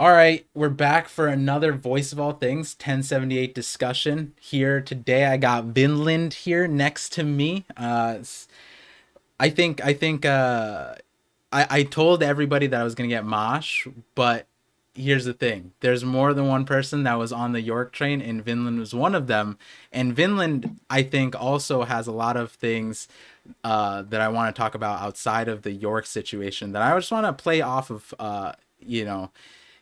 All right, we're back for another Voice of All Things 1078 discussion. Here today, I got Vinland here next to me. I think I told everybody that I was gonna get Mosh, but here's the thing: there's more than one person that was on the York train, and Vinland was one of them. And Vinland, I think, also has a lot of things that I want to talk about outside of the York situation that I just want to play off of. You know,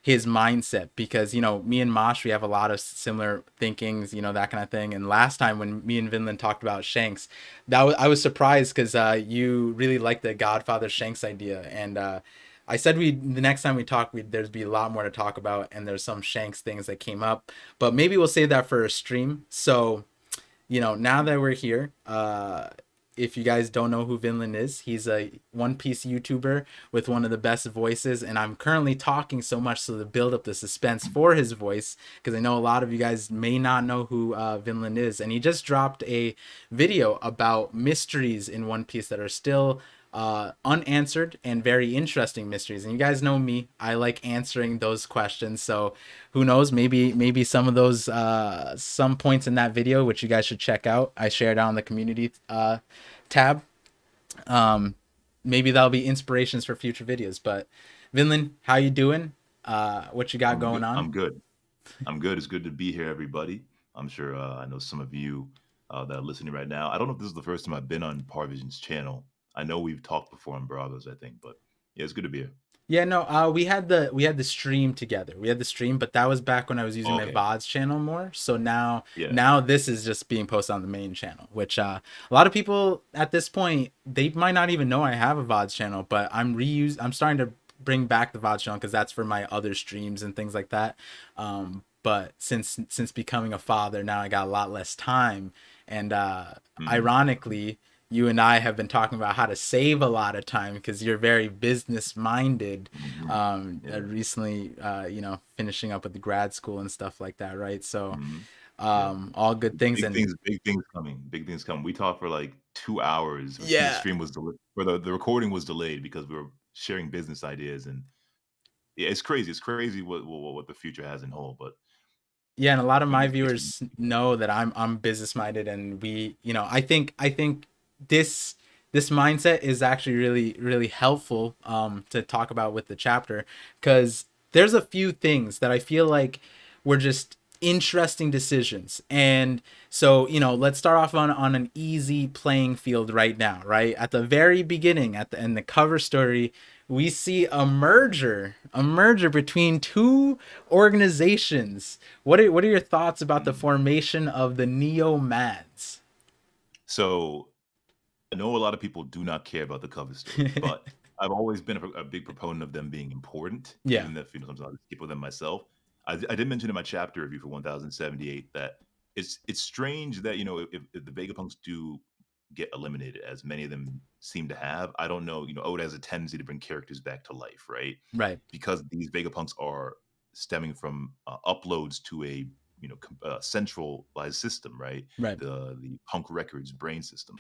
his mindset because me and Mosh, we have a lot of similar thinkings, that kind of thing. And last time when me and Vinland talked about Shanks, I was surprised because you really liked the Godfather Shanks idea, and I said the next time we talk, there's be a lot more to talk about, and there's some Shanks things that came up, but maybe we'll save that for a stream. So now that we're here, if you guys don't know who Vinland is, he's a One Piece YouTuber with one of the best voices, and I'm currently talking so much so to build up the suspense for his voice because I know a lot of you guys may not know who Vinland is, and he just dropped a video about mysteries in One Piece that are still unanswered and very interesting mysteries. And you guys know me, I like answering those questions. So who knows, maybe some of those some points in that video, which you guys should check out, I shared on the community tab. um Maybe that'll be inspirations for future videos. But Vinland, how you doing? What you got I'm going good. on? I'm good. I'm good. It's good to be here, everybody. I'm sure I know some of you that are listening right now. I don't know if this is the first time I've been on Parvision's channel. I know we've talked before on Bravos, I think, but yeah, it's good to be here. Yeah, no, we had the stream together. We had the stream, but that was back when I was using my Okay. VODs channel more. So now Yeah. now this is just being posted on the main channel, which a lot of people at this point, they might not even know I have a VODs channel, but I'm starting to bring back the VODs channel because that's for my other streams and things like that. But since becoming a father, now I got a lot less time, and Hmm. ironically, you and I have been talking about how to save a lot of time because you're very business minded. Hmm. Yeah. Recently, finishing up with the grad school and stuff like that, right? So, Hmm. Yeah. all good things. And Big things coming. Big things coming. We talked for like 2 hours. The yeah, stream was delayed, or the recording was delayed because we were sharing business ideas, and yeah, it's crazy. It's crazy what the future has in hold, but yeah, and a lot of my we get viewers know that I'm business minded, and I think this this mindset is actually really helpful to talk about with the chapter because there's a few things that I feel like were just interesting decisions. And so let's start off on an easy playing field right now, right at the very beginning, at the in the cover story, we see a merger between two organizations. What are your thoughts about the Mhm. formation of the Neo-Mads? So I know a lot of people do not care about the cover story, but I've always been a big proponent of them being important, Yeah, even if sometimes I skip with them myself. I did mention in my chapter review for 1078 that it's strange that if the Vegapunks do get eliminated, as many of them seem to have. I don't know. Oda has a tendency to bring characters back to life, right? right, Because these Vegapunks are stemming from uploads to a centralized system, right? right. The Punk Records brain system.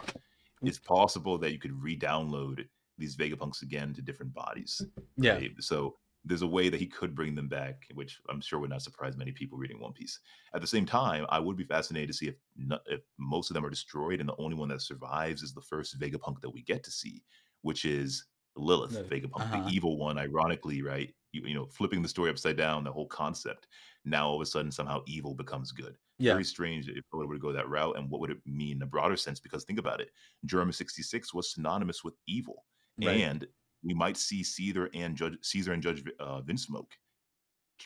It's possible that you could re-download these Vegapunks again to different bodies, Yeah, right? So there's a way that he could bring them back, which I'm sure would not surprise many people reading One Piece. At the same time, I would be fascinated to see if most of them are destroyed and the only one that survives is the first Vegapunk that we get to see, which is Lilith Vegapunk, the uh-huh. evil one. Ironically, right? Flipping the story upside down, the whole concept. Now all of a sudden, somehow evil becomes good. Yeah, Very strange if Oda were to go that route, and what would it mean in a broader sense? Because think about it, German 66 was synonymous with evil. right, And we might see Caesar and Judge Vinsmoke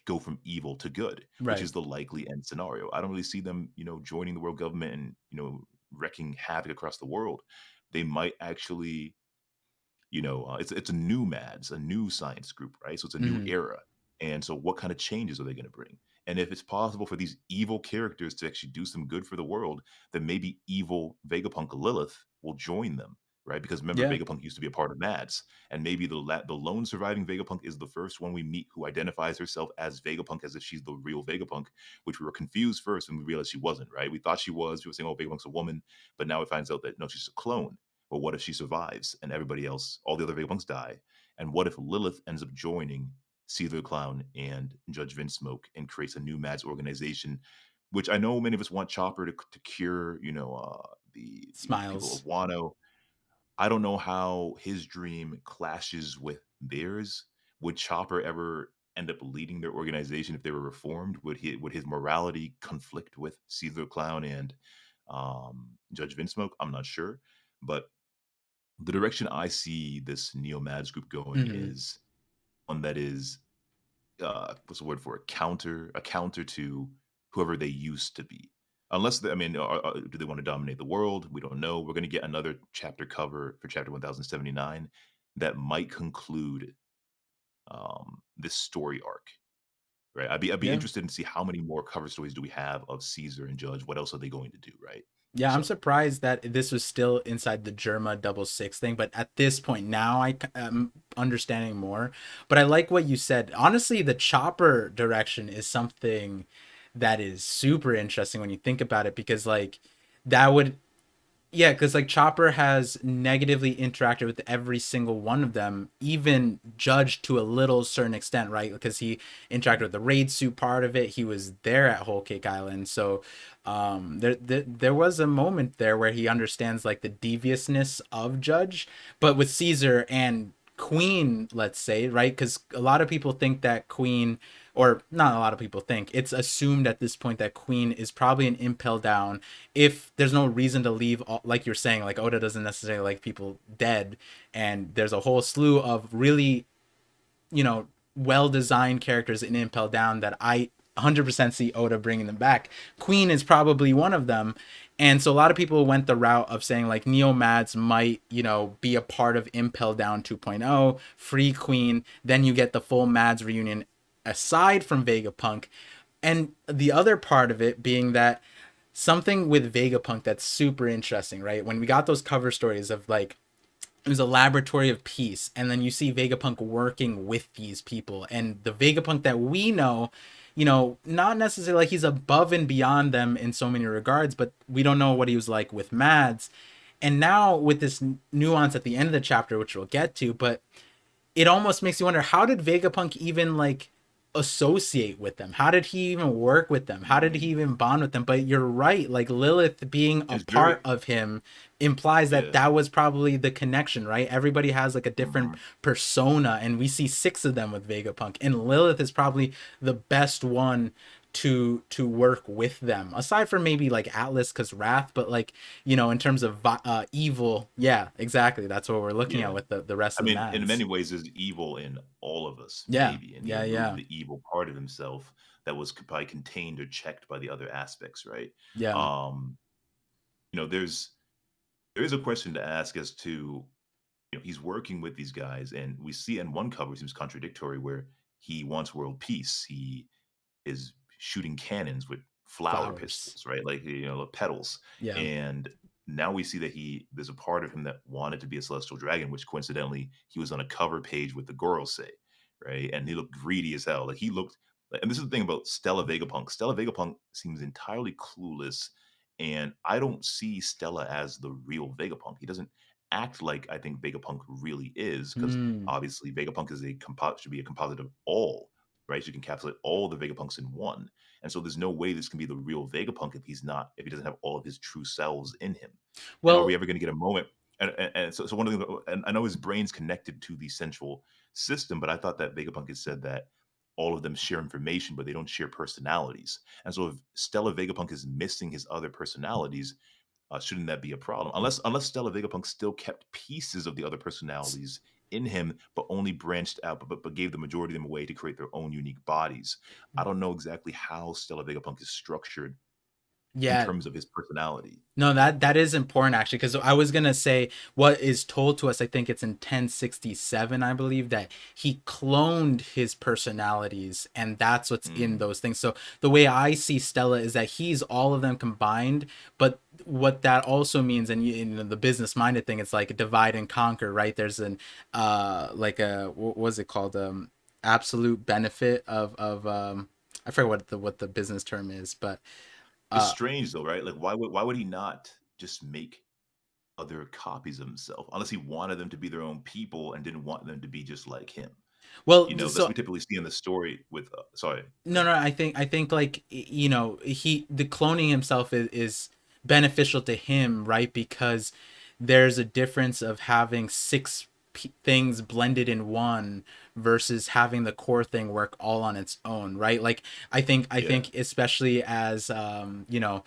go from evil to good, which right. is the likely end scenario. I don't really see them, joining the world government and, wrecking havoc across the world. They might actually, it's a new MADS, a new science group, right? So it's a new Hmm. era. And so what kind of changes are they going to bring? And if it's possible for these evil characters to actually do some good for the world, then maybe evil Vegapunk Lilith will join them, right? Because remember, Yeah, Vegapunk used to be a part of MADS, and maybe the lone surviving Vegapunk is the first one we meet who identifies herself as Vegapunk, as if she's the real Vegapunk, which we were confused first when we realized she wasn't, right? We thought she was. We were saying, oh, Vegapunk's a woman, but now it finds out that no, she's a clone. But what if she survives and everybody else, all the other Vegapunks die? And what if Lilith ends up joining Caesar the Clown and Judge Vince Smoke and creates a new Mads organization, which I know many of us want Chopper to cure, the people of Smiles. Wano. I don't know how his dream clashes with theirs. Would Chopper ever end up leading their organization if they were reformed? Would his morality conflict with Caesar the Clown and Judge Vince Smoke? I'm not sure, but the direction I see this Neo Mads group going Hmm. is one that is what's the word for it? A counter to whoever they used to be. Unless I mean, do they want to dominate the world? We don't know. We're going to get another chapter cover for chapter 1079 that might conclude this story arc. Right? I'd be Yeah. interested in see how many more cover stories do we have of Caesar and Judge. What else are they going to do? Right? Yeah, I'm So surprised that this was still inside the Germa double six thing, but at this point now am understanding more. But I like what you said. Honestly, the Chopper direction is something that is super interesting when you think about it, because like that would, yeah, because like Chopper has negatively interacted with every single one of them, even judged to a little certain extent, right? Because he interacted with the raid suit part of it. He was there at Whole Cake Island, so there was a moment there where he understands like the deviousness of Judge, but with Caesar and Queen, let's say, right? Because a lot of people think that Queen, or not a lot of people think, it's assumed at this point that Queen is probably an impel down, if there's no reason to leave all, like you're saying, like Oda doesn't necessarily like people dead, and there's a whole slew of really, well designed characters in Impel Down that I 100% see Oda bringing them back. Queen is probably one of them. And so a lot of people went the route of saying like Neo Mads might, be a part of Impel Down 2.0, free Queen, then you get the full Mads reunion aside from Vegapunk. And the other part of it being that something with Vegapunk that's super interesting, right? When we got those cover stories of like it was a laboratory of peace, and then you see Vegapunk working with these people, and the Vegapunk that we know, not necessarily like he's above and beyond them in so many regards, but we don't know what he was like with Mads. And now with this nuance at the end of the chapter, which we'll get to, but it almost makes you wonder, how did Vegapunk even like associate with them? How did he even work with them? How did he mm, even bond with them? But you're right, like Lilith being a it's part very of him implies that yeah. that was probably the connection, right? Everybody has like a different Mhm. persona, and we see six of them with Vegapunk, and Lilith is probably the best one to work with them, aside from maybe like Atlas because Wrath. But like, in terms of evil, yeah, exactly, that's what we're looking at Yeah. with the rest I of the mean, in Mads. many ways, there's evil in all of us, Yeah, maybe, and he yeah, removed yeah, the evil part of himself that was probably contained or checked by the other aspects, right? yeah. Um, there is a question to ask as to, he's working with these guys, and we see in one cover seems contradictory where he wants world peace. He is shooting cannons with flower Flowers. pistols, right? Like petals. Yeah. And now we see that there's a part of him that wanted to be a celestial dragon, which coincidentally he was on a cover page with the Gorosei, right? And he looked greedy as hell. Like he looked. And this is the thing about Stella Vegapunk. Stella Vegapunk seems entirely clueless, and I don't see Stella as the real Vegapunk. He doesn't act like I think Vegapunk really is, because Hmm. obviously Vegapunk is should be a composite of all, right? So you can encapsulate all the Vegapunks in one. And so there's no way this can be the real Vegapunk if he doesn't have all of his true selves in him. And are we Well, ever going to get a moment? And so one of the and I know his brain's connected to the central system, but I thought that Vegapunk had said that all of them share information, but they don't share personalities. And so if Stella Vegapunk is missing his other personalities, shouldn't that be a problem? Unless Stella Vegapunk still kept pieces of the other personalities in him, but only branched out, but gave the majority of them away to create their own unique bodies. I don't know exactly how Stella Vegapunk is structured in yeah. terms of his personality. No, that is important actually, because I was gonna say what is told to us. I think it's in 1067, I believe, that he cloned his personalities, and that's what's in Mm, those things. So the way I see Stella is that he's all of them combined, but what that also means, and the business minded thing, it's like divide and conquer, right? There's an like a, what was it called, absolute benefit of I forget what the business term is, but it's uh strange though, right? Like why would he not just make other copies of himself unless he wanted them to be their own people and didn't want them to be just like him? Well, You know, that's what so we typically see in the story with. Sorry, go no, ahead. no, I think like you know the cloning himself is beneficial to him, right? Because there's a difference of having things blended in one versus having the core thing work all on its own, right? Like I Yeah, think especially as you know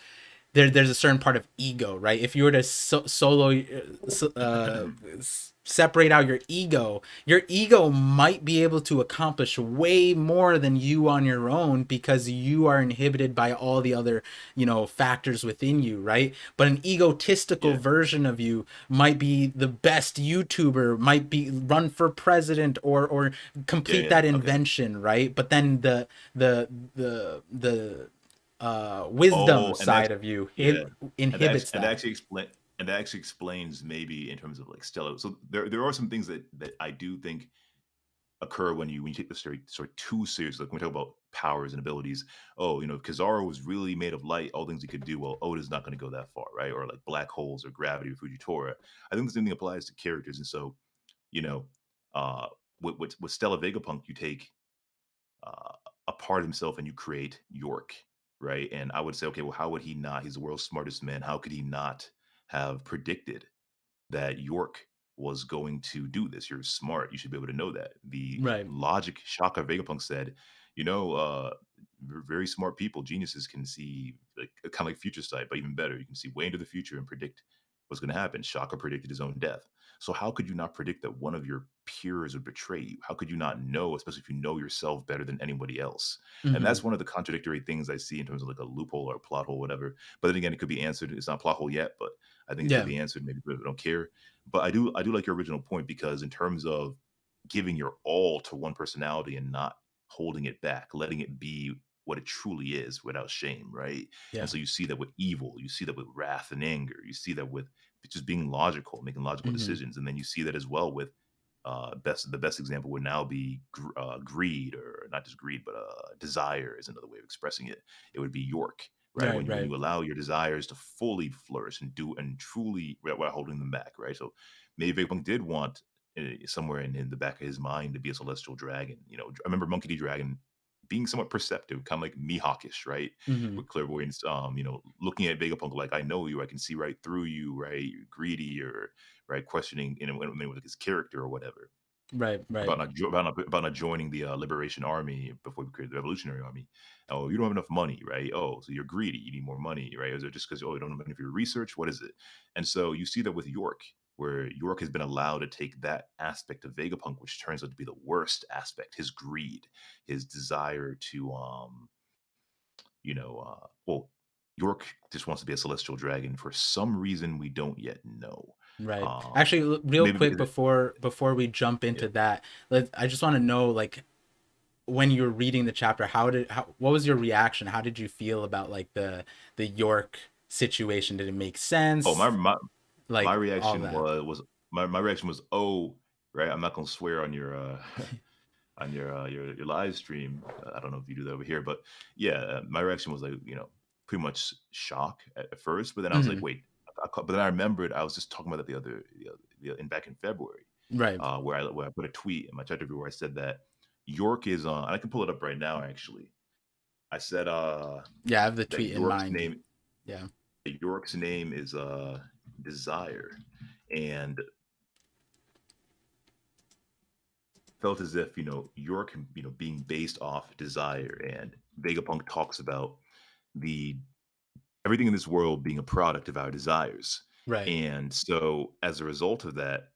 there's a certain part of ego, right? If you were to solo separate out your ego might be able to accomplish way more than you on your own because you are inhibited by all the other, you know, factors within you, right? But an egotistical yeah, version of you might be the best YouTuber, might be run for president or yeah, complete yeah. that Okay. invention, right? But then the wisdom Oh, and side that's of you yeah, inhibits and that that. actually explain and that actually explains maybe in terms of like Stella. So there are some things that I do think occur when you take the story too seriously. Like when we talk about powers and abilities, oh, you know, Kizaru was really made of light, all things he could do. Well, Oda's not going to go that far, right? Or like black holes or gravity or Fujitora. I think the same thing applies to characters, and so you know, uh, with Stella Vegapunk, you take uh, a part of himself and you create York, right? And I would say, okay, well, how would he not? He's the world's smartest man. How could he not have predicted that York was going to do this? You're smart. You should be able to know that. The Right. logic Shaka Vegapunk said, you know, very smart people, geniuses can see like kind of like future sight, but even better, you can see way into the future and predict what's going to happen. Shaka predicted his own death. So how could you not predict that one of your peers would betray you? How could you not know, especially if you know yourself better than anybody else? And Hmm. that's one of the contradictory things I see in terms of like a loophole or a plot hole, whatever. But then again, it could be answered. It's not a plot hole yet, but I think it could Yeah. be answered. Maybe people don't care. But I do like your original point because in terms of giving your all to one personality and not holding it back, letting it be what it truly is without shame, right? And Yeah. so you see that with evil, you see that with wrath and anger, you see that with just being logical, making logical Hmm. decisions, and then you see that as well with the best example would now be greed, or not just greed, but desire is another way of expressing it. It would be York, right? Right. When Right. you allow your desires to fully flourish and do and truly without holding them back, right? So maybe Vegapunk did want somewhere in the back of his mind to be a celestial dragon. You know, I remember Monkey D. Dragon being somewhat perceptive, kind of like Mihawkish, right? Hmm. With clairvoyance, you know, looking at Vegapunk like I know you, I can see right through you, right? You're greedy or right questioning, you know, with his character or whatever Right. Right. about not joining the Liberation Army before we created the Revolutionary Army. Oh, you don't have enough money, right? Oh, so you're greedy. You need more money, right? Is it just because you don't have money for your research? What is it? And so you see that with York, where York has been allowed to take that aspect of Vegapunk, which turns out to be the worst aspect, his greed, his desire to, well, York just wants to be a celestial dragon for some reason we don't yet know. Right. Um, Actually, real maybe quick because before we jump into that, I just want to know like when you were reading the chapter, what was your reaction? How did you feel about like the York situation? Did it make oh sense? my Like all reaction that. my reaction was, "Oh," right? I'm not gonna swear on your, your live stream. I don't know if you do that over here, but yeah, my reaction was like, you know, pretty much shock at first, but then I was like, Hmm. "Wait," but then I remembered I was just talking about it back in February, Right. where I put a tweet in my chat review where I said that York is on. I can pull it up right now, actually. I said, Yeah, I have the that tweet in mind. Yeah. York's name is, Desire, and felt as if, you know, York, you know, being based off desire, and Vegapunk talks about the everything in this world being a product of our desires. Right. And so as a result of that,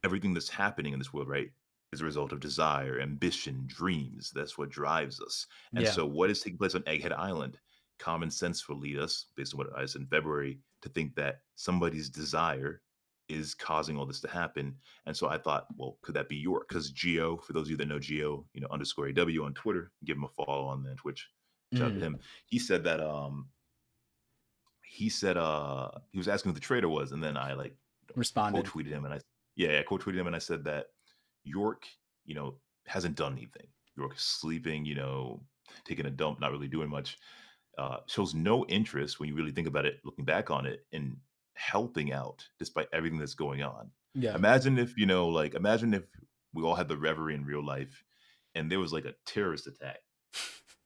everything that's happening in this world, right, is a result of desire, ambition, dreams. That's what drives us. And Yeah. so, what is taking place on Egghead Island? Common sense will lead us, based on what I said in February, to think that somebody's desire is causing all this to happen. And so I thought, well, could that be York? Because Geo, for those of you that know Geo, you know, underscore AW on Twitter, give him a follow on the Twitch. Shout out to Hmm. him. He said that he was asking who the traitor was, and then I like quote Responded. tweeted him, and I quote tweeted him, and I said that York, you know, hasn't done anything. York is sleeping, you know, taking a dump, not really doing much. Shows no interest when you really think about it, looking back on it, in helping out despite everything that's going on. Yeah. Imagine if, you know, like imagine if we all had the reverie in real life, and there was like a terrorist attack,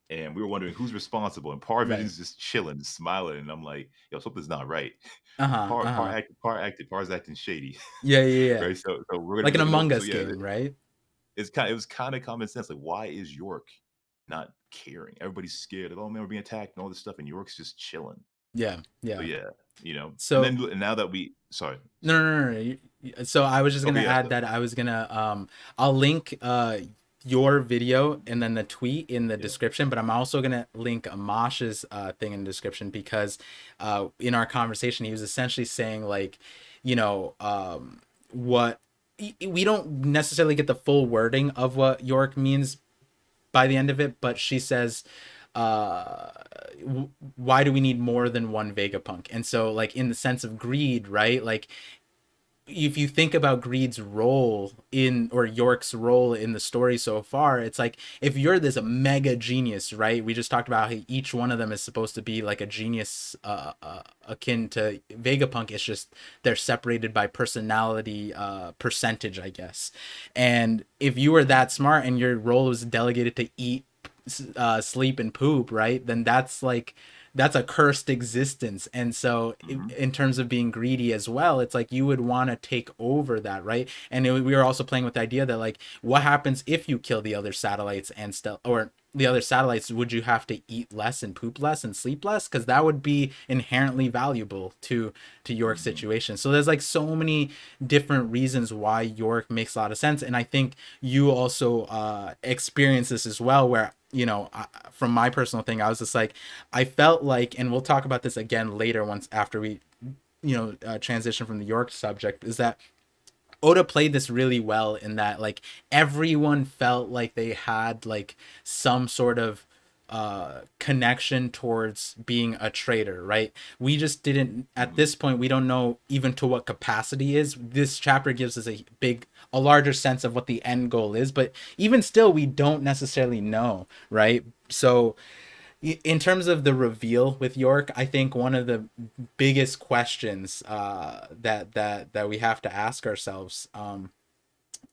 and we were wondering who's responsible. And Right. Parvision's just chilling, smiling, and I'm like, yo, something's not right. Uh-huh. Uh-huh. Par's acting shady, Yeah, yeah, yeah. right? So we're gonna Like be an looking over. Among So Us yeah, game, right? it was kind of common sense. Like, why is York not caring? Everybody's scared. Like, oh man, we're being attacked and all this stuff, and York's just chilling. Yeah, So yeah. yeah, and So then and now that we sorry, no, no, no, no. So I was just gonna okay, yeah, add that I was gonna I'll link your video and then the tweet in the yeah, description, but I'm also gonna link Amash's thing in the description because in our conversation he was essentially saying like, you know, what we don't necessarily get the full wording of what York means by the end of it, but she says uh why do we need more than one Vegapunk? And so like in the sense of greed, right? Like if you think about Greed's role in, or York's role in the story so far, it's like if you're this mega genius, right? We just talked about how each one of them is supposed to be like a genius akin to Vegapunk. It's just they're separated by personality percentage, I guess. And if you were that smart and your role was delegated to eat, sleep, and poop, right? Then that's a cursed existence. And so hmm in terms of being greedy as well, it's like you would want to take over that, right? And we were also playing with the idea that like what happens if you kill the other satellites and or the other satellites, would you have to eat less and poop less and sleep less? Because that would be inherently valuable to York's hmm situation. So there's like so many different reasons why York makes a lot of sense. And I think you also experience this as well, where from my personal thing, I was just like, I felt like, and we'll talk about this again later once after we, transition from the York subject, is that Oda played this really well in that like everyone felt like they had like some sort of connection towards being a traitor, right? We just didn't, at hmm this point we don't know even to what capacity is. This chapter gives us a larger sense of what the end goal is, but even still we don't necessarily know, right? So in terms of the reveal with York, I think one of the biggest questions that we have to ask ourselves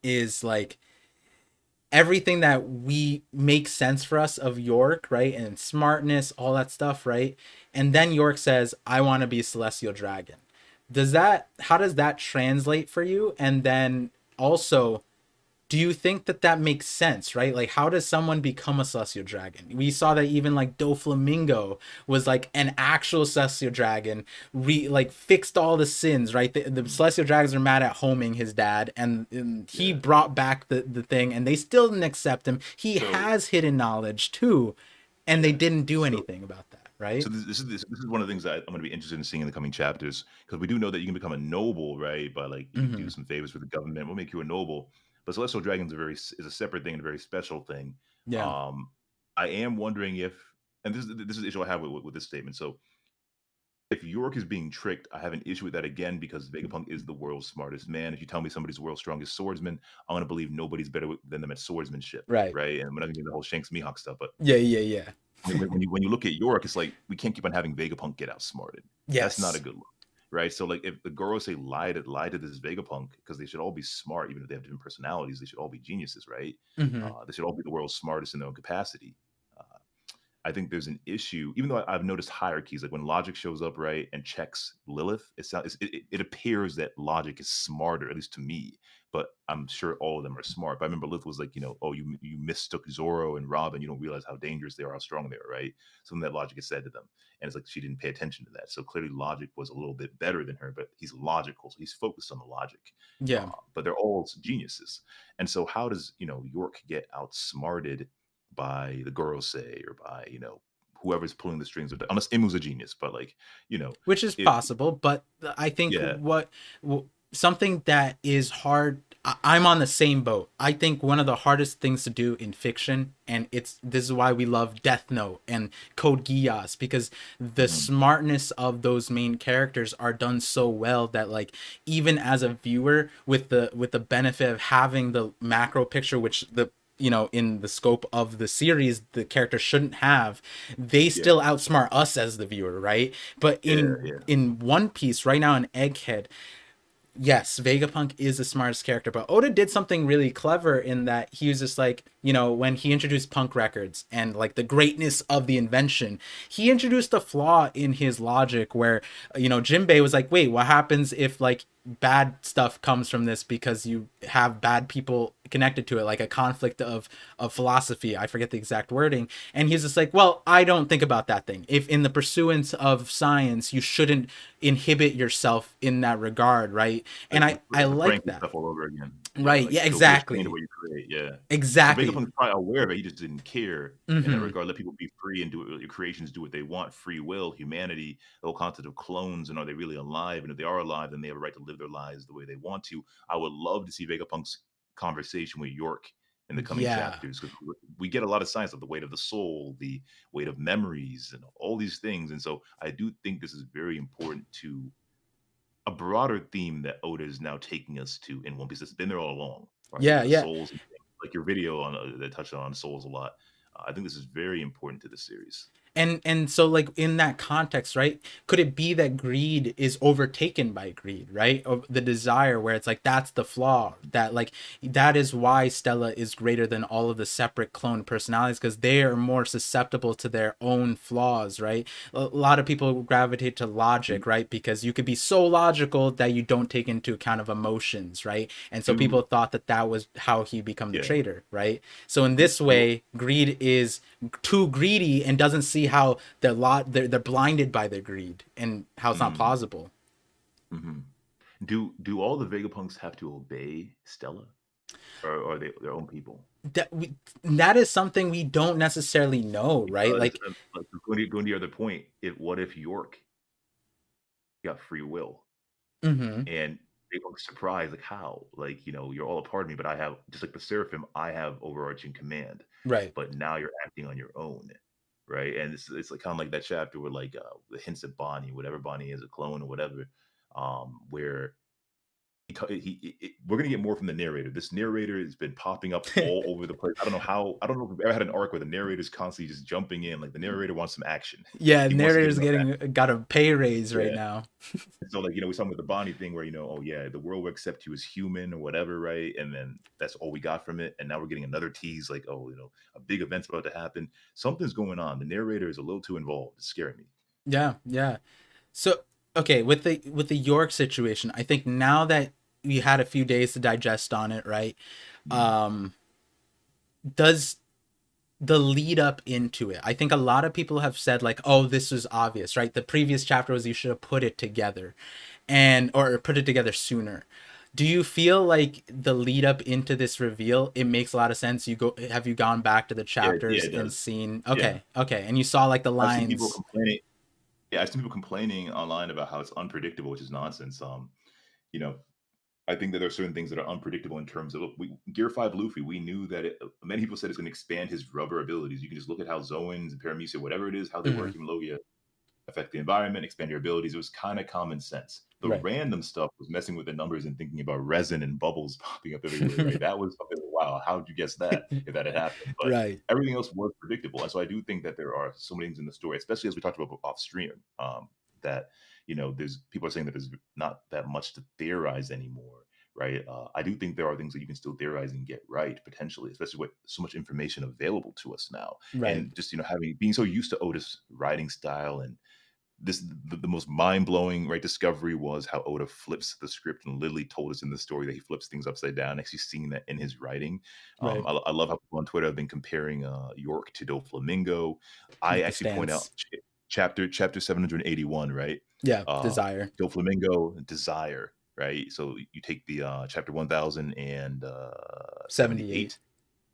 is like everything that we make sense for us of York, right? And smartness, all that stuff, right? And then York says, I want to be a celestial dragon. How does that translate for you? And then also, do you think that makes sense, right? Like, how does someone become a celestial dragon? We saw that even like Doflamingo was like an actual celestial dragon, like fixed all the sins, right? The celestial dragons are mad at homing his dad, and he yeah. brought back the thing, and they still didn't accept him. He So has hidden knowledge too, and they yeah, didn't do so anything about that, right? so this is one of the things that I'm going to be interested in seeing in the coming chapters, because we do know that you can become a noble, right? By like you do Mm-hmm. some favors for the government, we'll make you a noble. But celestial dragons are is a separate thing and a very special thing. Yeah. Um, I am wondering if, and this is the issue I have with this statement. So if York is being tricked, I have an issue with that again because Vegapunk is the world's smartest man. If you tell me somebody's the world's strongest swordsman, I'm gonna believe nobody's better than them at swordsmanship, Right. right? And we're not gonna get the whole Shanks Mihawk stuff, but Yeah. Yeah. Yeah. when you look at York, it's like we can't keep on having Vegapunk get outsmarted. That's not a Yes. good look, right? So like if the girls say lie to this Vegapunk, because they should all be smart, even if they have different personalities, they should all be geniuses, right? Mm-hmm. They should all be the world's smartest in their own capacity. Uh, I think there's an issue, even though I've noticed hierarchies, like when Logic shows up, right, and checks Lilith, it appears that Logic is smarter, at least to me. But I'm sure all of them are smart. But I remember Lilith was like, oh, you mistook Zoro and Robin. You don't realize how dangerous they are, how strong they are, right? Something that Logic has said to them, and it's like she didn't pay attention to that. So clearly, Logic was a little bit better than her, but he's logical, so he's focused on the logic. Yeah. But they're all geniuses, and so how does York get outsmarted by the Gorosei or by whoever's pulling the strings of unless Imu's a genius, but like Which is it possible, but I think yeah something that is hard, I'm on the same boat. I think one of the hardest things to do in fiction, and this is why we love Death Note and Code Geass, because the mhm, smartness of those main characters are done so well that like even as a viewer with the benefit of having the macro picture, which the in the scope of the series the character shouldn't have, they yeah still outsmart us as the viewer, right? But yeah in One Piece right now in Egghead, Yes, Vegapunk is the smartest character, but Oda did something really clever in that he was just like, when he introduced punk records and like the greatness of the invention, he introduced a flaw in his logic where, Jinbei was like, wait, what happens if like bad stuff comes from this because you have bad people connected to it, like a conflict of philosophy. I forget the exact wording. And he's just like, well, I don't think about that thing. If in the pursuance of science, you shouldn't inhibit yourself in that regard, right? And I It's the like Frankie that. stuff all over again. Yeah, Right. like Yeah, don't be ashamed of exactly. what you create. Yeah. So Exactly. Vegapunk's probably aware of it. He just didn't care in that Mm-hmm. regard. Let people be free and do it. Your creations do what they want. Free will, humanity, the whole concept of clones, and are they really alive? And if they are alive, then they have a right to live their lives the way they want to. I would love to see Vegapunk's conversation with York in the coming Yeah. chapters because we get a lot of science of the weight of the soul, the weight of memories, and all these things. And so I do think this is very important to a broader theme that Oda is now taking us to in One Piece that's been there all along, right? Yeah. The Yeah. souls, like your video on that touched on souls a lot. I think this is very important to the series. And so like in that context, right, could it be that greed is overtaken by greed, right, or the desire, where it's like that's the flaw, that like that is why Stella is greater than all of the separate clone personalities, because they are more susceptible to their own flaws, right? A lot of people gravitate to logic, right, because you could be so logical that you don't take into account of emotions, right? And so Do people thought that that was how he become the yeah, traitor, right? So in do this do way, greed is too greedy and doesn't see how they're blinded by their greed and how it's not mm, plausible. mhm. Do all the Vegapunks have to obey Stella, or are they their own people? That is something we don't necessarily know, right? Because Like, like, going to your other point, what if York got free will? mm-hmm, And they were surprised, like, "How? Like, you're all a part of me, but I have just like the Seraphim, I have overarching command, right. but now you're acting on your own." Right? And it's like kinda like that chapter where, like, the hints at Bonnie, whatever Bonnie is, a clone or whatever, where we're gonna get more from the narrator. This narrator has been popping up all over the place. I don't know if we've ever had an arc where the narrator's constantly just jumping in, like, the narrator wants some action. Yeah, He wants to get narrator's enough getting got a pay raise right yeah. now. So, like, we saw with the Bonnie thing where, oh yeah, the world will accept you as human or whatever, right? And then that's all we got from it. And now we're getting another tease, like, oh, a big event's about to happen. Something's going on. The narrator is a little too involved. It's scaring me. Yeah, yeah. So okay, with the York situation, I think now that we had a few days to digest on it, right? Mm. Um, does the lead up into it. I think a lot of people have said like, "Oh, this was obvious, right? The previous chapter was you should have put it together and or put it together sooner." Do you feel like the lead up into this reveal, it makes a lot of sense? Have you gone back to the Yeah, chapters it and does. seen Yeah. okay, okay, and you saw like the I've seen people lines. complaining. Yeah, I've seen people complaining online about how it's unpredictable, which is nonsense. You know, I think that there are certain things that are unpredictable in terms of Gear 5 Luffy. We knew that many people said it's going to expand his rubber abilities. You can just look at how Zoans and Paramecia, whatever it is, how they Mhm, work, even Logia, affect the environment, expand your abilities. It was kind of common sense. The right. random stuff was messing with the numbers and thinking about resin and bubbles popping up everywhere, right? That was something, wow, how did you guess that if that had happened? But Right. everything else was predictable. And so I do think that there are so many things in the story, especially as we talked about off stream, that, there's people are saying that there's not that much to theorize anymore. Right. I do think there are things that you can still theorize and get right potentially, especially with so much information available to us now. Right. And just, having being so used to Otis' writing style and the most mind-blowing right discovery was how Oda flips the script and literally told us in the story that he flips things upside down, actually seeing that in his writing. Right. I love how people on Twitter have been comparing York to Doflamingo. I With the actually point out stance. chapter 781, right? Yeah, uh desire. Doflamingo desire, right? So you take the chapter 78. 1078,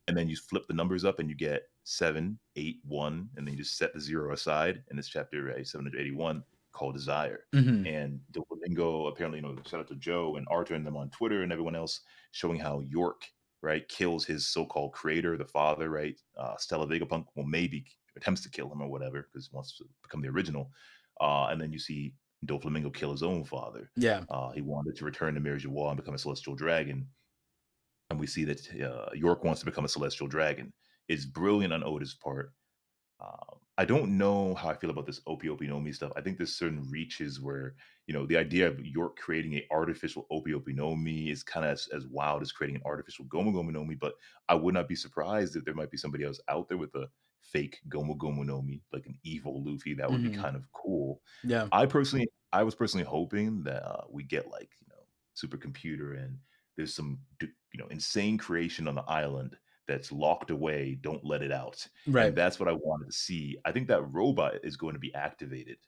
and then you flip the numbers up and you get 781, and then you just set the zero aside in this chapter, right? 781, called Desire. Mhm. And Duolingo, apparently, shout out to Joe and Arthur and them on Twitter and everyone else, showing how York, right, kills his so-called creator, the father, right? Stella Vegapunk, well, maybe attempts to kill him or whatever because he wants to become the original. And then you see Doflamingo kill his own father. Yeah. He wanted to return to Mary Joie and become a celestial dragon, and we see that York wants to become a celestial dragon. It's brilliant on Oda's part. I don't know how I feel about this Opie Opie no Mi stuff. I think there's certain reaches where, the idea of York creating a artificial Opie Opie no Mi is kind of as wild as creating an artificial Gomu Gomu no Mi, but I would not be surprised if there might be somebody else out there with a fake Gomu Gomu no Mi, like an evil Luffy. That would be Mm-hmm. kind of cool. Yeah. I was personally hoping that we get like, supercomputer and there's some, insane creation on the island that's locked away. Don't let it out, and Right. that's what I wanted to see. I think that robot is going to be activated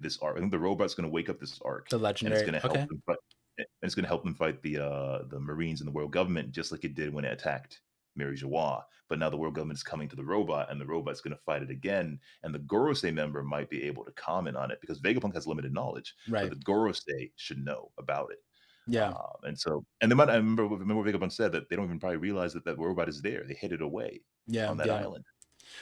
this arc. I think the robot's going to wake up this arc, The and it's legendary. going to help Okay. them fight. And it's going to help them fight the Marines and the world government, just like it did when it attacked Mary Joie. But now the world government is coming to the robot, and the robot's going to fight it again. And the Gorosei member might be able to comment on it because Vegapunk has limited knowledge, but Right. the Gorosei should know about it. Yeah. And they might. I remember Vegapunk said that they don't even probably realize that that robot is there. They hid it away Yeah. on that Yeah. island.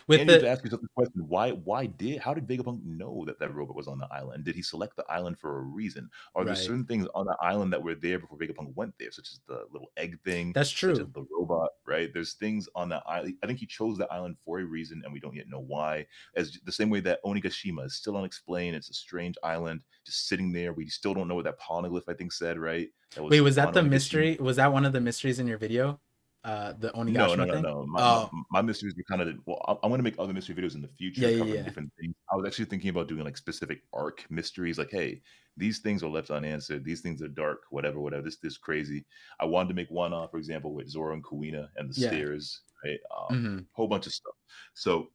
With And you have to the ask yourself the question: how did Vegapunk know that that robot was on the island? Did he select the island for a reason? Are there right. certain things on the island that were there before Vegapunk went there, such as the little egg thing, That's such as true. the robot? Right? There's things on that island. I think he chose that island for a reason, and we don't yet know why. As the same way that Onigashima is still unexplained. It's a strange island just sitting there. We still don't know what that poneglyph I think said. Right? That Wait, was was that on the Onigashima. mystery? Was that one of the mysteries in your video? The No, no, Onigashima no, thing? no. My my Oh, my mysteries were kinda well, I'm gonna make other mystery videos in the yeah, future yeah, covering yeah. different things. I was actually thinking about doing, like, specific arc mysteries, like, "Hey, these things are left unanswered, these things are dark, whatever, whatever, this crazy." I wanted to make one, for example, with Zoro and Kuina and the Yeah. stairs, right? Hmm. Whole bunch of stuff. So,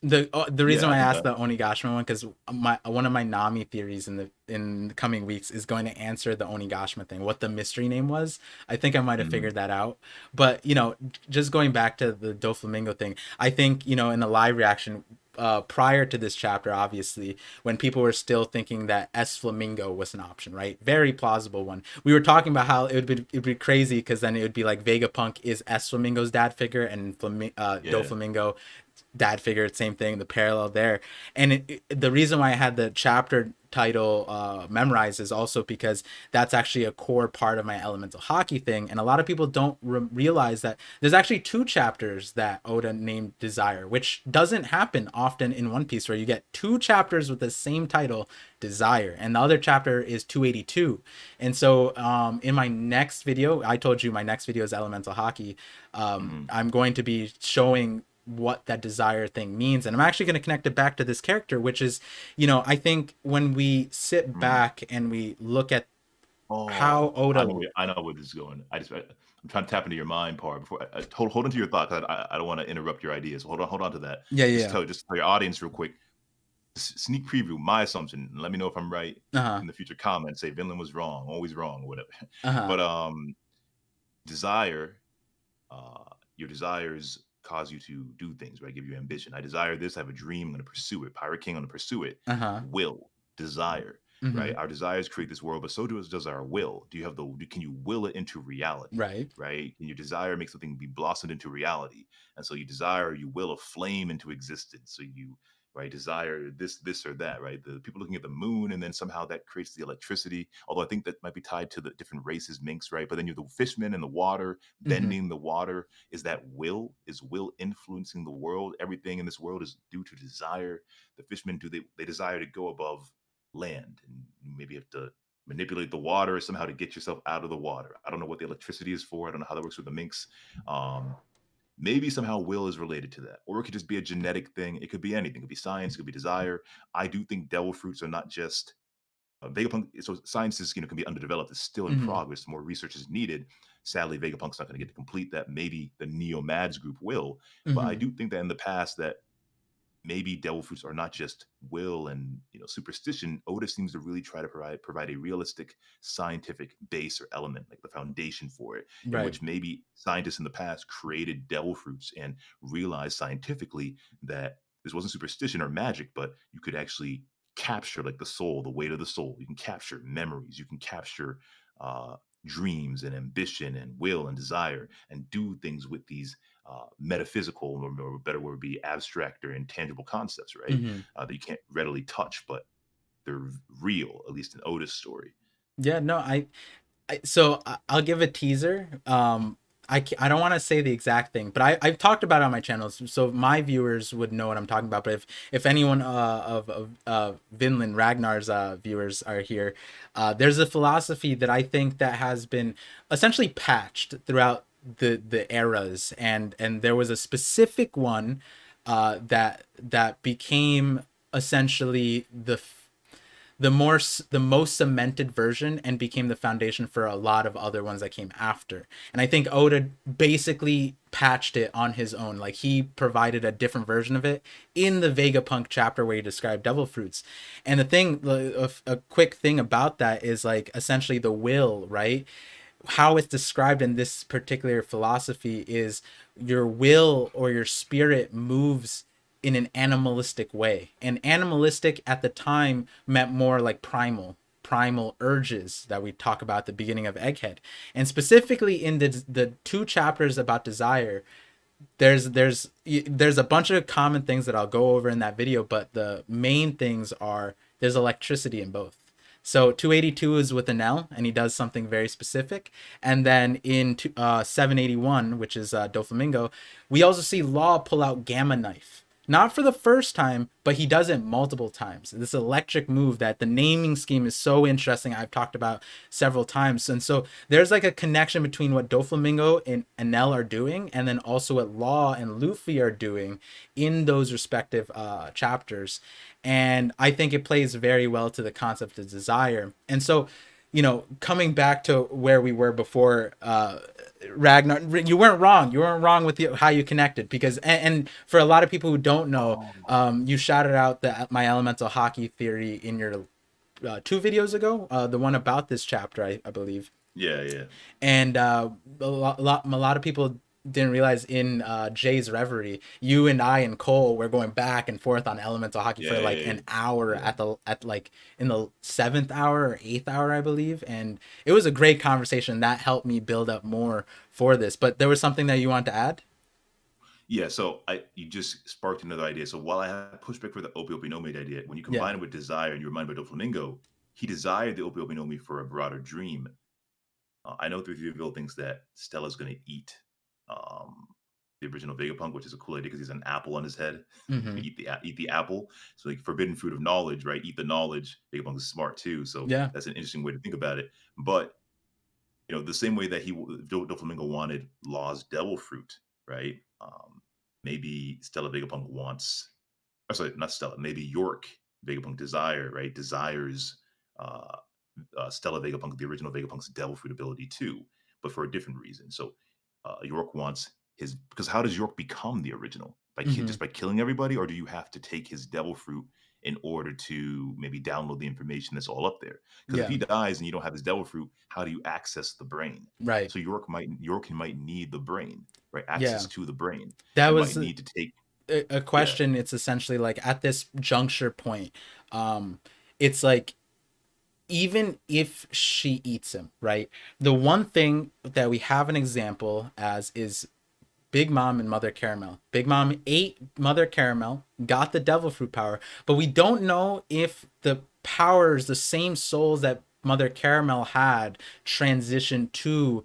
The reason yeah, I why I think asked that the Onigashima one because my one of my Nami theories in the coming weeks is going to answer the Onigashima thing. What the mystery name was, I think I might have mhm, figured that out. But just going back to the Doflamingo thing, I think in the live reaction. Prior to this chapter, obviously, when people were still thinking that S Flamingo was an option, right? Very plausible one. We were talking about how it'd be crazy because then it would be like Vegapunk is S Flamingo's dad figure and yeah, Doflamingo dad figure, same thing, the parallel there. And the reason why I had the chapter title memorized is also because that's actually a core part of my elemental Haki thing. And a lot of people don't realize that there's actually two chapters that Oda named Desire, which doesn't happen often in One Piece, where you get two chapters with the same title, Desire, and the other chapter is 282. And so in my next video, I told you my next video is elemental Haki. mhm, I'm going to be showing what that desire thing means, and I'm actually going to connect it back to this character, which is I think when we sit mhm. back and we look at how Oh, Oda. I know where this is going. I'm trying to tap into your mind part before hold on to your thoughts. I don't wanna interrupt your ideas. Hold on to that. Yeah, yeah. Just tell your audience real quick, sneak preview, my assumption, and let me know if I'm right Uh-huh. in the future comments, say Vinland was wrong, always wrong, or whatever. Uh-huh. But, desire, uh, your desires cause you to do things, right? Give you ambition. I desire this, I have a dream, I'm gonna pursue it. Pirate King, I'm gonna pursue it. Uh-huh. Will, desire, Mm-hmm. right? Our desires create this world, but so does our will. Do you have can you will it into reality? Right. Right? Can your desire make something be blossomed into reality? And so you desire, you will a flame into existence. So you right desire this or that, right? The people looking at the moon, and then somehow that creates the electricity, although I think that might be tied to the different races, minks, right? But then you're the fishmen in the water, Mm-hmm. bending the water. Is that will? Is will influencing the world? Everything in this world is due to desire. The fishmen, they desire to go above land, and maybe have to manipulate the water somehow to get yourself out of the water. I don't know what the electricity is for. I don't know how that works with the minks. um Maybe somehow will is related to that, or it could just be a genetic thing. It could be anything. It could be science. It could be desire. I do think devil fruits are not just Vegapunk. So science is, can be underdeveloped. It's still in Mm-hmm. progress. More research is needed. Sadly, Vegapunk's not going to get to complete that. Maybe the Neo Mads group will, but I Mm-hmm. do think that in the past that maybe devil fruits are not just will and superstition. Oda seems to really try to provide a realistic scientific base or element, like the foundation for it, in Right. which maybe scientists in the past created devil fruits and realized scientifically that this wasn't superstition or magic, but you could actually capture like the soul, the weight of the soul. You can capture memories. You can capture uh, dreams and ambition and will and desire, and do things with these metaphysical, or a better word would be abstract or intangible concepts, right? Mm-hmm. That you can't readily touch, but they're real, at least in Oda's story. Yeah, no, so I'll give a teaser. I don't want to say the exact thing, but I've talked about it on my channels, so my viewers would know what I'm talking about. But if anyone of Vinland Ragnar's viewers are here, there's a philosophy that I think that has been essentially patched throughout the eras, and there was a specific one that became essentially the most cemented version and became the foundation for a lot of other ones that came after. And I think Oda basically patched it on his own. Like he provided a different version of it in the Vegapunk chapter where he described devil fruits. And the thing, a quick thing about that is like essentially the will, right? How it's described in this particular philosophy is your will or your spirit moves in an animalistic way. And animalistic at the time meant more like primal urges that we talk about at the beginning of Egghead. And specifically in the two chapters about desire, there's a bunch of common things that I'll go over in that video, but the main things are there's electricity in both. So 282 is with an L, and he does something very specific. And then in 781, which is Doflamingo, we also see Law pull out Gamma Knife. Not for the first time, but he does it multiple times. This electric move that the naming scheme is so interesting. I've talked about several times. And so there's like a connection between what Doflamingo and Enel are doing, and then also what Law and Luffy are doing in those respective chapters. And I think it plays very well to the concept of desire. And so, coming back to where we were before, Ragnar, you weren't wrong. You weren't wrong with how you connected because, and for a lot of people who don't know, Oh. you shouted out my elemental Haki theory in your two videos ago, the one about this chapter, I believe. Yeah, yeah. And a lot of people didn't realize in Jay's Reverie, you and I and Cole were going back and forth on elemental Haki for Yeah, like yeah, an hour yeah. at like in the 7th hour or 8th hour, I believe. And it was a great conversation that helped me build up more for this. But there was something that you want to add? Yeah, so you just sparked another idea. So while I had pushback for the Opie Opie no Mate idea, when you Yeah. combine it with desire and you remind me of Doflamingo, he desired the Opie Opie no Mi for a broader dream. I know through the reveal things that Stella's going to eat um, the original Vegapunk, which is a cool idea because he's an apple on his head. Mm-hmm. Eat the apple. So like forbidden fruit of knowledge, right? Eat the knowledge. Vegapunk is smart too, so Yeah. that's an interesting way to think about it. But the same way that Doflamingo wanted Law's devil fruit, right? Maybe Stella Vegapunk wants, or sorry, not Stella. Maybe York Vegapunk Desire, right? Desires uh, Stella Vegapunk, the original Vegapunk's devil fruit ability too, but for a different reason. So York wants his, because how does York become the original? Mm-hmm. Just by killing everybody, or do you have to take his devil fruit in order to maybe download the information that's all up there? Because if Yeah. he dies and you don't have his devil fruit, how do you access the brain? Right. So York might need the brain, right? Yeah. Access to the brain. That You might was need to take, a yeah. question. It's essentially like at this juncture point, it's like even if she eats him, right? The one thing that we have an example as is Big Mom and Mother Caramel. Big Mom ate Mother Caramel, got the devil fruit power, but we don't know if the powers, the same souls that Mother Caramel had, transitioned to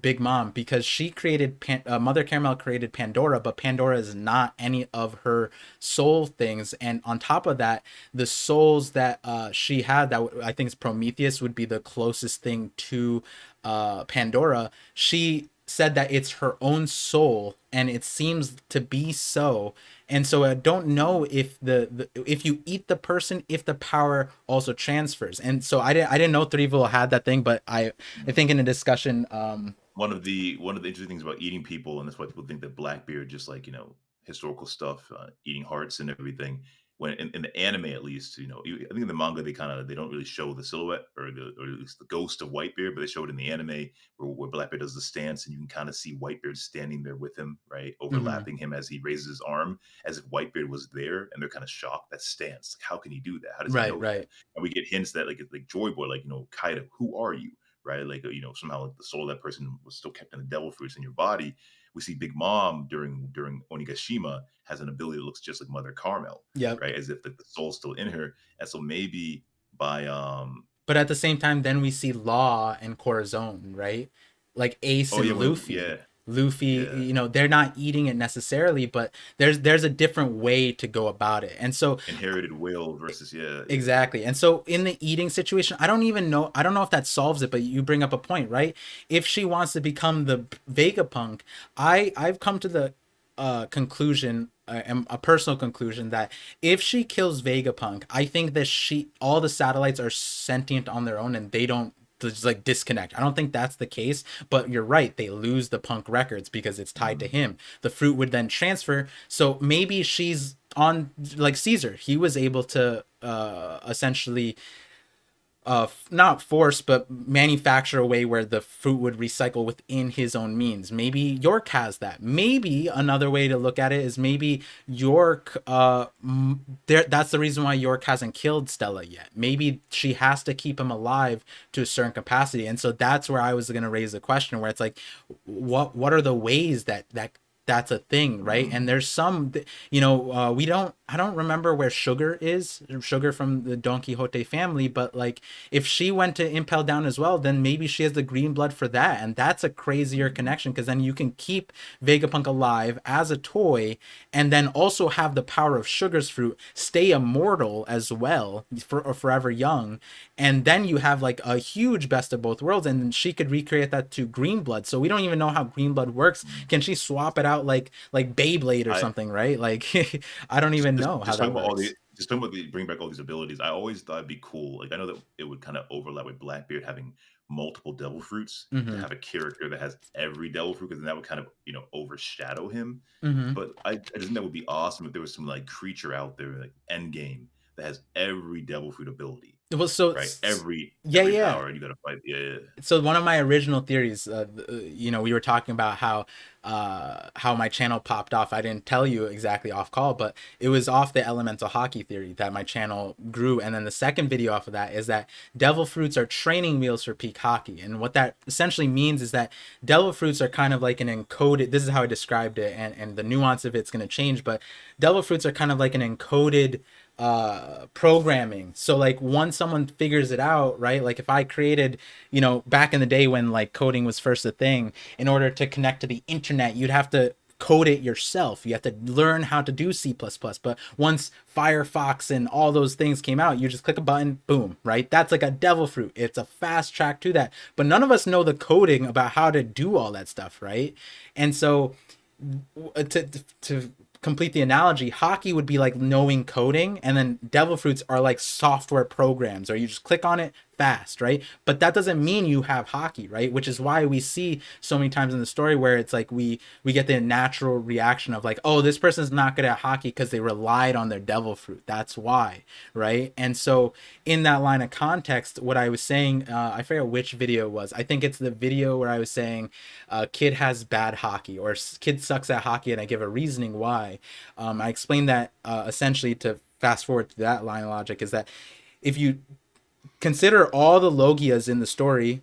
Big Mom because she created Mother Caramel created Pandora, but Pandora is not any of her soul things. And on top of that, the souls that she had, that I think is Prometheus, would be the closest thing to Pandora. She said that it's her own soul, and it seems to be so. And so I don't know if if you eat the person, if the power also transfers. And so I didn't know Threeville had that thing, but I think in a discussion, One of the interesting things about eating people, and that's why people think that Blackbeard, just like historical stuff, eating hearts and everything. When in the anime, at least, I think in the manga they don't really show the silhouette or at least the ghost of Whitebeard, but they show it in the anime where Blackbeard does the stance, and you can kind of see Whitebeard standing there with him, right, mhm, overlapping him as he raises his arm, as if Whitebeard was there, and they're kind of shocked. That stance, like, how can he do that? How does he right, know that? right, And we get hints that like Joy Boy, like Kaido, who are you? Right? Like, somehow like the soul of that person was still kept in the devil fruits in your body. We see Big Mom during Onigashima has an ability that looks just like Mother Carmel, yep. right? As if the soul's still in her. And so maybe by But at the same time, then we see Law and Corazon, right? like Ace Oh yeah, and when Luffy. yeah, Luffy, yeah, you know, they're not eating it necessarily, but there's a different way to go about it. And so inherited will versus yeah, yeah. exactly. And so in the eating situation, I don't know if that solves it, but you bring up a point, right? If she wants to become the Vegapunk, I've come to the conclusion, and a personal conclusion, that if she kills Vegapunk, I think that she all the satellites are sentient on their own and they don't just like disconnect. I don't think that's the case, but you're right. They lose the Punk records because it's tied to Mm. him. The fruit would then transfer. So maybe she's on like Caesar. He was able to essentially not force but manufacture a way where the fruit would recycle within his own means. Maybe York has that. Maybe another way to look at it is maybe York there, that's the reason why York hasn't killed Stella yet. Maybe she has to keep him alive to a certain capacity. And so that's where I was going to raise the question, where it's like, what are the ways that that's a thing, right? And Mm. there's some, you know, we don't, I don't remember where Sugar is, Sugar from the Don Quixote family, but like if she went to Impel Down as well, then maybe she has the green blood for that, and that's a crazier Mm. connection, because then you can keep Vegapunk alive as a toy, and then also have the power of Sugar's fruit, stay immortal as well, for or forever young, and then you have like a huge best of both worlds, and she could recreate that to green blood. So we don't even know how green blood works. Mm. Can she swap it out like Beyblade or I something, right? Like I don't even know how just that talking about all the works. just talking about the bring back all these abilities. I always thought it'd be cool. Like I know that it would kind of overlap with Blackbeard having multiple devil fruits to Mm-hmm. have a character that has every devil fruit, because then that would kind of overshadow him. Mm-hmm. But I just think that would be awesome if there was some like creature out there like Endgame that has every devil fruit ability, Well, so right? Every yeah, every yeah. power, and you got to fight. Yeah, yeah. So one of my original theories, you know, we were talking about how my channel popped off. I didn't tell you exactly off call, but it was off the elemental Haki theory that my channel grew. And then the second video off of that is that devil fruits are training wheels for peak Haki. And what that essentially means is that devil fruits are kind of like an encoded, this is how I described it, and the nuance of it's going to change, but devil fruits are kind of like an encoded programming. So like once someone figures it out, right? Like if I created, you know, back in the day when like coding was first a thing, in order to connect to the internet, you'd have to code it yourself. You have to learn how to do C++. But once Firefox and all those things came out, you just click a button, boom, right? That's like a devil fruit. It's a fast track to that. But none of us know the coding about how to do all that stuff, right? And so to complete the analogy, Haki would be like knowing coding, and then devil fruits are like software programs, or you just click on it fast, right? But that doesn't mean you have Haki, right? Which is why we see so many times in the story where it's like we get the natural reaction of like, oh, this person's not good at Haki because they relied on their devil fruit. That's why, right? And so in that line of context, what I was saying, I forget which video it was. I think it's the video where I was saying, kid has bad Haki, or kid sucks at Haki, and I give a reasoning why. I explained that essentially, to fast forward to that line of logic, is that if you consider all the Logias in the story,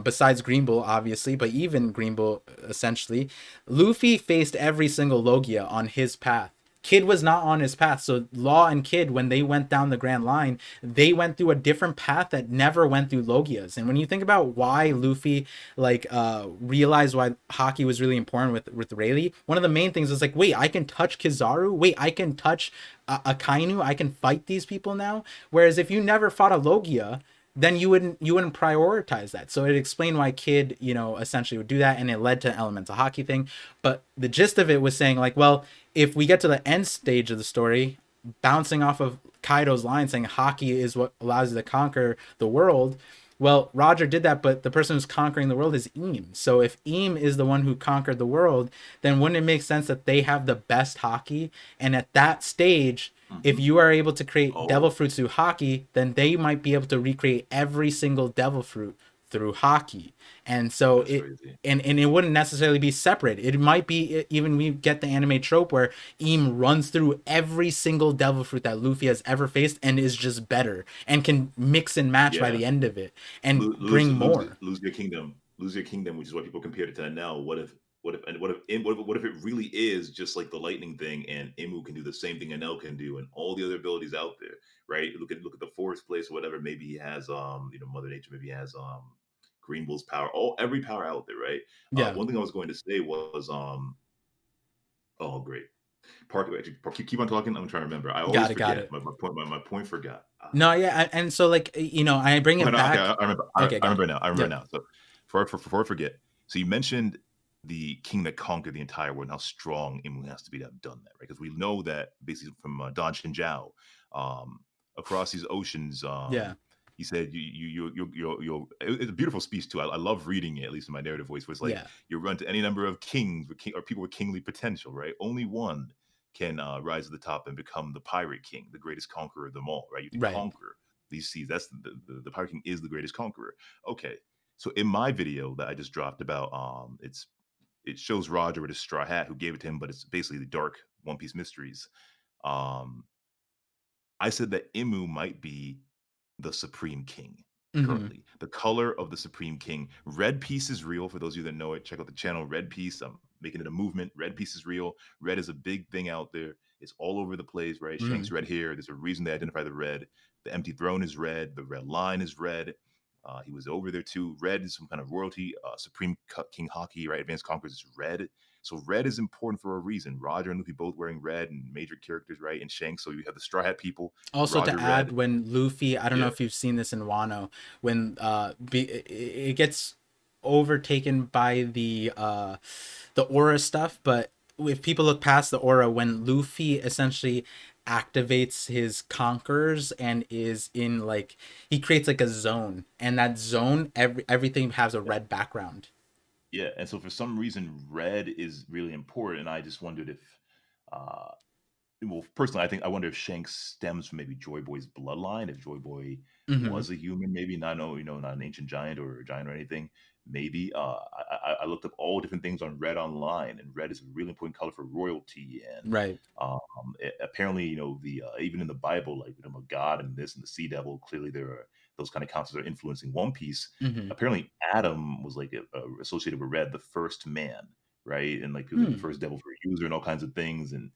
besides Green Bull, obviously, but even Green Bull, essentially, Luffy faced every single Logia on his path. Kid was not on his path. So Law and Kid, when they went down the Grand Line, they went through a different path that never went through Logias. And when you think about why Luffy realized why Haki was really important with Rayleigh, one of the main things was like, wait, I can touch Kizaru. Wait, I can touch Akainu. I can fight these people now. Whereas if you never fought a Logia, then you wouldn't prioritize that. So it explained why Kid, you know, essentially would do that, and it led to elemental Haki thing. But the gist of it was saying like, well, if we get to the end stage of the story, bouncing off of Kaido's line saying Haki is what allows you to conquer the world. Well, Roger did that, but the person who's conquering the world is Eam. So if Eam is the one who conquered the world, then wouldn't it make sense that they have the best Haki? And at that stage, if Hmm. you are able to create devil Oh, fruits through Haki, then they might be able to recreate every single devil fruit through Haki. And so that's it crazy. and it wouldn't necessarily be separate. It might be, even we get the anime trope where Eam runs through every single devil fruit that Luffy has ever faced and is just better and can mix and match by Yeah. the end of it and bring more. Lose your kingdom, lose your kingdom, which is why people compared it to Enel. What if it really is just like the lightning thing, and Imu can do the same thing Enel can do, and all the other abilities out there, right? Look at the forest place, or whatever. Maybe he has Mother Nature. Maybe he has Green Bull's power, every power out there, right? Yeah. One thing I was going to say was, oh great, Park. Actually, keep on talking. I'm trying to remember. I always Got forget. it. My point forgot. No, yeah, and so like I bring Okay, it no, okay, back. I remember. Okay, I got it. remember now. I remember Yep. now. So before I forget, so you mentioned the king that conquered the entire world and how strong Immu has to be to have done that, right? Because we know that basically from Don Chinjiao, um, across these oceans, Yeah. he said it's a beautiful speech too. I love reading it, at least in my narrative voice. Where it's like Yeah. you run to any number of kings or people with kingly potential, right? Only one can rise to the top and become the pirate king, the greatest conqueror of them all, right? You have to Right. conquer these seas. That's the Pirate King is the greatest conqueror. Okay, so in my video that I just dropped about it shows Roger with his straw hat who gave it to him, but it's basically the dark One Piece mysteries. Um, I said that Imu might be the Supreme King Mm-hmm. currently. The color of the Supreme King. Red Piece is real. For those of you that know it, check out the channel Red Piece. I'm making it a movement. Red Piece is real. Red is a big thing out there. It's all over the place, right? Mm-hmm. Shanks red here. There's a reason they identify the red. The empty throne is red. The red line is red. He was over there too. Red is some kind of royalty. Supreme King Haki, right? Advanced Conquerors is red. So red is important for a reason. Roger and Luffy both wearing red and major characters, right? And Shanks. So you have the Straw Hat people. Also to Roger add, red. when Luffy, I don't know Yeah. if you've seen this in Wano, when it gets overtaken by the aura stuff, but if people look past the aura, when Luffy essentially activates his conquerors and is in like he creates like a zone, and that zone everything has a red background. Yeah, and so for some reason, red is really important, and I just wondered if, uh, well, personally, I wonder if Shanks stems from maybe Joy Boy's bloodline. If Joy Boy Mm-hmm. was a human, maybe not, no, not an ancient giant or a giant or anything. Maybe I looked up all different things on red online, and red is a really important color for royalty. And Right. apparently, the even in the Bible, like God and this and the Sea Devil, clearly there are those kind of concepts that are influencing One Piece. Mm-hmm. Apparently, Adam was like associated with red, the first man, right? And like he was like the Hmm. first devil for a user and all kinds of things. And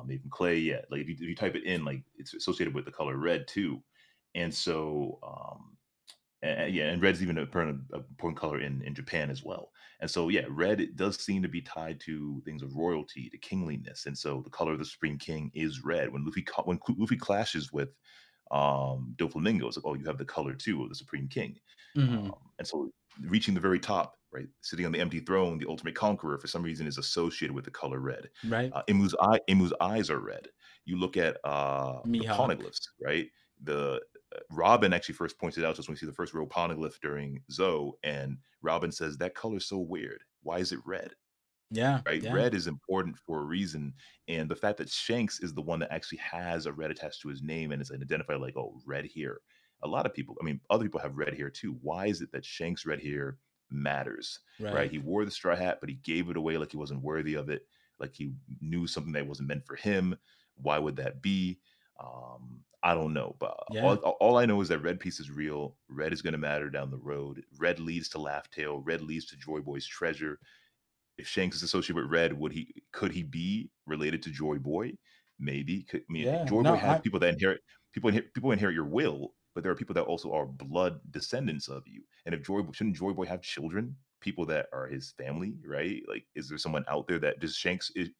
even Clay, yeah. Like if you type it in, like it's associated with the color red too. And so, yeah, and red's even a important color in Japan as well. And so, yeah, red it does seem to be tied to things of royalty, to kingliness. And so, the color of the Supreme King is red. When Luffy clashes with Doflamingo, it's like, oh, you have the color too of the Supreme King. Mm-hmm. And so, reaching the very top, right, sitting on the empty throne, the ultimate conqueror, for some reason, is associated with the color red. Right. Imu's eyes are red. You look at the Mihawk. poneglyphs, right? The Robin actually first points it out just when we see the first real poneglyph during Zoe, and Robin says that color's so weird. Why is it red? Yeah. Right? Yeah. Red is important for a reason, and the fact that Shanks is the one that actually has a red attached to his name and is identified like, oh, red here. A lot of people, I mean, other people have red hair too. Why is it that Shanks' red hair matters? Right? Right. He wore the straw hat, but he gave it away like he wasn't worthy of it, like he knew something that wasn't meant for him. Why would that be? I don't know, but Yeah. all I know is that red piece is real. Red is going to matter down the road. Red leads to Laugh Tale. Red leads to Joy Boy's treasure. If Shanks is associated with Red, could he be related to Joy Boy? Maybe. I mean, Yeah. Joy No, Boy has I people that people inherit your will, but there are people that also are blood descendants of you. And if shouldn't Joy Boy have children? People that are his family, right? Like, is there someone out there that does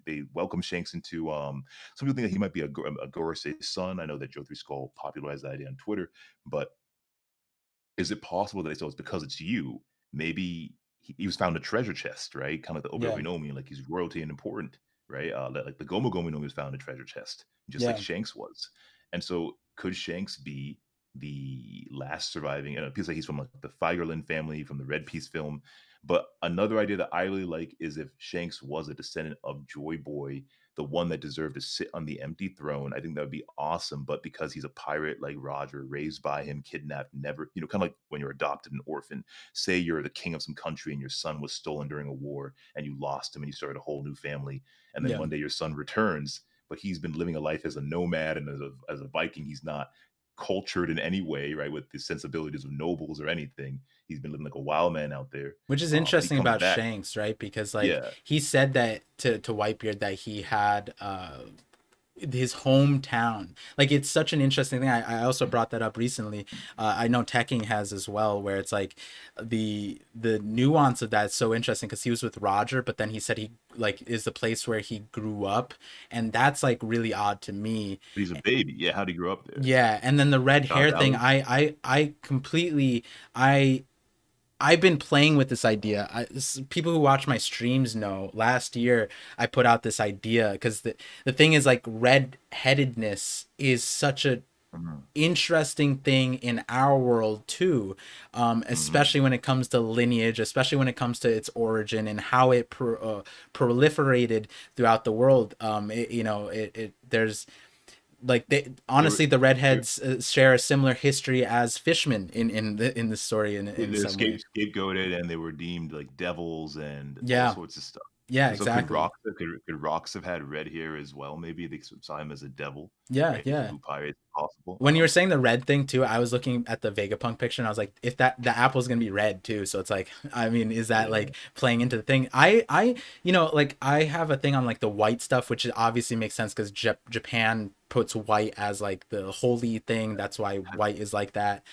they welcome Shanks into some people think that he might be a Gorosei's son. I know that Joe Three Skull popularized that idea on Twitter, but is it possible that it's because it's you? Maybe he was found a treasure chest, right? Kind of like the yeah. Obi-Wan Nomi, like he's royalty and important, right? Like the Gomu Gomu Nomi was found a treasure chest, just like Yeah. Shanks was. And so, could Shanks be the last surviving? And it feels like he's from like the Figerland family from the Red Piece film. But another idea that I really like is if Shanks was a descendant of Joy Boy, the one that deserved to sit on the empty throne. I think that would be awesome. But because he's a pirate like Roger, raised by him, kidnapped, never, kind of like when you're adopted an orphan. Say you're the king of some country and your son was stolen during a war and you lost him and you started a whole new family. And then Yeah. one day your son returns, but he's been living a life as a nomad and as a Viking. He's not cultured in any way, right? With the sensibilities of nobles or anything. He's been living like a wild man out there. Which is But he interesting comes about back. Shanks, right? Because like Yeah. he said that to Whitebeard that he had his hometown. Like it's such an interesting thing. I also brought that up recently. I know Tekking has as well, where it's like the nuance of that is so interesting because he was with Roger, but then he said he like is the place where he grew up, and that's like really odd to me. But he's a baby. Yeah, how'd he grow up there? Yeah, and then the red Dog hair thing, Alley? I completely I I've been playing with this idea. People who watch my streams know last year I put out this idea because the thing is like red-headedness is such a Mhm, interesting thing in our world too, mhm. especially when it comes to lineage, especially when it comes to its origin and how it proliferated throughout the world. There's like they They were honestly the they're redheads share a similar history as fishmen in the story in they're some way. scapegoated, and they were deemed like devils and all Yeah, sorts of stuff. yeah, And so could exactly. Rocks have had red hair as well? Maybe they saw him as a devil, Yeah, right? yeah. Who pirates possible? When you were saying the red thing too, I was looking at the Vegapunk picture and I was like, if that the apple's gonna be red too, so it's like, I mean, is that Yeah. like playing into the thing? Like I have a thing on like the white stuff, which obviously makes sense because Japan puts white as like the holy thing. That's why white is like that,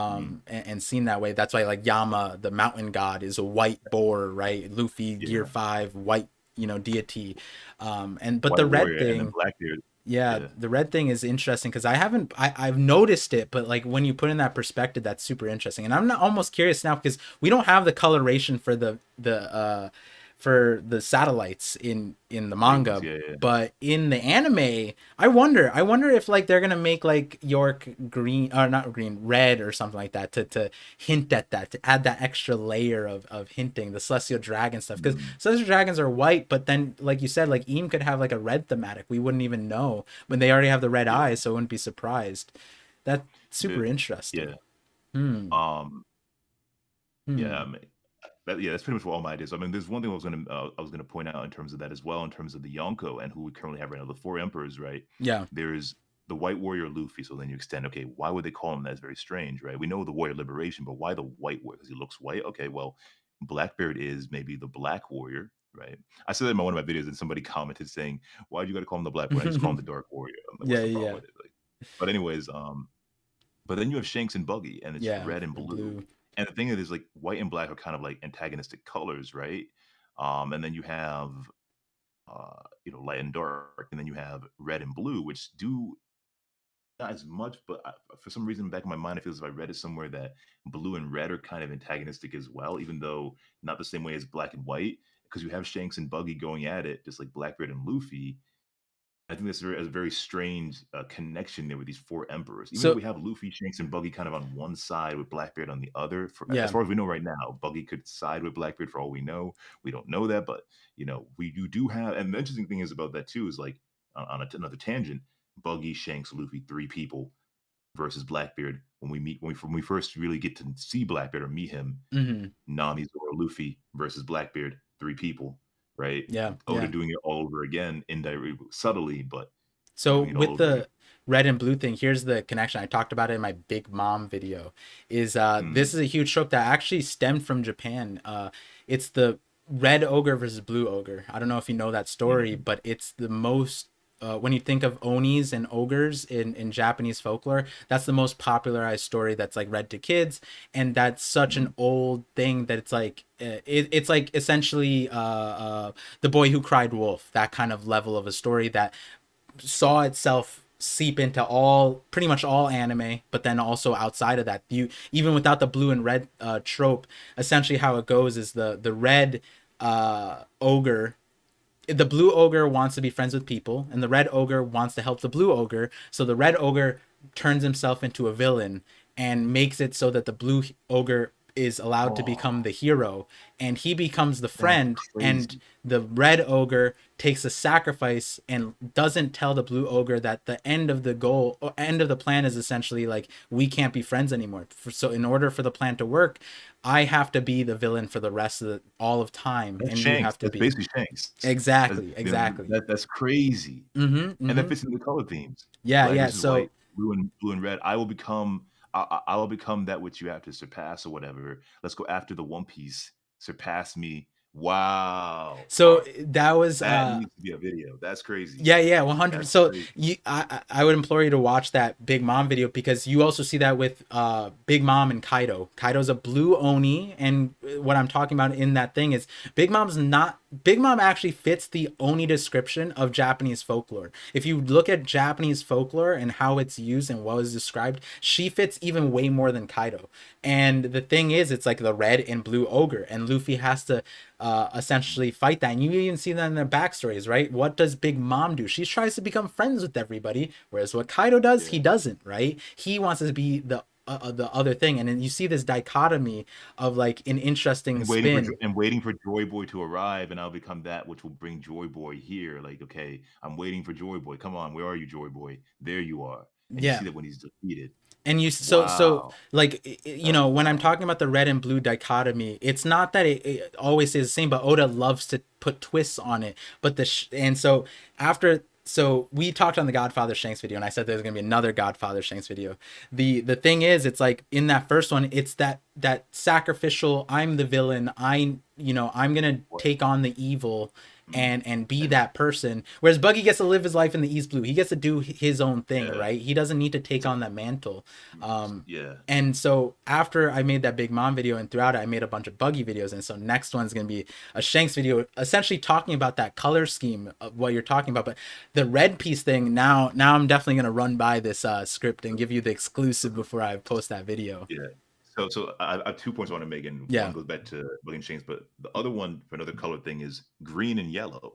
Mhm. and seen that way. That's why like Yama, the mountain god, is a white boar, right? Luffy, Gear Yeah. 5, white, deity, and but White the red Warrior and then thing. Blackbeard. Yeah, Yeah. the red thing is interesting because I've noticed it, but like when you put in that perspective, that's super interesting. And I'm not almost curious now because we don't have the coloration for the satellites in the Rings, manga, yeah, yeah. but in the anime, I wonder if like they're gonna make like York green or not green, red or something like that to hint at that, to add that extra layer of hinting the celestial dragon stuff because Mhm. celestial dragons are white, but then like you said, like Eam could have like a red thematic. We wouldn't even know when they already have the red Yeah. eyes, so I wouldn't be surprised. That's super The interesting. yeah. Hmm. Um, yeah, Hmm. that's pretty much what all my ideas. I mean, there's one thing I was gonna point out in terms of that as well, in terms of the Yonko and who we currently have right now, the four emperors, right? Yeah. There's the White Warrior Luffy. So then you extend, okay, why would they call him that? It's very strange, right? We know the Warrior Liberation, but why the White Warrior? Because he looks white. Okay, well, Blackbeard is maybe the Black Warrior, right? I said that in one of my videos, and somebody commented saying, "Why'd you got to call him the Black Warrior? I just call him the Dark Warrior." I'm like, Yeah. what's the problem Yeah. with it? Like, but anyways, but then you have Shanks and Buggy, and it's Yeah. red and The blue. blue. And the thing is, like white and black are kind of like antagonistic colors, right? And then you have light and dark, and then you have red and blue, which do not as much, but for some reason, back in my mind, it feels like I read it somewhere that blue and red are kind of antagonistic as well, even though not the same way as black and white, because you have Shanks and Buggy going at it, just like Blackbeard and Luffy. I think that's a very strange connection there with these four emperors. Even though So we have Luffy, Shanks, and Buggy kind of on one side with Blackbeard on the other, as yeah. far as we know right now, Buggy could side with Blackbeard for all we know. We don't know that, but you do have. And the interesting thing is about that too is like another tangent: Buggy, Shanks, Luffy, three people versus Blackbeard. When we first really get to see Blackbeard or meet him, Hmm. Nami, Zoro, Luffy versus Blackbeard, three people, right? Yeah. Oda Yeah. doing it all over again, indirectly, subtly, but So doing it all with over again. the red and blue thing, here's the connection. I talked about it in my Big Mom video. Is this Mm, is a huge trope that actually stemmed from Japan. It's the red ogre versus blue ogre. I don't know if you know that story, mhm, but it's the most when you think of onis and ogres in Japanese folklore, that's the most popularized story that's like read to kids, and that's such mhm. an old thing that it's like it's like essentially the boy who cried wolf, that kind of level of a story that saw itself seep into all pretty much all anime, but then also outside of that, you even without the blue and red trope, essentially how it goes is the red ogre, the blue ogre wants to be friends with people and the red ogre wants to help the blue ogre, so the red ogre turns himself into a villain and makes it so that the blue ogre is allowed to Oh, become the hero, and he becomes the that's friend, and crazy. the red ogre takes a sacrifice and doesn't tell the blue ogre that the end of the goal or end of the plan is essentially like we can't be friends anymore. So in order for the plan to work, I have to be the villain for the rest of all of time That's and you Shanks. have to That's be. basically Shanks. That's, Exactly, exactly. that's crazy, Mm-hmm. and that Mm-hmm. fits into the color themes: Yeah, black yeah. versus So white, blue and red. I will become that which you have to surpass, or whatever. Let's go after the One Piece. Surpass me. Wow. All So right. that was That needs to be a video. That's crazy. yeah, yeah, 100. That's So crazy. I would implore you to watch that Big Mom video, because you also see that with Big Mom and Kaido. Kaido's a blue Oni, and what I'm talking about in that thing is Big Mom's not. Big Mom actually fits the Oni description of Japanese folklore. If you look at Japanese folklore and how it's used and what is described, she fits even way more than Kaido. And the thing is, it's like the red and blue ogre, and Luffy has to essentially fight that. And you even see that in their backstories, right? What does Big Mom do? She tries to become friends with everybody, whereas what Kaido does, he Yeah. doesn't, right? He wants to be the other thing, and then you see this dichotomy of like an interesting spin. And waiting for Joy Boy to arrive, and I'll become that which will bring Joy Boy here. Like, okay, I'm waiting for Joy Boy. Come on, where are you, Joy Boy? There you are. And you Yeah. see that when he's defeated. And you Wow. like That's when I'm wild. talking about the red and blue dichotomy, it's not that it always stays the same, but Oda loves to put twists on it. But and so after, so we talked on the Godfather Shanks video, and I said there's gonna be another Godfather Shanks video. The thing is, it's like in that first one, it's that sacrificial. I'm the villain. I'm gonna What? take on the evil Mm. and be And that person. Whereas Buggy gets to live his life in the East Blue. He gets to do his own thing, yeah, right? He doesn't need to take it's a, on that mantle. yeah. And so after I made that Big Mom video, and throughout it, I made a bunch of Buggy videos. And so next one's going to be a Shanks video, essentially talking about that color scheme of what you're talking about. But the red piece thing, now I'm definitely going to run by this script and give you the exclusive before I post that video. Yeah. So I have 2 points I want to make, and one Yeah. goes back to William James, but the other one for another color thing is green and yellow.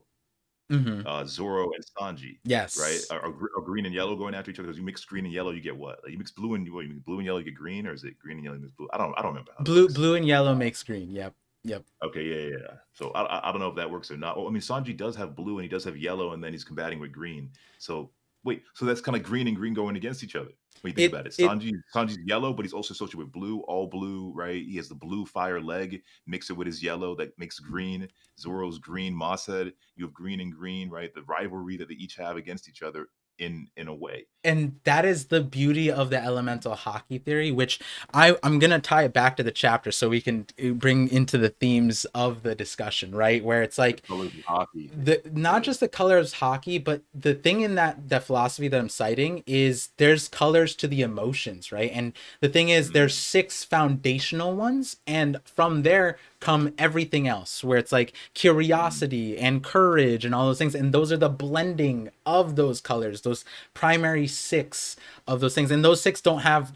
Mm-hmm. Zoro and Sanji, right? Yes. Are green and yellow going after each other? Because you mix green and yellow, you get what? Like you mix blue and what? You mix blue and yellow, you get green, or is it green and yellow, you mix blue? I don't remember how it works. Blue and yellow makes green. Yep. Yep. Okay, yeah. So I don't know if that works or not. Well, I mean, Sanji does have blue and he does have yellow, and then he's combating with green. So wait, so that's kind of green and green going against each other when you think It about it. it Sanji's yellow, but he's also associated with blue, all blue, right? He has the blue fire leg, mix it with his yellow that makes green. Zoro's green, Moss said you have green and green, right? The rivalry that they each have against each other in a way. and that is the beauty of the elemental Haki theory, which I'm gonna tie it back to the chapter so we can bring into the themes of the discussion, right? Where it's The like colors of hockey. the not Yeah. just the colors Haki, but the thing in that philosophy that I'm citing is there's colors to the emotions, right? And the thing is there's Mm, 6 foundational ones, and from there come everything else, where it's like curiosity and courage and all those things, and those are the blending of those colors, those primary 6 of those things. And those 6 don't have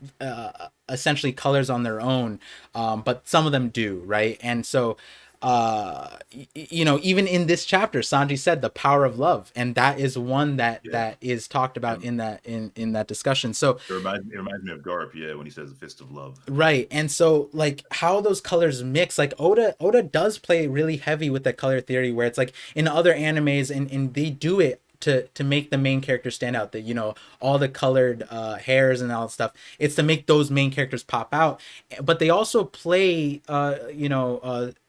essentially colors on their own, but some of them do, right? And so even in this chapter, Sanji said the power of love, and that is one yeah. that is talked about in that discussion. So It reminds me of Garp, yeah, when he says the fist of love. right, and so like how those colors mix, like Oda does play really heavy with that color theory, where it's like in other animes, and they do it to make the main character stand out, that all the colored hairs and all that stuff, it's to make those main characters pop out. But they also play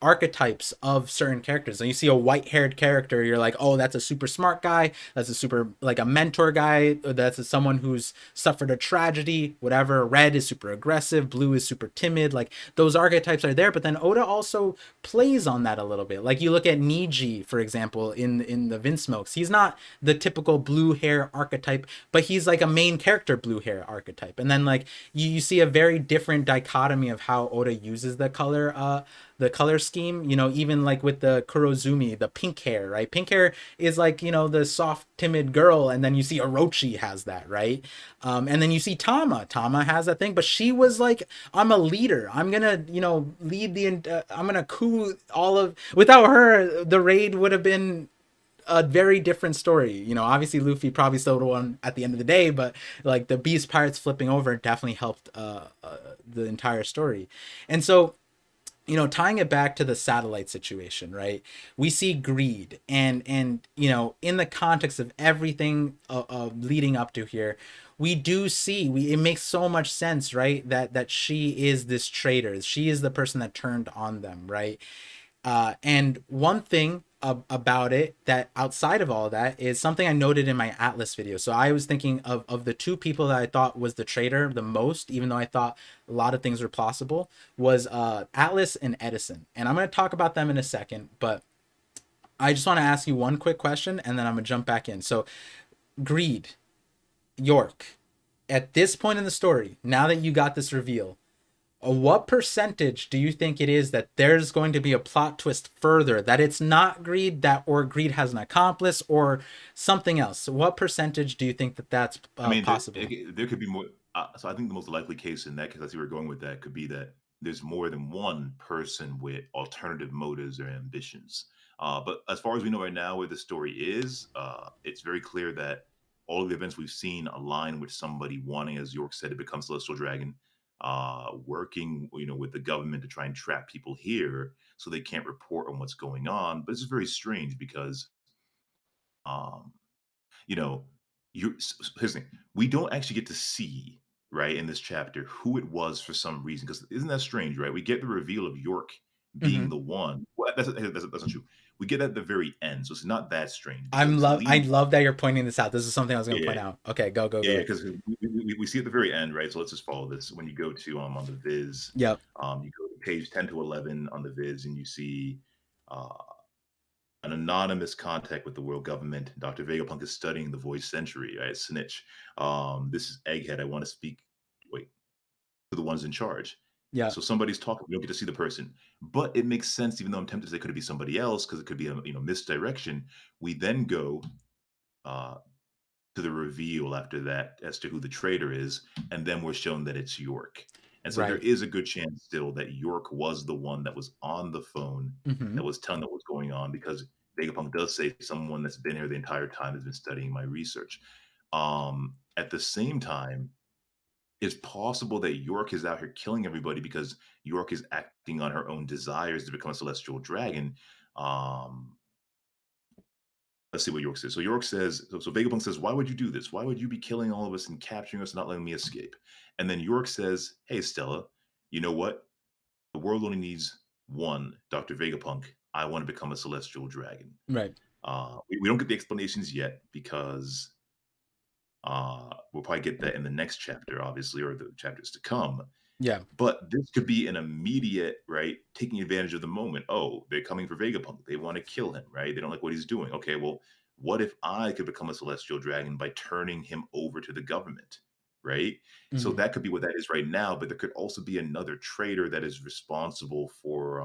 archetypes of certain characters. And you see a white haired character, you're like, oh, that's a super smart guy, that's a super like a mentor guy, that's someone who's suffered a tragedy, whatever. Red is super aggressive, blue is super timid. Like those archetypes are there, but then Oda also plays on that a little bit. Like you look at Niji, for example, in the Vinsmokes, he's not the typical blue hair archetype, but he's like a main character blue hair archetype. And then like you see a very different dichotomy of how Oda uses the color scheme, even like with the Kurozumi, the pink hair, right? Pink hair is like, the soft, timid girl. And then you see Orochi has that, right? And then you see Tama. Tama has that thing, but she was like, I'm a leader. I'm going to, lead I'm going to coup all of, without her, the raid would have been a very different story. Obviously Luffy probably still won at the end of the day, but like the Beast Pirates flipping over definitely helped the entire story. And so tying it back to the satellite situation, right? We see greed, and in the context of everything leading up to here, we do see it makes so much sense, right? That she is this traitor. She is the person that turned on them, right? And one thing about it that outside of all that is something I noted in my Atlas video. So I was thinking of the two people that I thought was the traitor the most, even though I thought a lot of things were possible, was Atlas and Edison. And I'm going to talk about them in a second, but I just want to ask you one quick question and then I'm going to jump back in. So Greed, York, at this point in the story, now that you got this reveal, what percentage do you think it is that there's going to be a plot twist further, that it's not Greed, that or Greed has an accomplice or something else? What percentage do you think that that's I mean, possible? there could be more. So I think the most likely case in that case, I see where we're going with that, could be that there's more than one person with alternative motives or ambitions. But as far as we know right now, where the story is, it's very clear that all of the events we've seen align with somebody wanting, as York said, to become Celestial Dragon, working, with the government to try and trap people here so they can't report on what's going on. But it's very strange because, um, you know, here's the thing: we don't actually get to see, right, in this chapter who it was for some reason. Because isn't that strange, right? We get the reveal of York being Mm-hmm. the one. Well, that's not true. We get that at the very end, so it's not that strange because I Lilith. love that you're pointing this out. This is something I was going to Yeah, point out. Okay, go go yeah, go. because we see at the very end, right? So let's just follow this. When you go to on the Viz, Yep. you go to page 10 to 11 on the Viz, and you see. Uh, an anonymous contact with the world government. Dr. Vegapunk is studying the voice century, right? Snitch. This is Egghead. I want to speak, wait, to the ones in charge. Yep. So somebody's talking. We don't get to see the person, but it makes sense. Even though I'm tempted to say could it be somebody else because it could be a misdirection. We then go uh, to the reveal after that as to who the traitor is, and then we're shown that it's York. And so there Right. is a good chance still that York was the one that was on the phone Mm-hmm. that was telling them what's going on because Vegapunk does say someone that's been here the entire time has been studying my research. At the same time, it's possible that York is out here killing everybody because York is acting on her own desires to become a celestial dragon. Um, let's see what York says. So York says, so Vegapunk says, why would you do this? Why would you be killing all of us and capturing us and not letting me escape? And then York says, hey, Stella, you know what? The world only needs one Dr. Vegapunk. I want to become a celestial dragon. Right. We don't get the explanations yet because we'll probably get that in the next chapter, obviously, or the chapters to come. Yeah. But this could be an immediate, right, taking advantage of the moment. Oh, they're coming for Vegapunk. They want to kill him, right? They don't like what he's doing. Okay, well, what if I could become a celestial dragon by turning him over to the government, right? So Mm-hmm. that could be what that is right now, but there could also be another traitor that is responsible for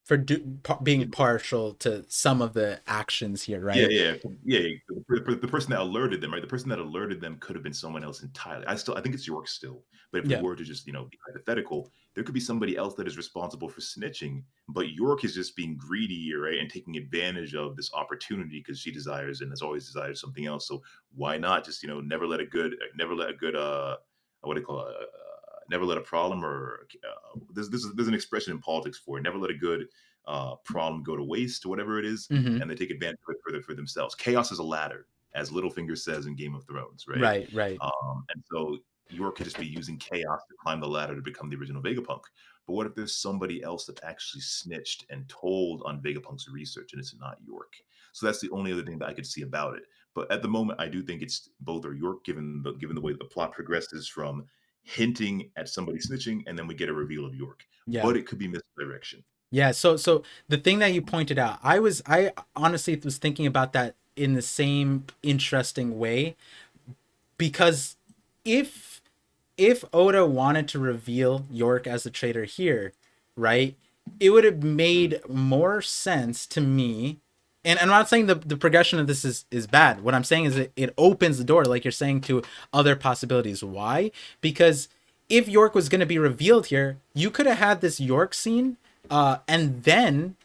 For being you know, partial to some of the actions here, yeah, right? yeah, yeah. The person that alerted them, right? The person that alerted them could have been someone else entirely. I think it's York still, but if we Yeah. were to just be hypothetical, there could be somebody else that is responsible for snitching, but York is just being greedy, right, and taking advantage of this opportunity because she desires and has always desired something else. So why not just never let a good what do you call it? Never let a problem or there's an expression in politics for it. Never let a good problem go to waste, or whatever it is, Mm-hmm. and they take advantage of it for themselves. Chaos is a ladder, as Littlefinger says in Game of Thrones, right? Right. Right. And so York could just be using chaos to climb the ladder to become the original Vegapunk. But what if there's somebody else that actually snitched and told on Vegapunk's research and it's not York? So that's the only other thing that I could see about it. But at the moment, I do think it's both or York, given the way the plot progresses from hinting at somebody snitching and then we get a reveal of York. Yeah. But it could be misdirection. Yeah, so the thing that you pointed out, I honestly was thinking about that in the same interesting way because if Oda wanted to reveal York as the traitor here, right, it would have made more sense to me. And I'm not saying the progression of this is bad. What I'm saying is it opens the door, like you're saying, to other possibilities. Why? Because if York was going to be revealed here, you could have had this York scene, and then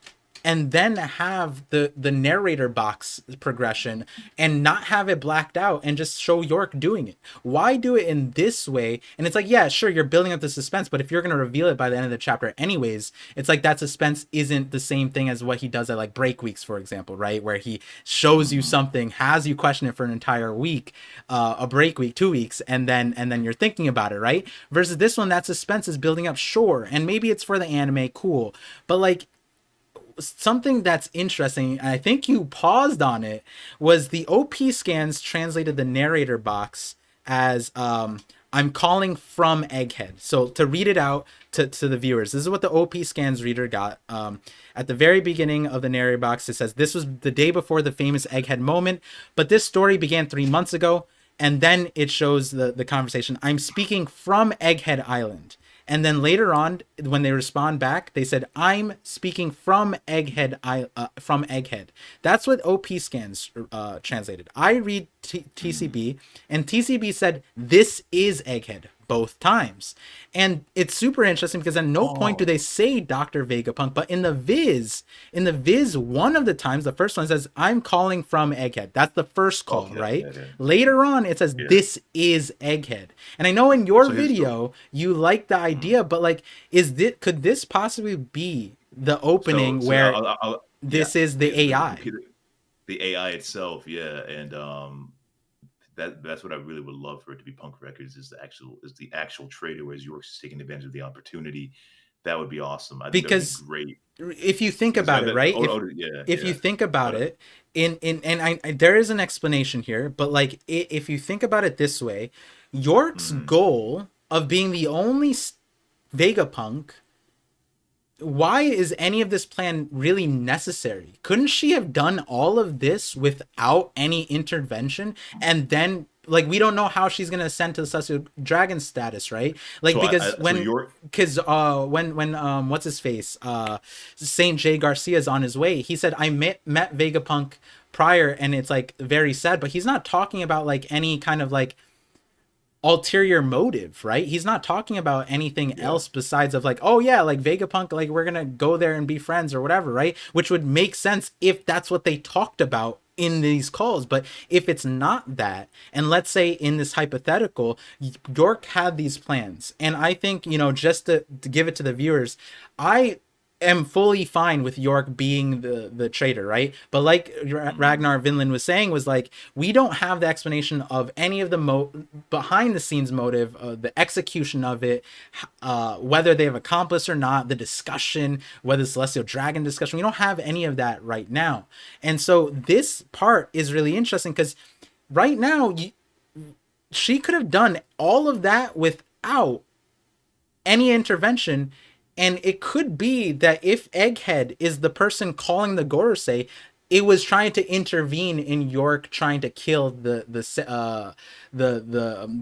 have the narrator box progression and not have it blacked out and just show York doing it. Why do it in this way? And it's like, yeah, sure, you're building up the suspense, but if you're going to reveal it by the end of the chapter anyways, it's like that suspense isn't the same thing as what he does at like break weeks, for example, right? Where he shows you Mhm. something, has you question it for an entire week, a break week, 2 weeks, and then you're thinking about it, right? Versus this one, that suspense is building up, sure, and maybe it's for the anime, cool, but like something that's interesting, and I think you paused on it, was the OP scans translated the narrator box as I'm calling from Egghead. So to read it out to the viewers, this is what the OP scans reader got. At the very beginning of the narrator box, it says, "This was the day before the famous Egghead moment, but this story began 3 months ago." And then it shows the conversation. "I'm speaking from Egghead Island." And then later on, when they respond back, they said, "I'm speaking from Egghead. From Egghead." That's what OP scans translated. I read TCB, and TCB said, "This is Egghead," both times. And it's super interesting because at no point do Oh, they say Dr. Vegapunk, but in the Viz, one of the times, the first one says, "I'm calling from Egghead." That's the first call, okay, right? yeah, yeah, Later on, it says, yeah. "This is Egghead." And I know in your So here's so video, you like the mhm. idea, but like, could this possibly be the so opening so where yeah, this is the the AI? computer, the AI itself, yeah, and that's what I really would love for it to be. Punk Records is the actual trader, whereas York's is taking advantage of the opportunity. That would be awesome. I think that would be Because great if you think because about it, right? If yeah, if you yeah. think about Oh, it, in and there is an explanation here, but like, if you think about it this way, York's mhm. goal of being the only Vegapunk, why is any of this plan really necessary? Couldn't she have done all of this without any intervention? And then, like, we don't know how she's gonna ascend to the celestial dragon status, right? Like, So because so York, when what's his face, Saint J Garcia is on his way, he said, "I met Vegapunk prior," and it's like very sad, but he's not talking about like any kind of like ulterior motive, right? He's not talking about anything yeah, else besides of like, "Oh yeah, like Vegapunk, like we're gonna go there and be friends or whatever," right? Which would make sense if that's what they talked about in these calls. But if it's not that, and let's say in this hypothetical, York had these plans, and I think, just to give it to the viewers, I am fully fine with York being the traitor, right? But like mhm, Ragnar Vinland was saying, was like, we don't have the explanation of any of the behind the scenes motive, the execution of it, whether they have accomplished or not, the discussion, whether it's Celestial Dragon discussion. We don't have any of that right now, and so this part is really interesting because right now she could have done all of that without any intervention. And it could be that if Egghead is the person calling the Gorosei, it was trying to intervene in York trying to kill the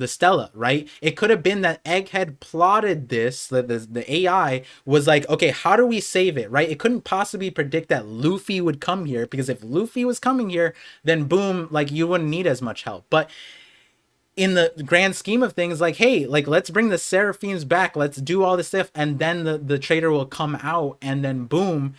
Stella, right? It could have been that Egghead plotted this. The AI was like, "Okay, how do we save it?" Right? It couldn't possibly predict that Luffy would come here, because if Luffy was coming here, then boom, like you wouldn't need as much help. But in the grand scheme of things, like, hey, like, let's bring the Seraphims back, let's do all this stuff, and then the traitor will come out, and then boom,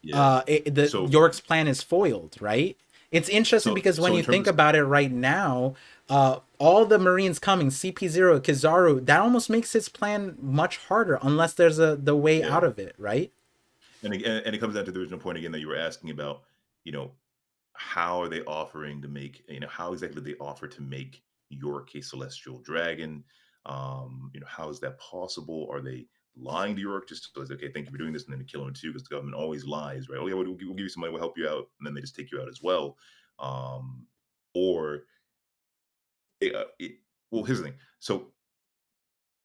yeah. the So York's plan is foiled, right? It's interesting because when so in you terms think of about it right now, all the Marines coming, CP0, Kizaru, that almost makes his plan much harder unless there's the way yeah, out of it, right? and it comes down to the original point again that you were asking about, you know, how are they offering to make, how exactly do they offer to make York a celestial dragon? How is that possible? Are they lying to York just so it's okay, thank you for doing this, and then they kill him too, because the government always lies, right? Oh yeah, we'll give you some money, we'll help you out, and then they just take you out as well. Or well, here's the thing. So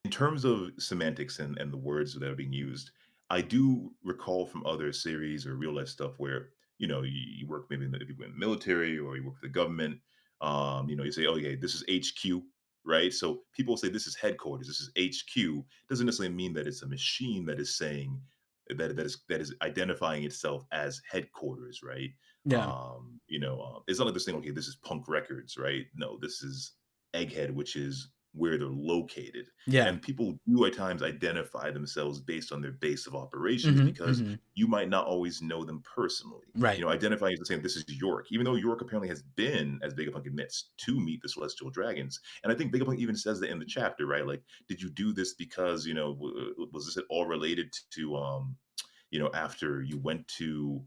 in terms of semantics and the words that are being used, I do recall from other series or real life stuff where you work maybe if you in the military or you work for the government. You say, "Oh, yeah, this is HQ," right? So people say this is headquarters, this is HQ. Doesn't necessarily mean that it's a machine that is saying that is identifying itself as headquarters, right? Yeah. It's not like this thing. Okay, this is Punk Records, right? No, this is Egghead, which is where they're located. Yeah. And people do at times identify themselves based on their base of operations Mm-hmm. because Mm-hmm. you might not always know them personally. Right. Identifying as the same, this is York, even though York apparently has been, as Vegapunk admits, to meet the celestial dragons. And I think Vegapunk even says that in the chapter, right? Like, did you do this because, was this at all related to, after you went to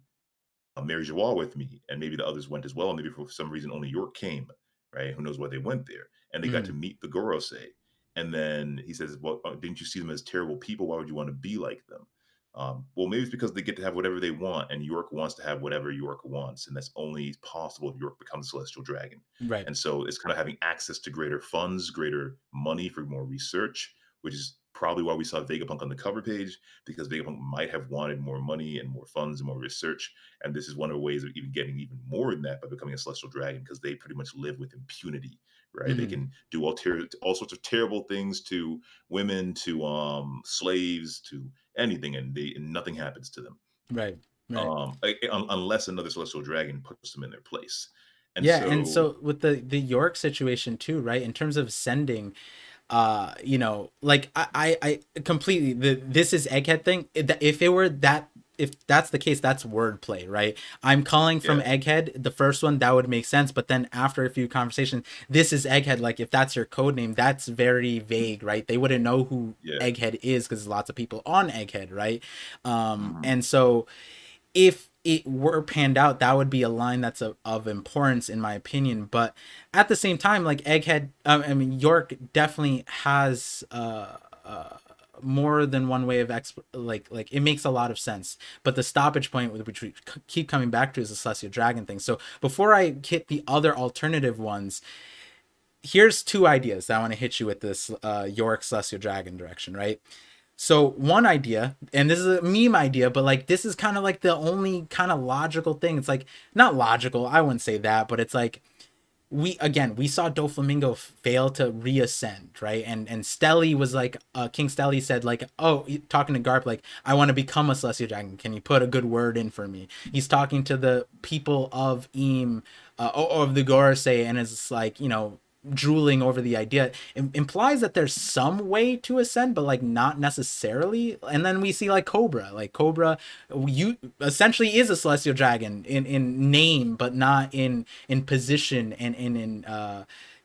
Mary Joie with me, and maybe the others went as well, and maybe for some reason only York came, right? Who knows why they went there? And they got to Mm. meet the Gorosei. And then he says, "Well, didn't you see them as terrible people? Why would you want to be like them?" Well, maybe it's because they get to have whatever they want, and York wants to have whatever York wants, and that's only possible if York becomes a Celestial Dragon. Right. And so it's kind of having access to greater funds, greater money for more research, which is probably why we saw Vegapunk on the cover page, because Vegapunk might have wanted more money and more funds and more research. And this is one of the ways of even getting even more than that by becoming a Celestial Dragon, because they pretty much live with impunity, right? They Mm-hmm. can do all sorts of terrible things to women, to slaves, to anything, and nothing happens to them, Right. Right. unless another celestial dragon puts them in their place. And Yeah, and so, so with the York situation too, right? In terms of sending, you know, like I completely this is Egghead thing. If it were that, if that's the case, that's wordplay, right? I'm calling from yeah, Egghead, the first one, that would make sense. But then after a few conversations, this is Egghead. Like if that's your code name, that's very vague, right? They wouldn't know who yeah, Egghead is because there's lots of people on Egghead, right? mhm, And so if it were panned out, that would be a line that's of importance in my opinion. But at the same time, like Egghead, I mean York definitely has more than one way of like it makes a lot of sense. But the stoppage point, which we keep coming back to, is the Celestial Dragon thing. So before I hit the other alternative ones, here's two ideas that I want to hit you with this York Celestial Dragon direction, right? So one idea, and this is a meme idea, but like this is kind of like the only kind of logical thing. It's like not logical, I wouldn't say that, but it's like we saw Doflamingo fail to reascend, right? And Stelly was like King Stelly said like, oh, talking to Garp like, I want to become a Celestial Dragon. Can you put a good word in for me? He's talking to the people of Eam or of the Gorosei, and is like, you know, drooling over the idea. It implies that there's some way to ascend, but like not necessarily. And then we see like Cobra you essentially is a Celestial Dragon in name, but not in position and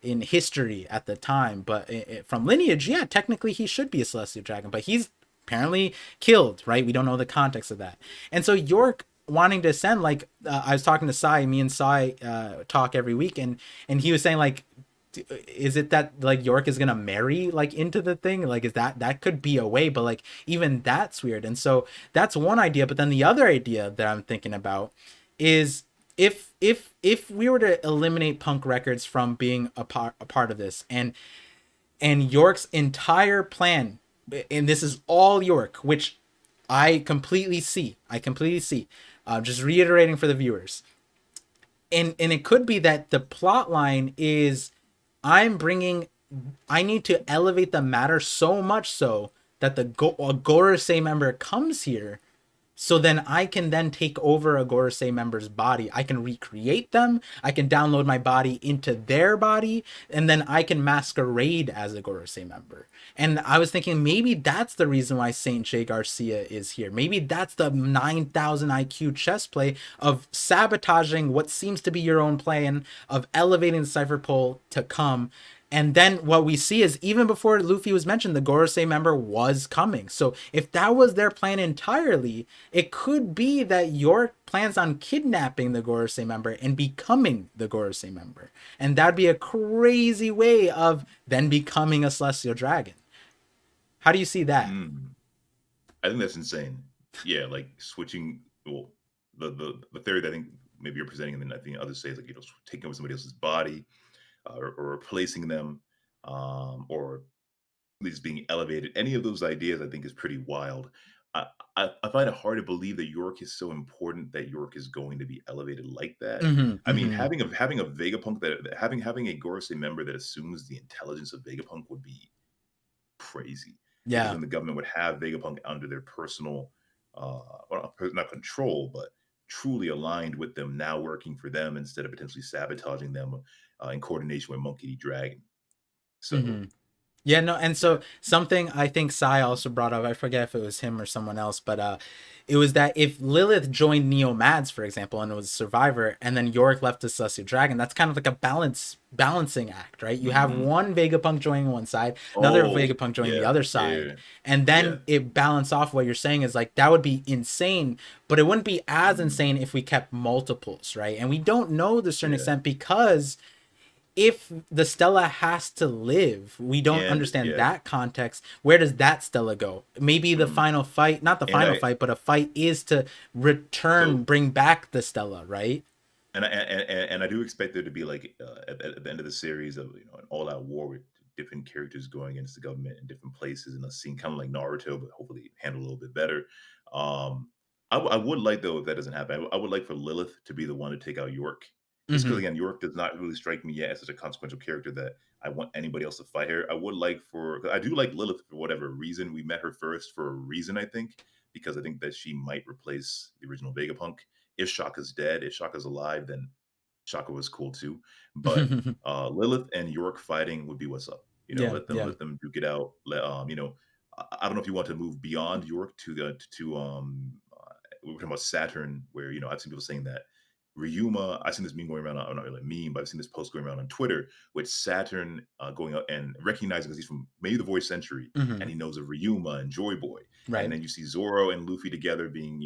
in history at the time. But from lineage, yeah, technically he should be a Celestial Dragon, but he's apparently killed, right? We don't know the context of that. And so York wanting to ascend, like I was talking to Sai, me and Sai talk every week, and he was saying like, is it that like York is gonna marry like into the thing? Like, is that could be a way, but like even that's weird. And so that's one idea. But then the other idea that I'm thinking about is if we were to eliminate punk records from being a part of this, and York's entire plan, and this is all York, which I completely see. Just reiterating for the viewers, and it could be that the plot line is I'm bringing, I need to elevate the matter so much so that the a Gorosei member comes here, so then I can then take over a Gorosei member's body. I can recreate them. I can download my body into their body, and then I can masquerade as a Gorosei member. And I was thinking maybe that's the reason why Saint J. Garcia is here. Maybe that's the 9,000 IQ chess play of sabotaging what seems to be your own plan of elevating the Cypher Pole to come. And then what we see is even before Luffy was mentioned, the Gorosei member was coming. So if that was their plan entirely, it could be that York plans on kidnapping the Gorosei member and becoming the Gorosei member. And that'd be a crazy way of then becoming a Celestial Dragon. How do you see that? mm. I think that's insane. Yeah, like switching. Well, the theory that I think maybe you're presenting, and then I think others say is like, taking over somebody else's body, or replacing them, or at least being elevated. Any of those ideas, I think, is pretty wild. I, I find it hard to believe that York is so important that York is going to be elevated like that. Mm-hmm, I mean, mm-hmm. having a Vegapunk having a Gorosei member that assumes the intelligence of Vegapunk would be crazy, because Yeah. then the government would have Vegapunk under their personal, well, not control, but truly aligned with them, now working for them instead of potentially sabotaging them in coordination with Monkey D. Dragon. So Mm-hmm. Yeah, no, and yeah. so something I think Sai also brought up, I forget if it was him or someone else, but it was that if Lilith joined Neo Mads, for example, and it was a survivor, and then Yorick left the Celestial Dragon, that's kind of like a balancing act, right? You have Mhm. one Vegapunk joining one side, another Oh, Vegapunk joining the yeah, other yeah, side, and yeah. then it balance off. What you're saying is like that would be insane, but it wouldn't be as Mhm. insane if we kept multiples, right? And we don't know to a certain Yeah. extent because if the Stella has to live, we don't And understand yeah, that context. Where does that Stella go? Maybe the mhm. final fight, not the and final I fight, but a fight is to return, so bring back the Stella, right? and I do expect there to be like at the end of the series of an all out war with different characters going against the government in different places and a scene kind of like Naruto, but hopefully handle a little bit better. Um, I would like though if that doesn't happen, I would like for Lilith to be the one to take out York. Just because Mm-hmm. again, York does not really strike me yet as such a consequential character that I want anybody else to fight her. I would like for 'cause I do like Lilith for whatever reason. We met her first for a reason, I think, because I think that she might replace the original Vegapunk if Shaka's dead. If Shaka's alive, then Shaka was cool too. But Lilith and York fighting would be what's up. Yeah, yeah. Let them duke it out. I don't know if you want to move beyond York to we were talking about Saturn, where I've seen people saying that Ryuma. I've seen this meme going around. Not really a meme, but I've seen this post going around on Twitter with Saturn going up and recognizing because he's from maybe the Voice Century Mm-hmm. and he knows of Ryuma and Joy Boy. And Right. then you see Zoro and Luffy together being,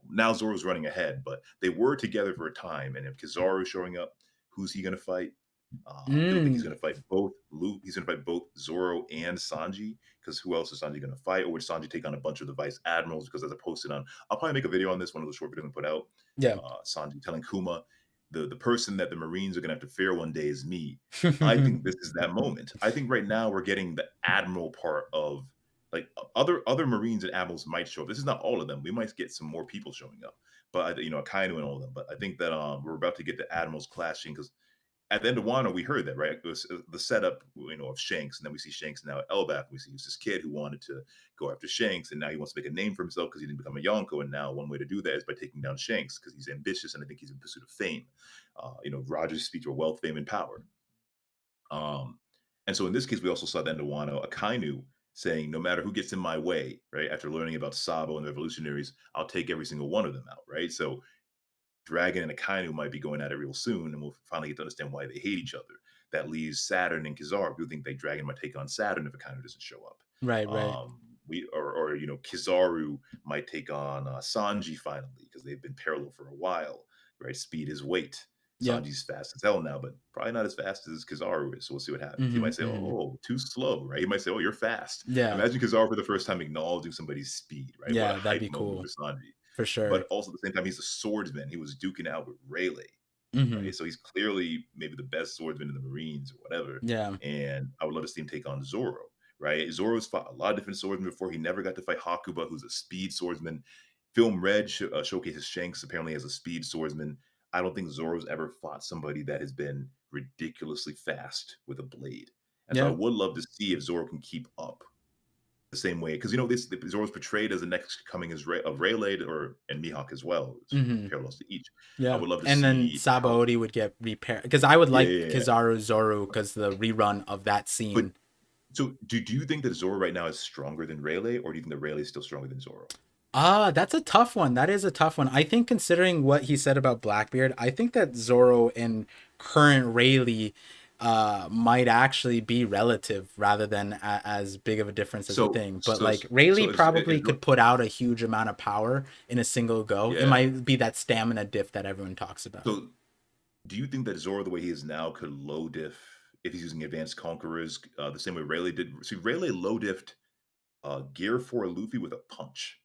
now Zoro's running ahead, but they were together for a time. And if Kizaru's showing up, who's he going to fight? People think he's Mm. going to fight both Luke. He's going to fight both Zoro and Sanji because who else is Sanji going to fight? Or would Sanji take on a bunch of the vice admirals? Because as I posted on, I'll probably make a video on this, one of the short videos I put out. Yeah. Sanji telling Kuma, the person that the Marines are going to have to fear one day is me. I think this is that moment. I think right now we're getting the admiral part of like other Marines and admirals might show up. This is not all of them. We might get some more people showing up, but Akainu and all of them. But I think that we're about to get the admirals clashing because at the end of Wano, we heard that, right? It was the setup, of Shanks, and then we see Shanks now at Elbaf. We see he's this kid who wanted to go after Shanks, and now he wants to make a name for himself because he didn't become a Yonko. And now one way to do that is by taking down Shanks because he's ambitious and I think he's in pursuit of fame. Rogers speaks of wealth, fame, and power. Um, and so in this case, we also saw the end of Wano, Akainu saying, "No matter who gets in my way, right? After learning about Sabo and the revolutionaries, I'll take every single one of them out, right?" So Dragon and Akainu might be going at it real soon, and we'll finally get to understand why they hate each other. That leaves Saturn and Kizaru. People think that Dragon might take on Saturn if Akainu doesn't show up. Right, right. Kizaru might take on Sanji finally because they've been parallel for a while. Right, speed is weight. Yep. Sanji's fast as hell now, but probably not as fast as Kizaru is. So we'll see what happens. He Mm-hmm. might say, Mm-hmm. "Oh, too slow," right? He might say, "Oh, you're fast." Yeah. Imagine Kizaru for the first time acknowledging somebody's speed, right? What a Yeah, that'd hype be moment cool for Sanji, for sure. but also at the same time, he's a swordsman. He was duking out with Rayleigh, Mm-hmm. right? So he's clearly maybe the best swordsman in the Marines or whatever. Yeah. And I would love to see him take on Zoro, right? Zoro's fought a lot of different swordsmen before. He never got to fight Hakuba, who's a speed swordsman. Film Red showcases Shanks apparently as a speed swordsman. I don't think Zoro's ever fought somebody that has been ridiculously fast with a blade. And so I Yeah. would love to see if Zoro can keep up the same way because this Zoro's portrayed as the next coming of Rayleigh or and Mihawk as well. It's Mm-hmm. parallels to each. I Yeah. would love to And then see how. Sabaody would get repaired because I would Yeah, like yeah, yeah. Kizaru Zoru because the rerun of that But scene. so do you think that Zoro right now is stronger than Rayleigh, or do you think that Rayleigh is still stronger than Zoro? That's a tough one. That is a tough one. I think considering what he said about Blackbeard, I think that Zoro and current Rayleigh might actually be relative rather than as big of a difference as we So think. But so like Rayleigh so probably could put out a huge amount of power in a single go. It yeah. might be that stamina diff that everyone talks about. So do you think that Zoro, the way he is now, could low diff if he's using advanced conquerors the same way Rayleigh did? See, Rayleigh low diffed Gear 4 Luffy with a punch.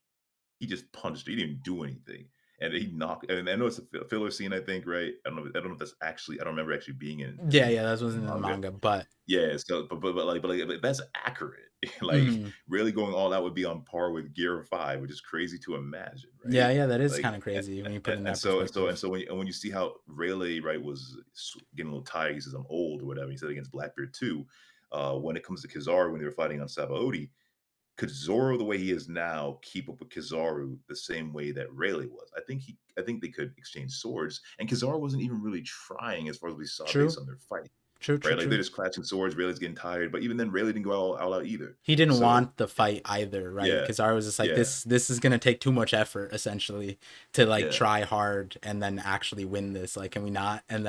He just punched. He didn't do anything, and he knocked. And I know it's a filler scene. I think, right? I don't know if that's actually. I don't remember actually being Yeah, in yeah, that wasn't the in the manga. manga, but Yeah. So, but that's accurate. Like mhm. really going all out would be on par with Gear 5, which is crazy to imagine, right? Yeah, yeah, that is Like, kind of crazy when you put it in and that so and so and perspective. so when you see how Rayleigh right was getting a little tired, he says I'm old or whatever. He said against Blackbeard too. When it comes to Kizaru when they were fighting on Sabaody, could Zoro, the way he is now, keep up with Kizaru the same way that Rayleigh was? I think they could exchange swords, and Kizaru wasn't even really trying as far as we saw based True, on their fight, true, true, right? Like they're true. just clashing swords. Rayleigh's getting tired, but even then, Rayleigh didn't go all out either. He didn't So want the fight either, right? yeah, Because I was just like, yeah, this is gonna take too much effort, essentially, to like yeah, try hard and then actually win this. Like, can we not? And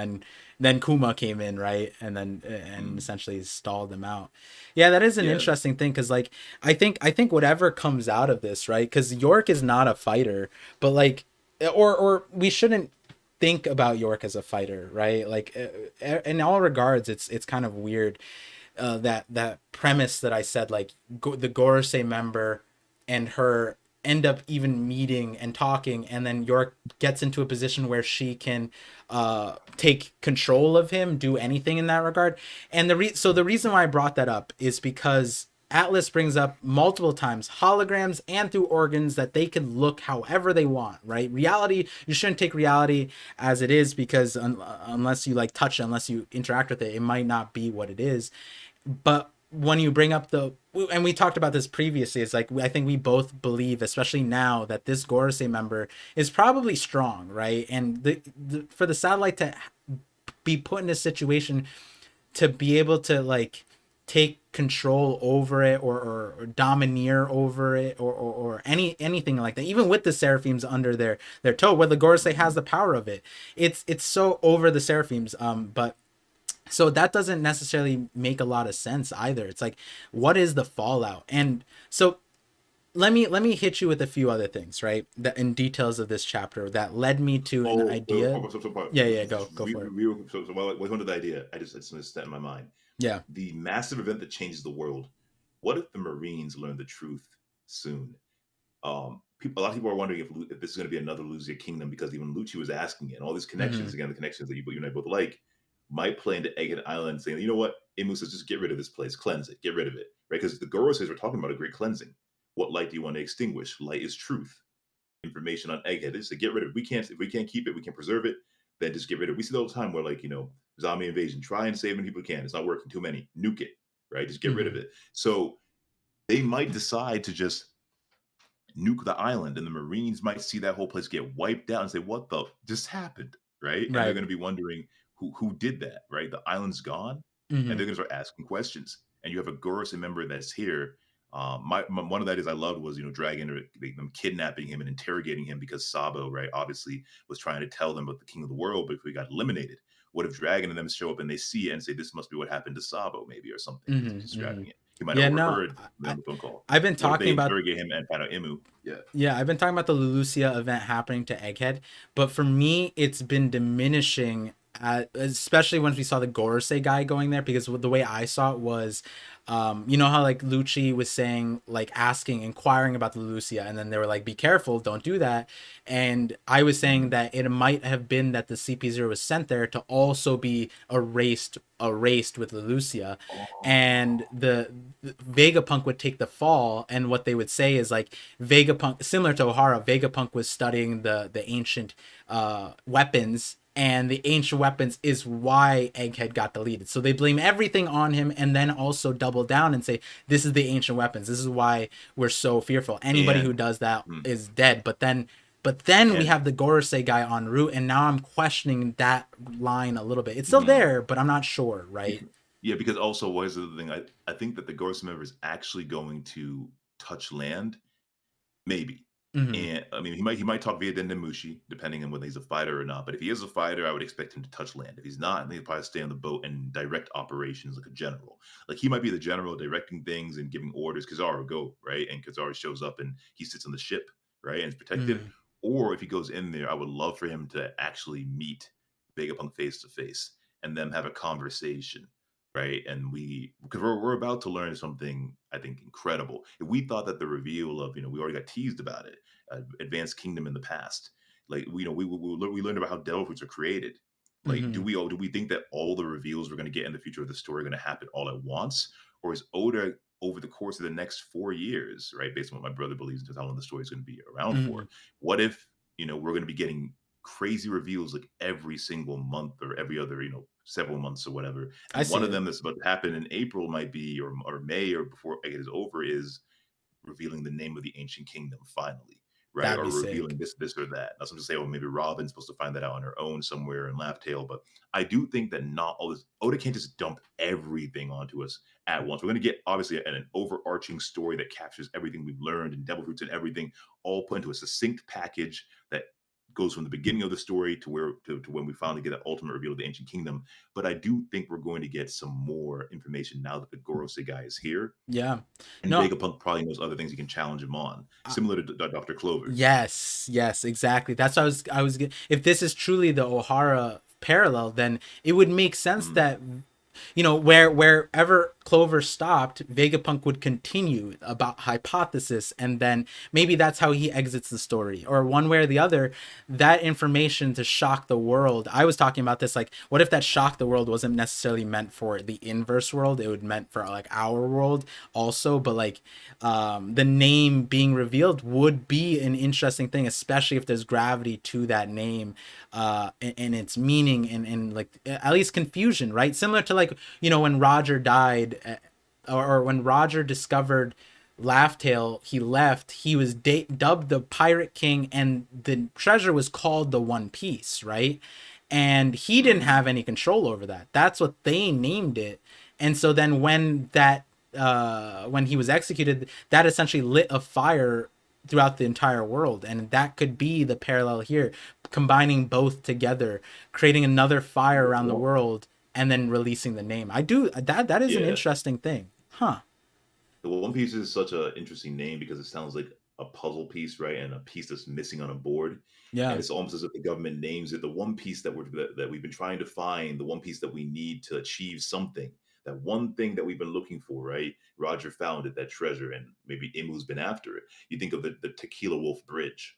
then Kuma came in, right? And mm, essentially stalled them out. Yeah, that is an yeah. interesting thing because like I think whatever comes out of this, right? Because York is not a fighter, but like, or we shouldn't think about York as a fighter, right? Like in all regards, it's kind of weird that premise that I said, like the Gorosei member and her end up even meeting and talking, and then York gets into a position where she can take control of him, do anything in that regard. And so the reason why I brought that up is because Atlas brings up multiple times holograms and through organs that they can look however they want, right? Reality, you shouldn't take reality as it is, because unless you like touch it, unless you interact with it, it might not be what it is. But when you bring up and we talked about this previously, it's like I think we both believe, especially now, that this Gorosei member is probably strong, right? And for the satellite to be put in a situation to be able to like take control over it, or domineer over it, or anything like that, even with the seraphims under their toe, where the Gorosei has the power of it, it's so over the seraphims. But so that doesn't necessarily make a lot of sense either. It's like, what is the fallout? And so let me hit you with a few other things, right? That in details of this chapter that led me to an idea. Yeah, yeah, go for it. While I went to the idea, I just had something set in my mind. Yeah. The massive event that changes the world. What if the Marines learn the truth soon? A lot of people are wondering if this is going to be another Luzia Kingdom, because even Lucci was asking it. And all these connections, Mm-hmm. again, the connections that you and I both like, might play into Egghead Island, saying, you know what, Imu says, just get rid of this place, cleanse it, get rid of it, right? Because the Goro says we're talking about a great cleansing. What light do you want to extinguish? Light is truth. Information on Egghead is to get rid of it. If we can't keep it, we can preserve it, then just get rid of it. We see it all the time where, like, zombie invasion, try and save many people can. It's not working, too many. Nuke it, right? Just get rid of Mm-hmm. it. So they might decide to just nuke the island, and the Marines might see that whole place get wiped out and say, "What the just happened?" Right? And they're Right. going to be wondering who did that. Right? The island's gone, and Mm-hmm. they're going to start asking questions. And you have a Gorosin member that's here. One of that is I loved was dragging them kidnapping him and interrogating him, because Sabo, right, obviously was trying to tell them about the king of the world, but if we got eliminated, what if Dragon and them show up and they see it and say, this must be what happened to Sabo, maybe, or something, because he's Mm-hmm. Mm-hmm. describing it. He might have Yeah. No. overheard them the phone call. I've been What if talking they about interrogate him and find out Imu? Yeah. Yeah, I've been talking about the Lulusia event happening to Egghead, but for me, it's been diminishing, especially once we saw the Gorosei guy going there, because the way I saw it was, you know how like Lucci was saying, like inquiring about the Lulusia, and then they were like, be careful, don't do that. And I was saying Mhm. that it might have been that the CP0 was sent there to also be erased with the Lucia, and Oh. the Vegapunk would take the fall, and what they would say is like Vegapunk, similar to Ohara, Vegapunk was studying the ancient weapons, and the ancient weapons is why Egghead got deleted. So they blame everything on him, and then also double down and say, this is the ancient weapons. This is why we're so fearful. Anybody who And does that mm, is dead. But then we and have the Gorosei guy en route, and now I'm questioning that line a little bit. It's still mhm. there, but I'm not sure, right? Yeah, because also what is the other thing? I think that the Ghost member is actually going to touch land. Maybe. Mm-hmm. And I mean, he might talk via Dendemushi, depending on whether he's a fighter or not. But if he is a fighter, I would expect him to touch land. If he's not, I think he'll probably stay on the boat and direct operations like a general. Like he might be the general directing things and giving orders. Kizaru, go, right? And Kizaru shows up and he sits on the ship, right? And is protected. Mm-hmm. Or if he goes in there, I would love for him to actually meet Vegapunk face to face and them have a conversation, right? And because we're about to learn something I think incredible. If we thought that the reveal of we already got teased about it, Advanced Kingdom in the past, like we learned about how devil fruits are created. Like, Mm-hmm. do we think that all the reveals we're going to get in the future of the story are going to happen all at once, or is Oda over the course of the next 4 years, right, based on what my brother believes into how long the story is going to be around Mm-hmm. for? What if we're going to be getting crazy reveals like every single month or every other several months or whatever, I and see one of it. them that's about to happen in April might be or May or before it is over is revealing the name of the ancient kingdom finally, right? That'd Or be sick. revealing this or that. Now, some to say, oh, maybe Robin's supposed to find that out on her own somewhere in Laugh Tale, but I do think that not all this Oda can't just dump everything onto us at once. We're going to get obviously an overarching story that captures everything we've learned and Devil Fruits and everything all put into a succinct package that goes from the beginning of the story to where to when we finally get that ultimate reveal of the ancient kingdom. But I do think we're going to get some more information now that the Gorosei guy is here, Yeah. and No, Vegapunk probably knows other things he can challenge him on, similar to Dr. Clover. yes, yes, exactly. That's what if this is truly the O'Hara parallel, then it would make sense Mhm. that wherever Clover stopped, Vegapunk would continue about hypothesis, and then maybe that's how he exits the story, or one way or the other. That information to shock the world. I was talking about this, like, what if that shock the world wasn't necessarily meant for the inverse world? It would meant for like our world also, but like the name being revealed would be an interesting thing, especially if there's gravity to that name, and its meaning, and like at least confusion, right? Similar to like when Roger died, or when Roger discovered Laughtail, he left. He was dubbed the Pirate King, and the treasure was called the One Piece, right? And he didn't Mhm. have any control over that. That's what they named it. And so then when he was executed, that essentially lit a fire throughout the entire world, and that could be the parallel here, combining both together, creating another fire around the Well, world, and then releasing the name. I do that. That is an yeah. interesting thing, huh? The One Piece is such an interesting name because it sounds like a puzzle piece, right? And a piece that's missing on a board. And Yeah, it's almost as if the government names it the one piece that we've been trying to find, the one piece that we need to achieve something. That one thing that we've been looking for, right? Roger found it, that treasure, and maybe Imu's been after it. You think of the Tequila Wolf Bridge,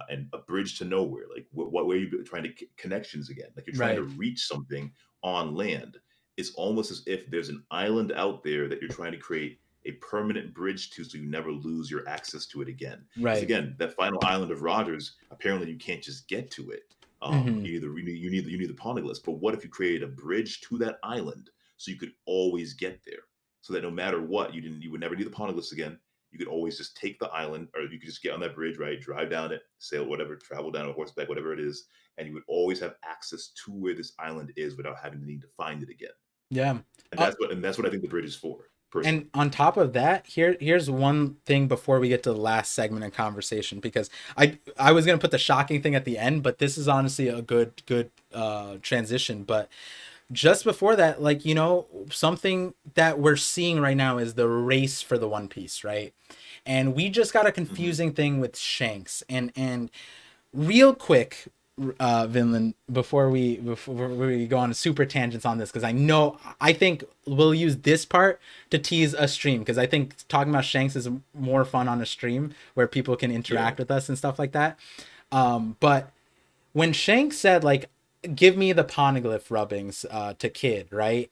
and a bridge to nowhere. Like what way are you trying to connections again? Like you're trying to right, reach something on land. It's almost as if there's an island out there that you're trying to create a permanent bridge to, so you never lose your access to it again. Because right. again, that final island of Rogers, apparently you can't just get to it. Mm-hmm. You need the poneglyphs. But what if you created a bridge to that island so you could always get there? So that no matter what, you would never need the poneglyphs again. You could always just take the island, or you could just get on that bridge, right? Drive down it, sail, whatever, travel down a horseback, whatever it is, and you would always have access to where this island is without having to need to find it again. Yeah. And Uh, that's what I think the bridge is for, personally. and on top of that, here's one thing before we get to the last segment of conversation, because I was gonna put the shocking thing at the end, but this is honestly a good transition. But just before that, like something that we're seeing right now is the race for the One Piece, right? And we just got a Mhm. confusing thing with Shanks, and real quick, Vinland, before we go on super tangents on this, because I think we'll use this part to tease a stream, because I think talking about Shanks is more fun on a stream where people can Yeah. interact with us and stuff like that. But when Shanks said, like, give me the poneglyph rubbings to Kid, right?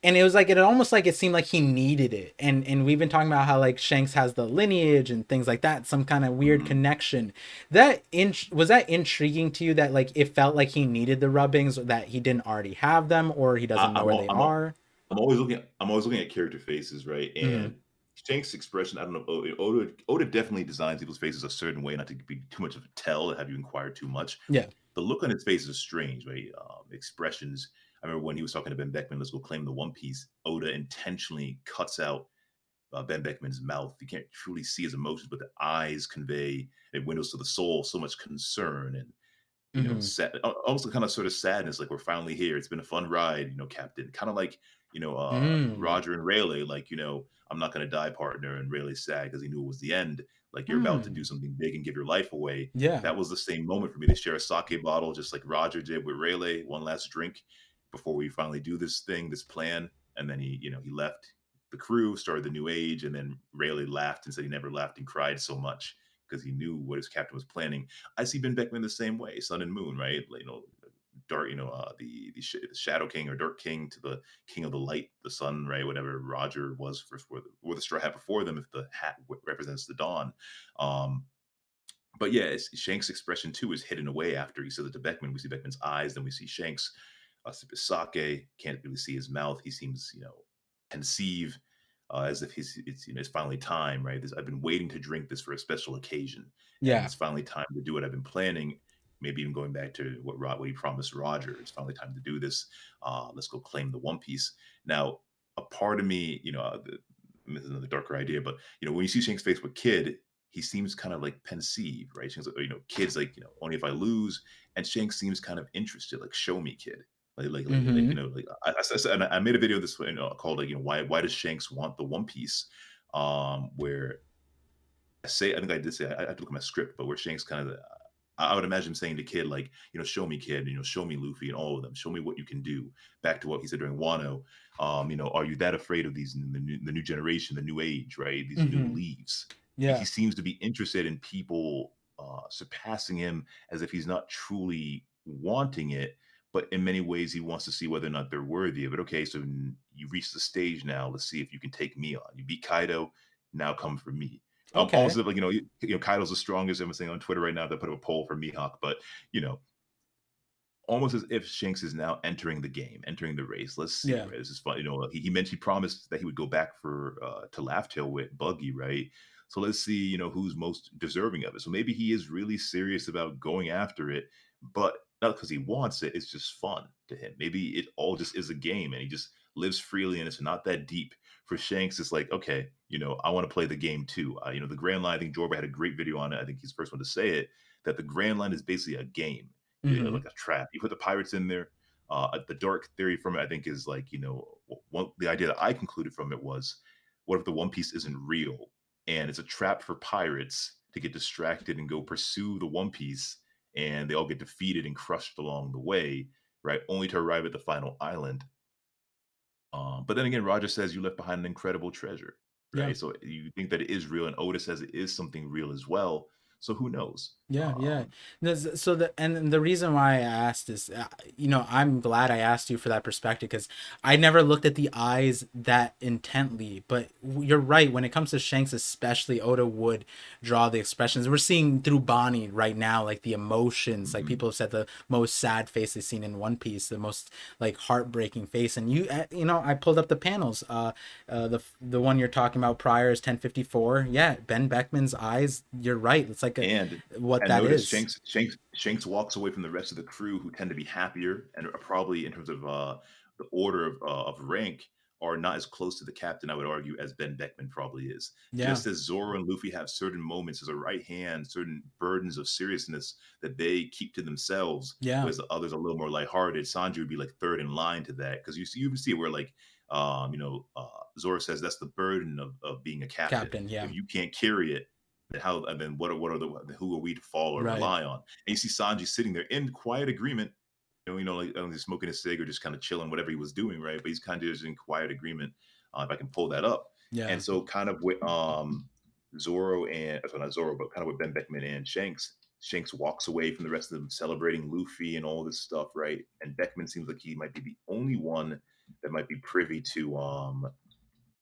And it was like, it almost like it seemed like he needed it. And we've been talking about how like Shanks has the lineage and things like that, some kind of weird Mhm. connection. Was that intriguing to you, that like it felt like he needed the rubbings, or that he didn't already have them, or he I, doesn't know I'm where al- they I'm al- are? I'm always looking at character faces, right? Mm-hmm. And Shanks' expression, I don't know. Oda definitely designs people's faces a certain way, not to be too much of a tell, have you inquired too much. Yeah. The look on his face is strange, right? Expressions. I remember when he was talking to Ben Beckman, let's go claim the One Piece. Oda intentionally cuts out Ben Beckman's mouth. You can't truly see his emotions, but the eyes convey, it windows to the soul, so much concern and Mm-hmm. sad, almost kind of sort of sadness, like we're finally here. It's been a fun ride, Captain. Kind of like, Mm. Roger and Rayleigh, like, I'm not going to die, partner. And Rayleigh's sad because he knew it was the end. Like you're about to do Mm. something big and give your life away. Yeah. That was the same moment for me. They share a sake bottle, just like Roger did with Rayleigh, one last drink before we finally do this thing, this plan. And then he left the crew, started the new age. And then Rayleigh laughed and said he never laughed and cried so much because he knew what his captain was planning. I see Ben Beckman the same way, Sun and Moon, right? Dark, the Shadow King or Dark King to the King of the Light, the Sun, right? Whatever Roger was or the Straw Hat before them, if the hat represents the dawn. Um, but yeah, Shanks' expression too is hidden away after he says it to Beckman. We see Beckman's eyes, then we see Shanks sip his sake. Can't really see his mouth. He seems, conceive, as if it's finally time, right? I've been waiting to drink this for a special occasion, and Yeah. it's finally time to do it. I've been planning. Maybe even going back to what he promised Roger. It's finally time to do this. Let's go claim the One Piece. Now, a part of me, this is another darker idea, but when you see Shanks' face with Kid, he seems kind of like pensive, right? Shanks, kids like, only if I lose. And Shanks seems kind of interested, like, show me, kid. Mm-hmm. And I made a video this way, called like, why does Shanks want the One Piece? Where I think I did say I have to look at my script, but where Shanks kind of, I would imagine him saying to Kid like, show me, Kid, show me Luffy and all of them, show me what you can do. Back to what he said during Wano, are you that afraid of the new generation, the new age, right? These new Mm-hmm. leaves. He Yeah. seems to be interested in people surpassing him, as if he's not truly wanting it, but in many ways he wants to see whether or not they're worthy of it. Okay, so you reach the stage now. Let's see if you can take me on. You beat Kaido, now come for me. Okay. Also, like, Kaido's the strongest. I'm saying on Twitter right now they put up a poll for Mihawk, but you know, almost as if Shanks is now entering the game, entering the race. Let's see, Yeah. right? This is fun. He mentioned, he promised that he would go back for to Laugh Tale with Buggy, right? So let's see, who's most deserving of it. So maybe he is really serious about going after it, but not because he wants it. It's just fun to him. Maybe it all just is a game, and he just lives freely, and it's not that deep. For Shanks, it's like, okay, I want to play the game too. The Grand Line. I think Jorba had a great video on it. I think he's the first one to say it, that the Grand Line is basically a game, Mm-hmm. like a trap. You put the pirates in there. The dark theory from it, I think, is like, the idea that I concluded from it was, what if the One Piece isn't real and it's a trap for pirates to get distracted and go pursue the One Piece, and they all get defeated and crushed along the way, right? Only to arrive at the final island. But then again, Roger says you left behind an incredible treasure, Yeah. right? So you think that it is real, and Oda says it is something real as well. So who knows? Yeah, yeah. So the reason why I asked is, I'm glad I asked you for that perspective, because I never looked at the eyes that intently. But you're right, when it comes to Shanks, especially, Oda would draw the expressions. We're seeing through Bonnie right now, like the emotions. Like Mhm. people have said, the most sad face they've seen in One Piece, the most like heartbreaking face. And I pulled up the panels. The one you're talking about prior is 1054. Yeah, Ben Beckman's eyes. You're right. It's like a And what and that notice is. Shanks walks away from the rest of the crew, who tend to be happier and are probably, in terms of the order of rank, are not as close to the captain, I would argue, as Ben Beckman probably is. Yeah. Just as Zoro and Luffy have certain moments as a right hand, certain burdens of seriousness that they keep to themselves, Yeah. whereas the others are a little more lighthearted. Sanji would be like third in line to that, because you even see it where, like, Zoro says that's the burden of being a captain. Captain. Yeah. If you can't carry it, and then what are the who are we to fall or Right. rely on? And you see Sanji sitting there in quiet agreement, like, just smoking a cig or just kind of chilling, whatever he was doing, right? But he's kind of just in quiet agreement. If I can pull that up. Yeah. And so, kind of with Zoro and, sorry, not Zoro, but kind of with Ben Beckman and Shanks. Shanks walks away from the rest of them, celebrating Luffy and all this stuff, right? And Beckman seems like he might be the only one that might be privy to what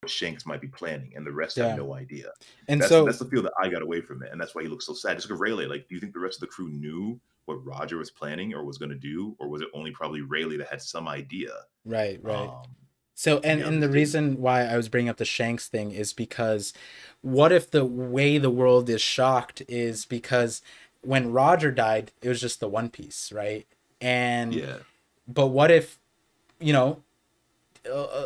Shanks might be planning, and the rest have Yeah. no idea. And That's so, the feel that I got away from it, and that's why he looks so sad. Just like Rayleigh, like, do you think the rest of the crew knew what Roger was planning or was going to do, or was it only probably Rayleigh that had some idea? right, right. Um, So, and and the and others the didn't. reason why I was bringing up the Shanks thing is because, what if the way the world is shocked is because when Roger died, it was just the One Piece, right? And Yeah. but what if, you know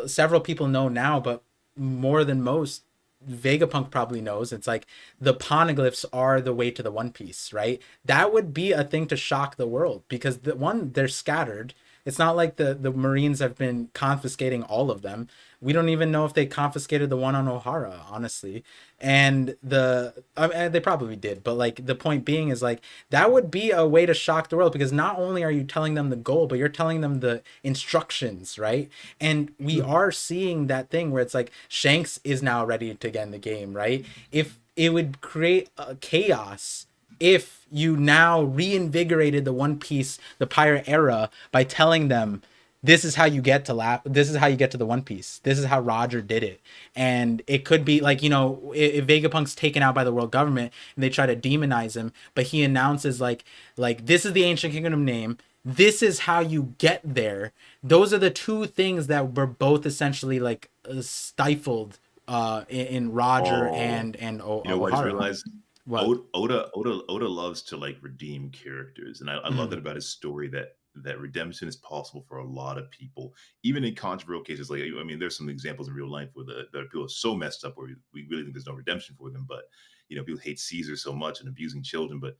several people know now, but more than most, Vegapunk probably knows. It's like the poneglyphs are the way to the One Piece, right? That would be a thing to shock the world, because they're scattered. It's not like the Marines have been confiscating all of them. We don't even know if they confiscated the one on O'Hara, honestly. And they probably did, but like the point being is, like, that would be a way to shock the world, because not only are you telling them the goal, but you're telling them the instructions, right? And we are seeing that thing where it's like Shanks is now ready to get in the game, right? If it would create a chaos if you now reinvigorated the One Piece, the pirate era, by telling them this is how you get to this is how you get to the One Piece. This is how Roger did it. And it could be like, if Vegapunk's taken out by the world government and they try to demonize him, but he announces like this is the ancient kingdom name. This is how you get there. Those are the two things that were both essentially like stifled in Roger Oh, and what I just O'Hara. realized? What? Oda loves to, like, redeem characters, and I love that Mm, about his story, that that redemption is possible for a lot of people, even in controversial cases. Like, I mean, there's some examples in real life where the people are so messed up where we really think there's no redemption for them. But people hate Caesar so much and abusing children, but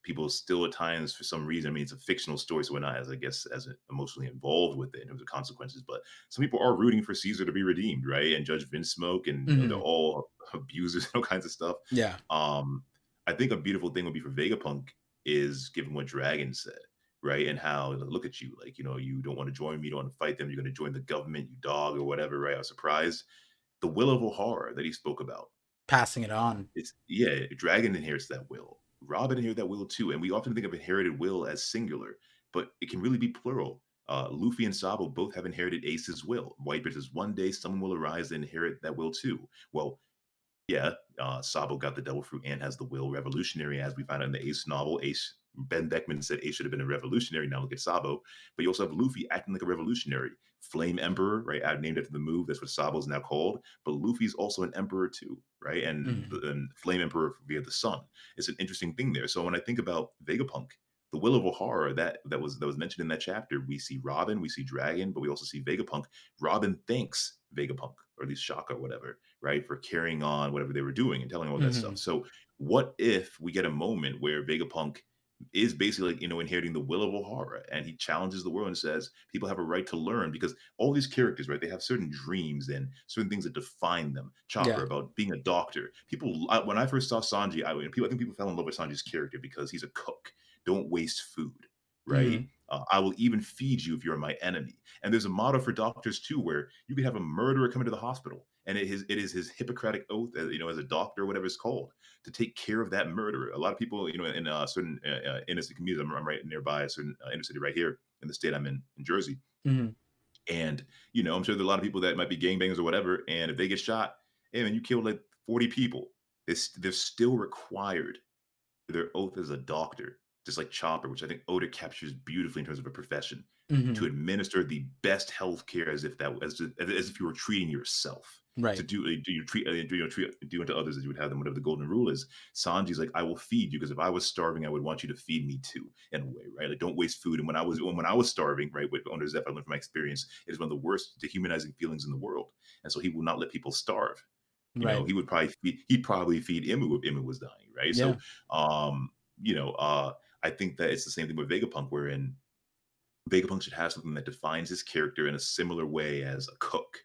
people still at times, for some reason, I mean, it's a fictional story, so we're not as, I guess, as emotionally involved with it in terms of consequences, but some people are rooting for Caesar to be redeemed, right? And Judge Vince Smoke, and they're Hmm. all abusers and all kinds of stuff. Yeah. um I think a beautiful thing would be for Vegapunk is given what Dragon said, right? And how, look at you, like, you don't want to join me, you don't want to fight them, you're going to join the government, you dog, or whatever, right? I was surprised. The will of Ohara that he spoke about, Passing it on. it's, yeah, Dragon inherits that will. Robin inherits that will too, and we often think of inherited will as singular, but it can really be plural. Luffy and Sabo both have inherited Ace's will. Whitebeard says one day someone will arise and inherit that will too. Well, yeah, Sabo got the devil fruit and has the will. Revolutionary, as we find out in the Ace novel. Ace, Ben Beckman said Ace should have been a revolutionary. Now look at Sabo. But you also have Luffy acting like a revolutionary. Flame Emperor, right? Named after the move. That's what Sabo's now called. But Luffy's also an emperor too, right? And, Hmm. and Flame Emperor via the sun. It's an interesting thing there. So when I think about Vegapunk, the will of Ohara that was mentioned in that chapter, we see Robin, we see Dragon, but we also see Vegapunk. Robin thanks Vegapunk, or at least Shaka, or whatever, right, for carrying on whatever they were doing and telling all that Hmm. stuff. So what if we get a moment where Vegapunk is basically like, inheriting the will of Ohara, and he challenges the world and says people have a right to learn, because all these characters, right, they have certain dreams and certain things that define them. Chopper, Yeah. about being a doctor. People, when I first saw Sanji, I think people fell in love with Sanji's character because he's a cook. Don't waste food, right? Hmm. I will even feed you if you're my enemy. And there's a motto for doctors too, where you could have a murderer come into the hospital, and it is his Hippocratic oath, as a doctor, whatever it's called, to take care of that murderer. A lot of people, in certain innocent communities. I'm right nearby a certain inner city right here in the state I'm in Jersey, Hmm. and I'm sure there are a lot of people that might be gangbangers or whatever, and if they get shot, hey man, you killed like 40 people. They're still required their oath as a doctor, just like Chopper, which I think Oda captures beautifully in terms of a profession, to Hmm. administer the best health care as if you were treating yourself. To Right. do you treat do unto others as you would have them, whatever the golden rule is. Sanji's like, I will feed you, because if I was starving, I would want you to feed me too, in a way, right? Like, don't waste food. And when I was starving, right, with under Zeph, I learned from my experience, it is one of the worst dehumanizing feelings in the world. And so he will not let people starve. Right. He'd probably feed Imu if Imu was dying, right? Yeah. So, um, I think that it's the same thing with Vegapunk, wherein Vegapunk should have something that defines his character in a similar way as a cook,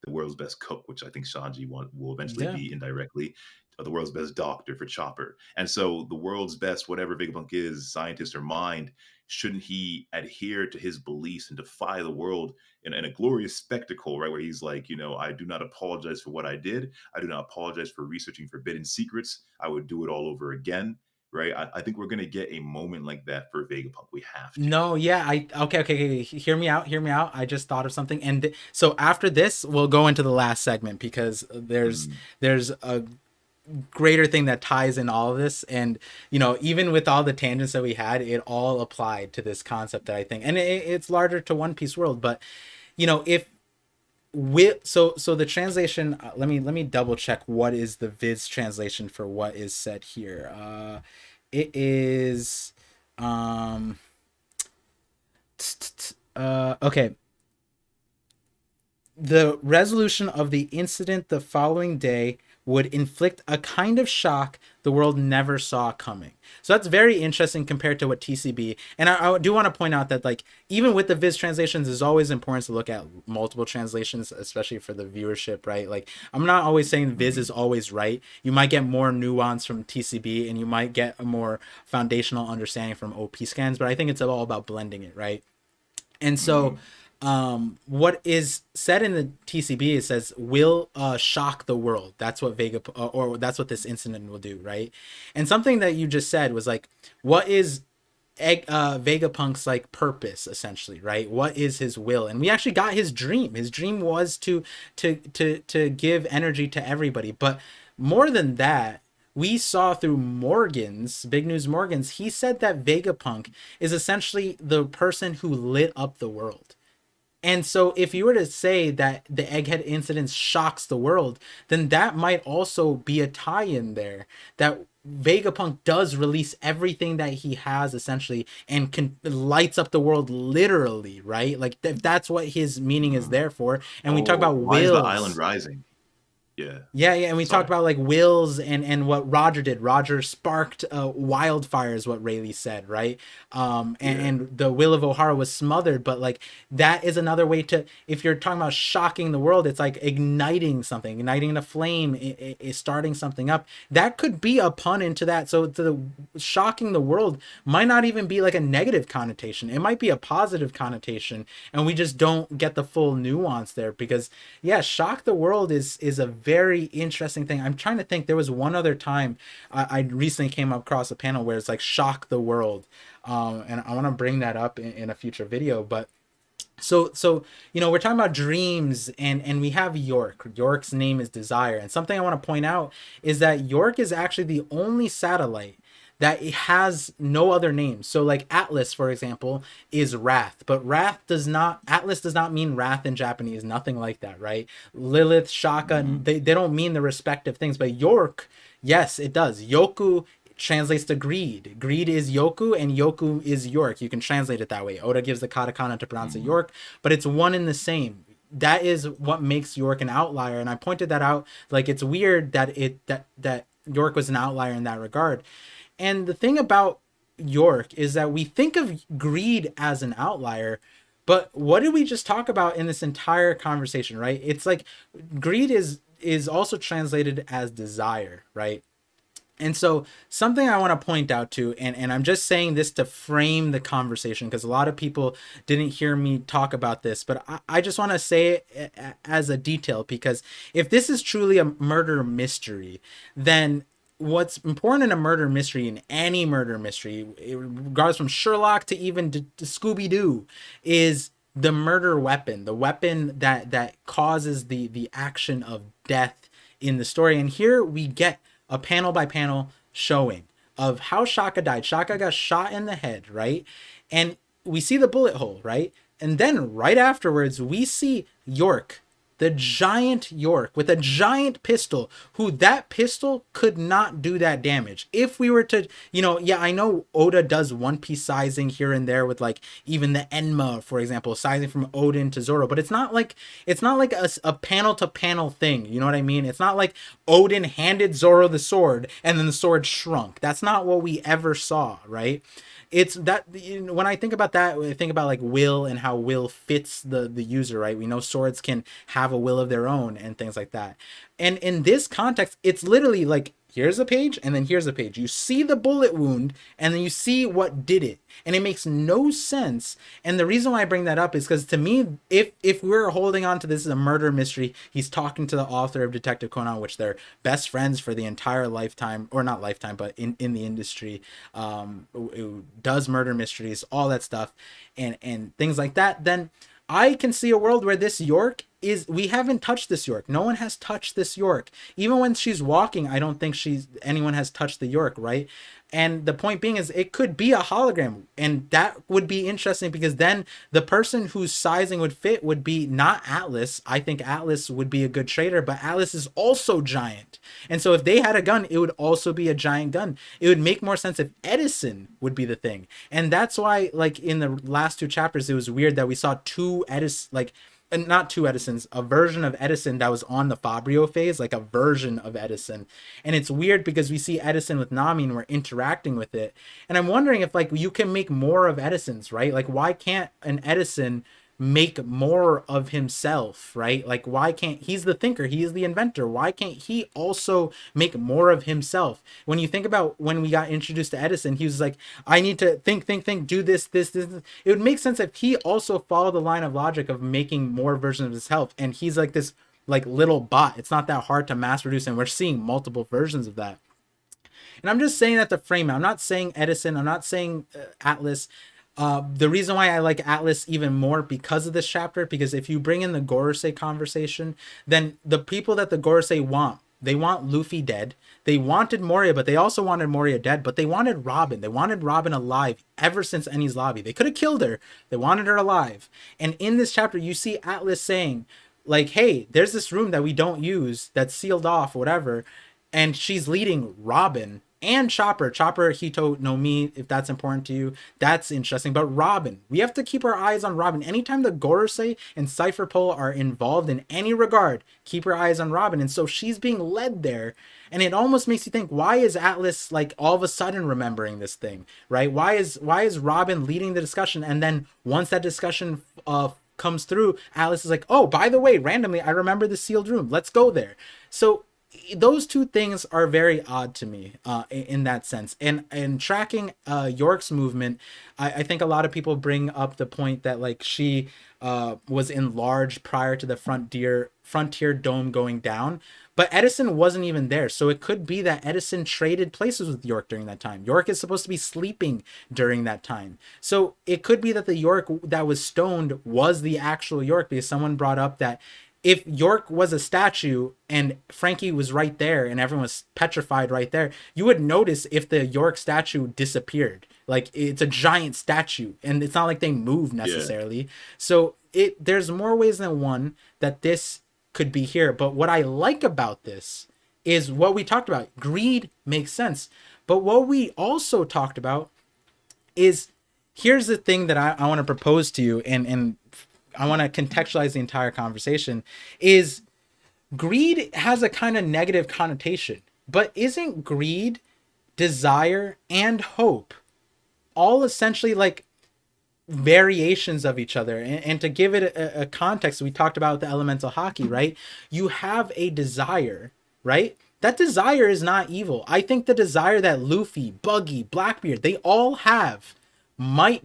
the world's best cook, which I think Sanji will eventually Yeah. be indirectly, the world's best doctor for Chopper. And so, the world's best, whatever Vegapunk is, scientist or mind, shouldn't he adhere to his beliefs and defy the world in a glorious spectacle, right? Where he's like, I do not apologize for what I did. I do not apologize for researching forbidden secrets. I would do it all over again, right? I think we're going to get a moment like that for Vegapunk. We have to. No, yeah, okay. Hear me out. Hear me out. I just thought of something, and so after this, we'll go into the last segment because Mm, there's a greater thing that ties in all of this, and even with all the tangents that we had, it all applied to this concept that I think, and it's larger to One Piece world, but if so the translation. Let me double check what is the Viz translation for what is said here. It is um okay. The resolution of the incident the following day would inflict a kind of shock the world never saw coming. So that's very interesting compared to what TCB. And I do want to point out that, like, even with the Viz translations, it's always important to look at multiple translations, especially for the viewership, right? Like, I'm not always saying Viz is mhm, always right. You might get more nuance from TCB, and you might get a more foundational understanding from OP scans, but I think it's all about blending it, right? And so, mhm. what is said in the TCB, it says will shock the world. That's what Vega, or that's what this incident will do, right? And something that you just said was like, what is Vegapunk's like purpose, essentially, right? What is his will? And we actually got his dream. His dream was to give energy to everybody. But more than that, we saw through Morgan's Big News Morgan's, he said that Vegapunk is essentially the person who lit up the world. And so, if you were to say that the Egghead incident shocks the world, then that might also be a tie in there. That Vegapunk does release everything that he has essentially and lights up the world literally, right? Like, that's what his meaning is Mm. there for. And we talk Oh, about why is the island wills. rising? Yeah. Yeah, yeah, and we talked Sorry. about like wills and what Roger did. Roger sparked wildfire, is what Rayleigh said, right? Yeah. And the will of O'Hara was smothered, but like that is another way to, if you're talking about shocking the world, it's like igniting something, igniting a flame, starting something up. That could be a pun into that. So the shocking the world might not even be like a negative connotation. It might be a positive connotation, and we just don't get the full nuance there because yeah, shock the world is a very interesting thing. I'm trying to think. There was one other time I recently came across a panel where it's like shock the world, and I want to bring that up in a future video. But so we're talking about dreams, and we have York. York's name is Desire, and something I want to point out is that York is actually the only satellite that it has no other name. So like Atlas, for example, is Wrath, but Wrath does not, Atlas does not mean wrath in Japanese, nothing like that, right? Lilith, Shaka, Mm. they don't mean the respective things, but York, yes, it does. Yoku translates to greed. Greed is Yoku, and Yoku is York. You can translate it that way. Oda gives the katakana to pronounce it Mm. York, but it's one and the same. That is what makes York an outlier, and I pointed that out. Like it's weird that that York was an outlier in that regard. And the thing about York is that we think of greed as an outlier, but what did we just talk about in this entire conversation, right? It's like greed is also translated as desire, right? And so something I want to point out to, and I'm just saying this to frame the conversation because a lot of people didn't hear me talk about this, but I just want to say it as a detail because if this is truly a murder mystery, then what's important in a murder mystery, in any murder mystery, regardless from Sherlock to even to Scooby-Doo, is the murder weapon, the weapon that causes the action of death in the story. And here we get a panel by panel showing of how Shaka died. Shaka got shot in the head, right? And we see the bullet hole, right? And then right afterwards, we see York, the giant York with a giant pistol, who that pistol could not do that damage. If we were to, yeah, I know Oda does One Piece sizing here and there with like even the Enma, for example, sizing from Odin to Zoro, but it's not like a panel to panel thing. You know what I mean? It's not like Odin handed Zoro the sword and then the sword shrunk. That's not what we ever saw, right? It's that when I think about that, I think about like will and how will fits the user, right? We know swords can have a will of their own and things like that. And in this context, it's literally like here's a page and then here's a page. You see the bullet wound and then you see what did it. And it makes no sense. And the reason why I bring that up is because to me, if we're holding on to this as a murder mystery, he's talking to the author of Detective Conan, which they're best friends for the entire lifetime, or not lifetime, but in the industry, who does murder mysteries, all that stuff, and things like that, then I can see a world where this York is, we haven't touched this York. No one has touched this York. Even when she's walking, I don't think anyone has touched the York, right? And the point being is it could be a hologram. And that would be interesting because then the person whose sizing would fit would be not Atlas. I think Atlas would be a good trader, but Atlas is also giant. And so if they had a gun, it would also be a giant gun. It would make more sense if Edison would be the thing. And that's why, like, in the last two chapters, it was weird that we saw two Edison, like, not two Edisons, a version of Edison that was on the Fabrio phase, like a version of Edison. And it's weird because we see Edison with Nami and we're interacting with it. And I'm wondering if like you can make more of Edisons, right? Like why can't an Edison make more of himself, right? Like why can't, he's the thinker, he's the inventor, why can't he also make more of himself? When you think about when we got introduced to Edison, he was like, I need to think, do this. It would make sense if he also followed the line of logic of making more versions of himself, and he's like this like little bot. It's not that hard to mass produce, and we're seeing multiple versions of that. And I'm just saying that to frame it. I'm not saying Edison. I'm not saying Atlas. The reason why I like Atlas even more because of this chapter, because if you bring in the Gorosei conversation, then the people that the Gorosei want They want Luffy dead. They wanted Moria, but they also wanted Moria dead. But they wanted Robin. They wanted Robin alive ever since Enies Lobby. They could have killed her. They wanted her alive. And in this chapter, you see Atlas saying, like, hey, there's this room that we don't use that's sealed off or whatever. And she's leading Robin and Chopper. Chopper, Hito no Mi, if that's important to you, that's interesting. But Robin, we have to keep our eyes on Robin. Anytime the Gorosei and Cypher Pole are involved in any regard, keep our eyes on Robin. And so she's being led there. And it almost makes you think, why is Atlas like all of a sudden remembering this thing, right? Why is Robin leading the discussion? And then once that discussion comes through, Atlas is like, oh, by the way, randomly, I remember the sealed room. Let's go there. So those two things are very odd to me in that sense. And tracking York's movement, I think a lot of people bring up the point that like she was enlarged prior to the frontier dome going down, but Edison wasn't even there. So it could be that Edison traded places with York during that time. York is supposed to be sleeping during that time. So it could be that the York that was stoned was the actual York, because someone brought up that if York was a statue and Frankie was right there and everyone was petrified right there, you would notice if the York statue disappeared. Like, it's a giant statue and it's not like they move necessarily. Yeah. So there's more ways than one that this could be here. But what I like about this is what we talked about. Greed makes sense. But what we also talked about is, here's the thing that I want to propose to you, and I want to contextualize the entire conversation, is greed has a kind of negative connotation, but isn't greed, desire, and hope all essentially like variations of each other? And to give it a context, we talked about the elemental Haki, right? You have a desire, right? That desire is not evil. I think the desire that Luffy, Buggy, Blackbeard, they all have might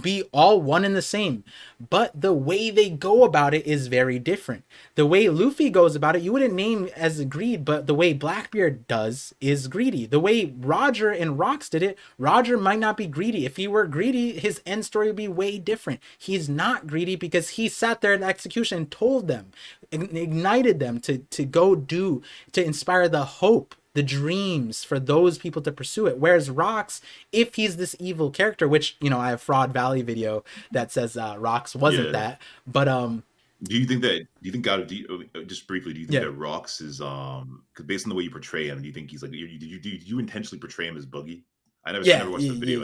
be all one and the same, but the way they go about it is very different. The way Luffy goes about it, you wouldn't name as greed, but the way Blackbeard does is greedy. The way Roger and Rocks did it, Roger might not be greedy. If he were greedy, his end story would be way different. He's not greedy because he sat there in execution and told them, ignited them to go do, to inspire the hope, the dreams for those people to pursue it. Whereas Rocks, if he's this evil character, which, you know, I have Fraud Valley video that says Rocks wasn't that, but do you think just briefly, do you think that Rocks is because based on the way you portray him, do you think he's like, do you intentionally portray him as Buggy? I never watched the video.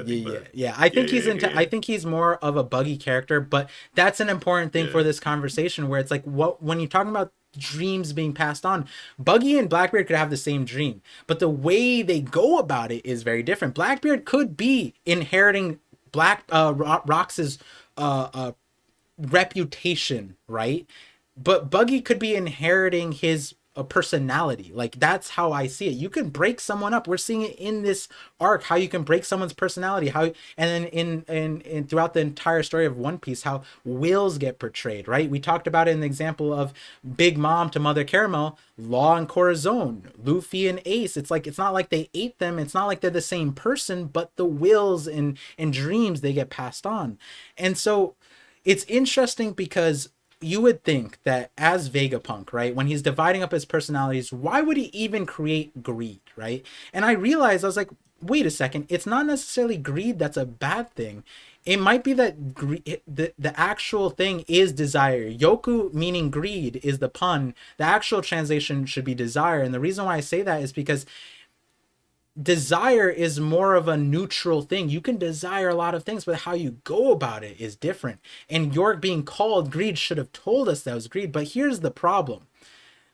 I think he's more of a Buggy character, but that's an important thing for this conversation, where it's like, when you're talking about dreams being passed on, Buggy and Blackbeard could have the same dream, but the way they go about it is very different. Blackbeard could be inheriting Rox's reputation, right? But Buggy could be inheriting his personality. Like, that's how I see it. You can break someone up. We're seeing it in this arc, how you can break someone's personality, and then in throughout the entire story of One Piece, how wills get portrayed, right? We talked about it in the example of Big Mom to Mother Caramel, Law and Corazon, Luffy and Ace. It's like, it's not like they ate them, it's not like they're the same person, but the wills and dreams, they get passed on. And so it's interesting because you would think that as Vegapunk, right, when he's dividing up his personalities, why would he even create greed, right? And I realized, I was like, wait a second, it's not necessarily greed that's a bad thing. It might be that the actual thing is desire. Yoku, meaning greed, is the pun. The actual translation should be desire. And the reason why I say that is because desire is more of a neutral thing. You can desire a lot of things, but how you go about it is different. And York being called greed should have told us that was greed. But here's the problem.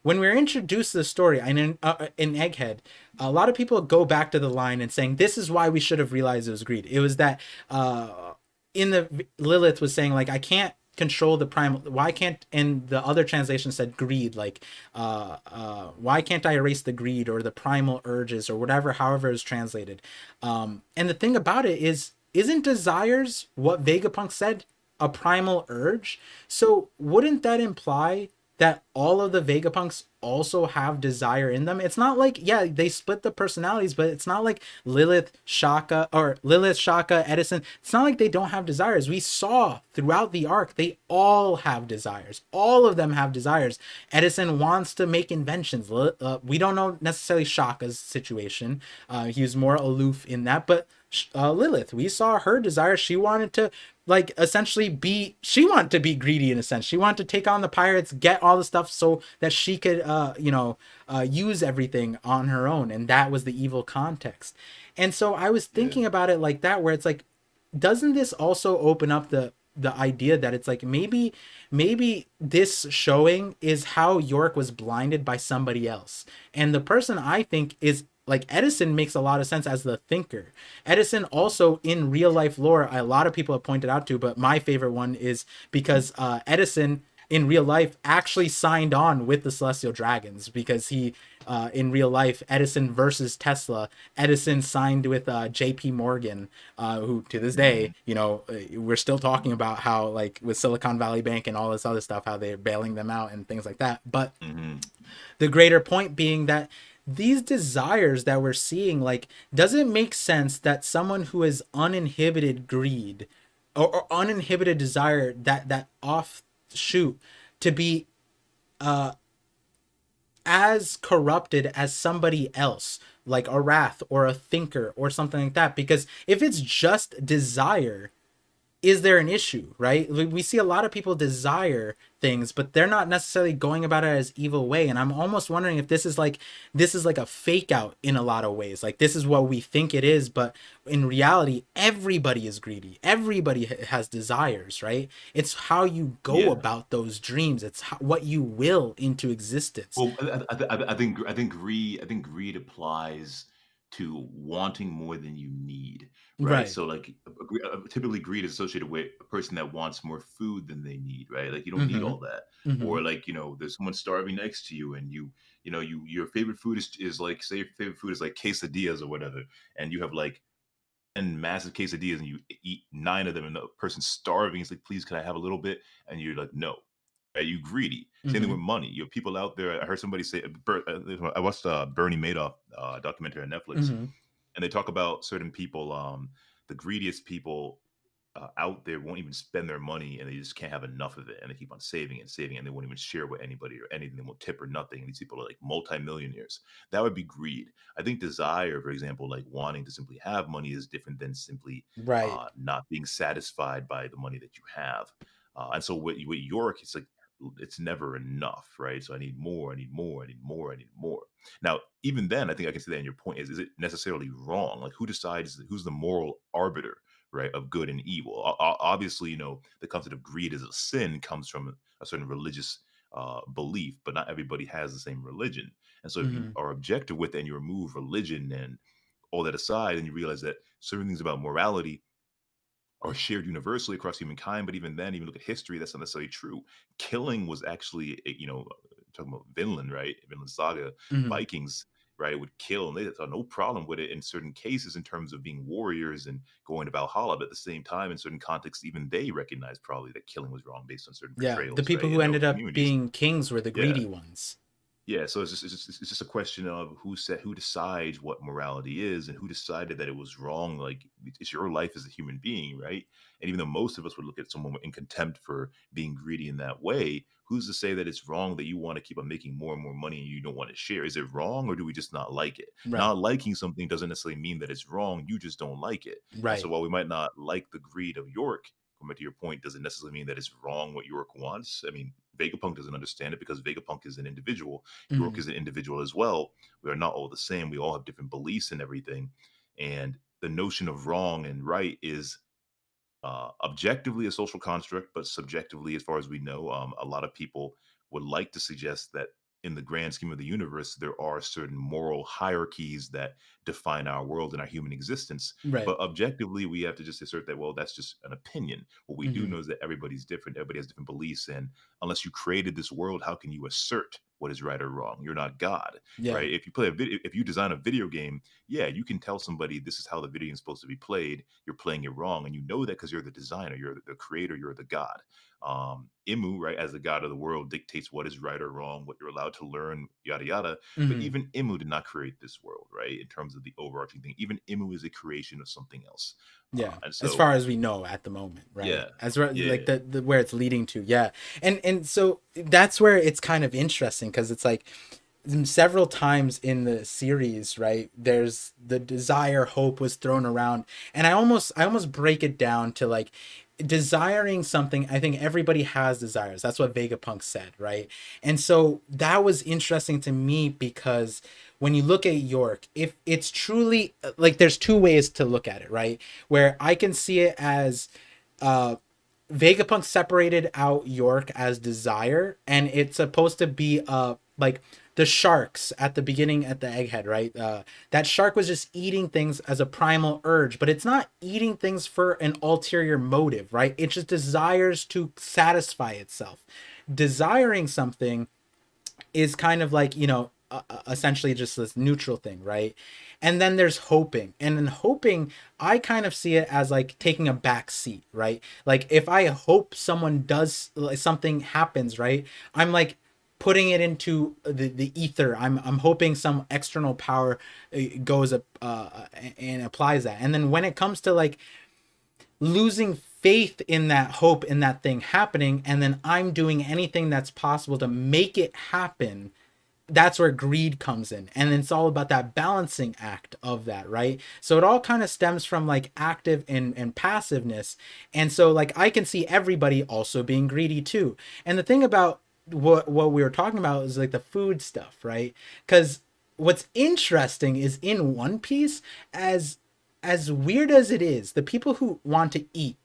When we're introduced to the story in Egghead, a lot of people go back to the line and saying, this is why we should have realized it was greed. It was that in the Lilith was saying, like, I can't control the primal, why can't, and the other translation said greed, like why can't I erase the greed or the primal urges or whatever, however it's translated. And the thing about it is, isn't desires, what Vegapunk said, a primal urge? So wouldn't that imply that all of the Vegapunks also have desire in them. It's not like, yeah, they split the personalities, but it's not like Lilith, Shaka, Edison. It's not like they don't have desires. We saw throughout the arc, they all have desires. All of them have desires. Edison wants to make inventions. We don't know necessarily Shaka's situation. He was more aloof in that, but Lilith, we saw her desire. She wanted to like essentially she wanted to be greedy in a sense. She wanted to take on the pirates, get all the stuff so that she could use everything on her own, and that was the evil context. And so I was Yeah. thinking about it like that, where it's like, doesn't this also open up the idea that it's like maybe this showing is how York was blinded by somebody else, and the person I think is like Edison makes a lot of sense as the thinker. Edison also in real life lore, a lot of people have pointed out to, but my favorite one is because Edison in real life actually signed on with the Celestial Dragons because he in real life Edison versus Tesla, Edison signed with JP Morgan, who to this day, Mm-hmm. we're still talking about how like with Silicon Valley Bank and all this other stuff, how they're bailing them out and things like that. But Mm-hmm. the greater point being that these desires that we're seeing, like, does it make sense that someone who is uninhibited greed or uninhibited desire, that offshoot, to be as corrupted as somebody else, like a wrath or a thinker or something like that? Because if it's just desire, is there an issue, right? We see a lot of people desire things, but they're not necessarily going about it as evil way. And I'm almost wondering if this is like a fake out in a lot of ways. Like this is what we think it is, but in reality, everybody is greedy. Everybody has desires, right? It's how you go Yeah. about those dreams. It's what you will into existence. Well, I think greed applies to wanting more than you need, right? Right. So like typically greed is associated with a person that wants more food than they need, right? Like you don't need Mm-hmm. all that. Mm-hmm. Or like, there's someone starving next to you and your favorite food is like say your favorite food is like quesadillas or whatever, and you have like and massive quesadillas and you eat nine of them and the person's starving. It's like, please, can I have a little bit? And you're like, no. Are you greedy? Same thing Mm-hmm. with money. You have people out there. I heard somebody say, I watched Bernie Madoff documentary on Netflix, Mm-hmm. and they talk about certain people, the greediest people out there won't even spend their money and they just can't have enough of it and they keep on saving and saving and they won't even share with anybody or anything. They won't tip or nothing. And these people are like multimillionaires. That would be greed. I think desire, for example, like wanting to simply have money is different than simply Right. not being satisfied by the money that you have. And so with York, it's like it's never enough, right? So I need more, I need more, I need more, I need more. Now, even then, I think I can see that in your point is it necessarily wrong? Like who decides who's the moral arbiter, right, of good and evil? Obviously, the concept of greed as a sin comes from a certain religious belief, but not everybody has the same religion. And so if you Mm-hmm. are objective with it and you remove religion and all that aside, and you realize that certain things about morality are shared universally across humankind. But even then, even look at history, that's not necessarily true. Killing was actually, talking about Vinland, right? Vinland Saga, Mm-hmm. Vikings, right, would kill, and they had no problem with it in certain cases in terms of being warriors and going to Valhalla. But at the same time, in certain contexts, even they recognized probably that killing was wrong based on certain Yeah. The portrayals, people right, who in their own ended up communities. being kings were the Yeah. greedy ones. Yeah, so it's just a question of who decides what morality is and who decided that it was wrong. Like it's your life as a human being, right? And even though most of us would look at someone in contempt for being greedy in that way, who's to say that it's wrong that you want to keep on making more and more money and you don't want to share? Is it wrong or do we just not like it? Right. Not liking something doesn't necessarily mean that it's wrong. You just don't like it. And so Right. while we might not like the greed of York, going back to your point, doesn't necessarily mean that it's wrong what York wants. I mean, Vegapunk doesn't understand it because Vegapunk is an individual. York Mm-hmm. is an individual as well. We are not all the same. We all have different beliefs and everything. And the notion of wrong and right is objectively a social construct, but subjectively, as far as we know, a lot of people would like to suggest that in the grand scheme of the universe, there are certain moral hierarchies that define our world and our human existence. Right. But objectively, we have to just assert that, well, that's just an opinion. What we do Mm-hmm. know is that everybody's different, everybody has different beliefs. And unless you created this world, how can you assert what is right or wrong. You're not God, Yeah. right? If you play a video, if you design a video game, yeah, you can tell somebody this is how the video game is supposed to be played. You're playing it wrong, and you know that because you're the designer, you're the creator, you're the God. Imu, right, as the god of the world, dictates what is right or wrong, what you're allowed to learn, yada yada. But Hmm. even Imu did not create this world, right? In terms of the overarching thing, even Imu is a creation of something else. Yeah, And as so, far as we know at the moment, right? yeah, As like yeah, the where it's leading to, yeah. And so that's where it's kind of interesting because it's like several times in the series, right? There's the desire, hope was thrown around, and I almost break it down to like desiring something. I think everybody has desires. That's what Vegapunk said, right? And so that was interesting to me because when you look at York, if it's truly like there's two ways to look at it, right? Where I can see it as uh Vegapunk separated out York as desire, and it's supposed to be like the sharks at the beginning at the Egghead, right? That shark was just eating things as a primal urge, but it's not eating things for an ulterior motive, right? It just desires to satisfy itself. Desiring something is kind of like, essentially just this neutral thing, right? And then there's hoping, and in hoping I kind of see it as like taking a back seat, right? Like if I hope someone does, like something happens, right, I'm like putting it into the ether. I'm hoping some external power goes up and applies that. And then when it comes to like losing faith in that hope in that thing happening, and then I'm doing anything that's possible to make it happen, that's where greed comes in. And it's all about that balancing act of that, right? So it all kind of stems from like active and passiveness. And so like I can see everybody also being greedy too. And the thing about what we were talking about is like the food stuff, right? Because what's interesting is in One Piece, as weird as it is, the people who want to eat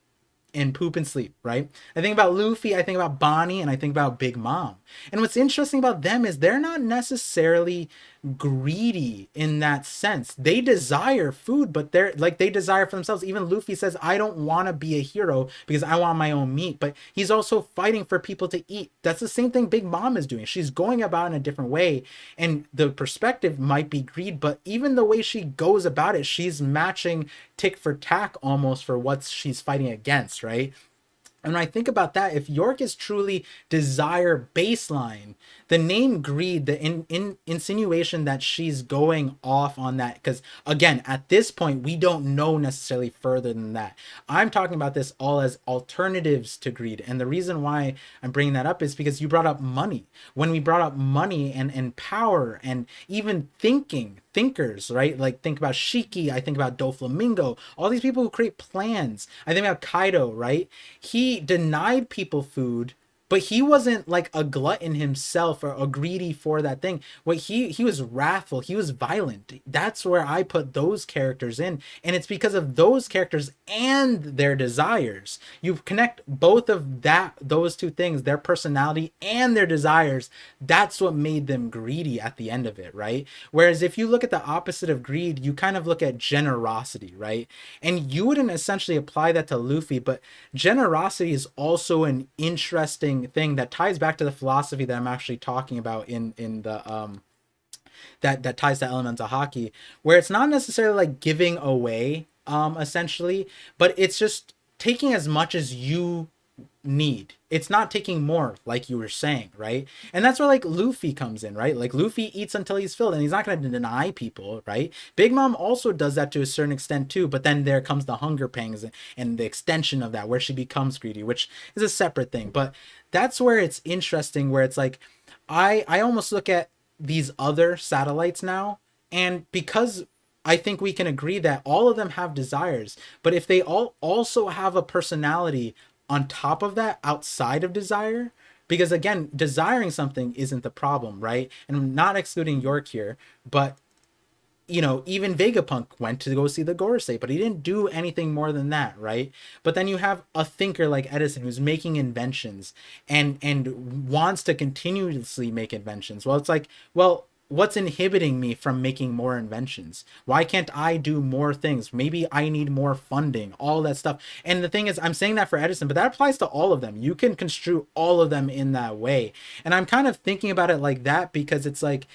and poop and sleep, right? I think about Luffy, I think about Bonnie, and I think about Big Mom. And what's interesting about them is they're not necessarily greedy in that sense. They desire food, but they're like they desire for themselves. Even Luffy says, I don't want to be a hero because I want my own meat, but he's also fighting for people to eat. That's the same thing Big Mom is doing. She's going about in a different way, and the perspective might be greed, but even the way she goes about it, she's matching tick for tack almost for what she's fighting against, right? And when I think about that, if York is truly desire baseline, the name greed, the insinuation that she's going off on that, because again, at this point, we don't know necessarily further than that. I'm talking about this all as alternatives to greed. And the reason why I'm bringing that up is because you brought up money. When we brought up money and power and even thinkers, right? Like think about Shiki, I think about Doflamingo, all these people who create plans. I think about Kaido, right? He denied people food, but he wasn't like a glutton himself or a greedy for that thing. What he was wrathful, he was violent. That's where I put those characters in, and it's because of those characters and their desires. You connect both of those two things, their personality and their desires. That's what made them greedy at the end of it, right? Whereas if you look at the opposite of greed, you kind of look at generosity, right? And you wouldn't essentially apply that to Luffy, but generosity is also an interesting thing that ties back to the philosophy that I'm actually talking about in the that ties to elements of Haki, where it's not necessarily like giving away essentially, but it's just taking as much as you need. It's not taking more, like you were saying, right? And that's where like Luffy comes in, right? Like Luffy eats until he's filled, and he's not going to deny people, right? Big Mom also does that to a certain extent too, but then there comes the hunger pangs and the extension of that, where she becomes greedy, which is a separate thing. But that's where it's interesting, where it's like I almost look at these other satellites now, and because I think we can agree that all of them have desires, but if they all also have a personality on top of that outside of desire, because again, desiring something isn't the problem, right? And I'm not excluding York here, but even Vegapunk went to go see the Gorosei, but he didn't do anything more than that, right? But then you have a thinker like Edison who's making inventions and wants to continuously make inventions. Well, it's like, well, what's inhibiting me from making more inventions? Why can't I do more things? Maybe I need more funding, all that stuff. And the thing is, I'm saying that for Edison, but that applies to all of them. You can construe all of them in that way. And I'm kind of thinking about it like that because it's like,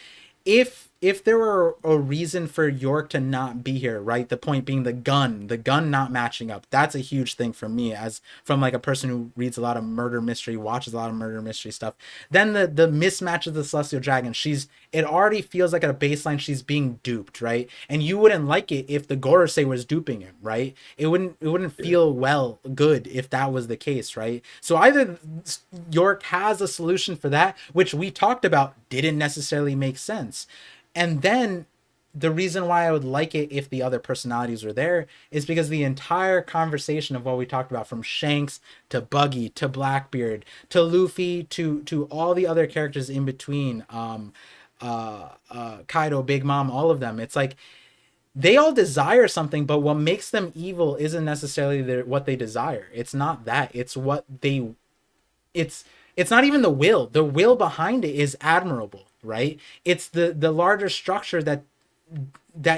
if there were a reason for York to not be here, right? The point being the gun not matching up. That's a huge thing for me as from like a person who reads a lot of murder mystery, watches a lot of murder mystery stuff. Then the mismatch of the Celestial Dragon, it already feels like at a baseline she's being duped, right? And you wouldn't like it if the Gorosei was duping him, right? It wouldn't feel good if that was the case, right? So either York has a solution for that, which we talked about didn't necessarily make sense. And then the reason why I would like it if the other personalities were there is because the entire conversation of what we talked about, from Shanks to Buggy to Blackbeard to Luffy to all the other characters in between, Kaido, Big Mom, all of them, it's like they all desire something, but what makes them evil isn't necessarily what they desire. It's not that. It's not even the will. The will behind it is admirable, right? It's the larger structure that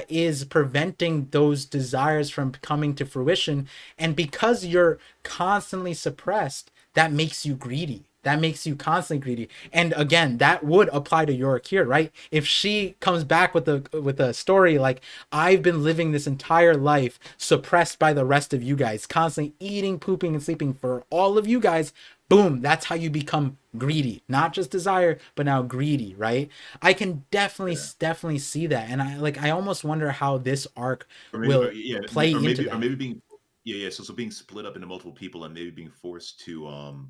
is preventing those desires from coming to fruition. And because you're constantly suppressed, that makes you greedy. That makes you constantly greedy. And again, that would apply to Yorick here, right? If she comes back with a story like, I've been living this entire life suppressed by the rest of you guys, constantly eating, pooping, and sleeping for all of you guys, boom, that's how you become greedy. Not just desire, but now greedy, right? I can definitely see that. And I almost wonder how this arc Or maybe, will play into or that. maybe being, yeah. So being split up into multiple people and maybe being forced to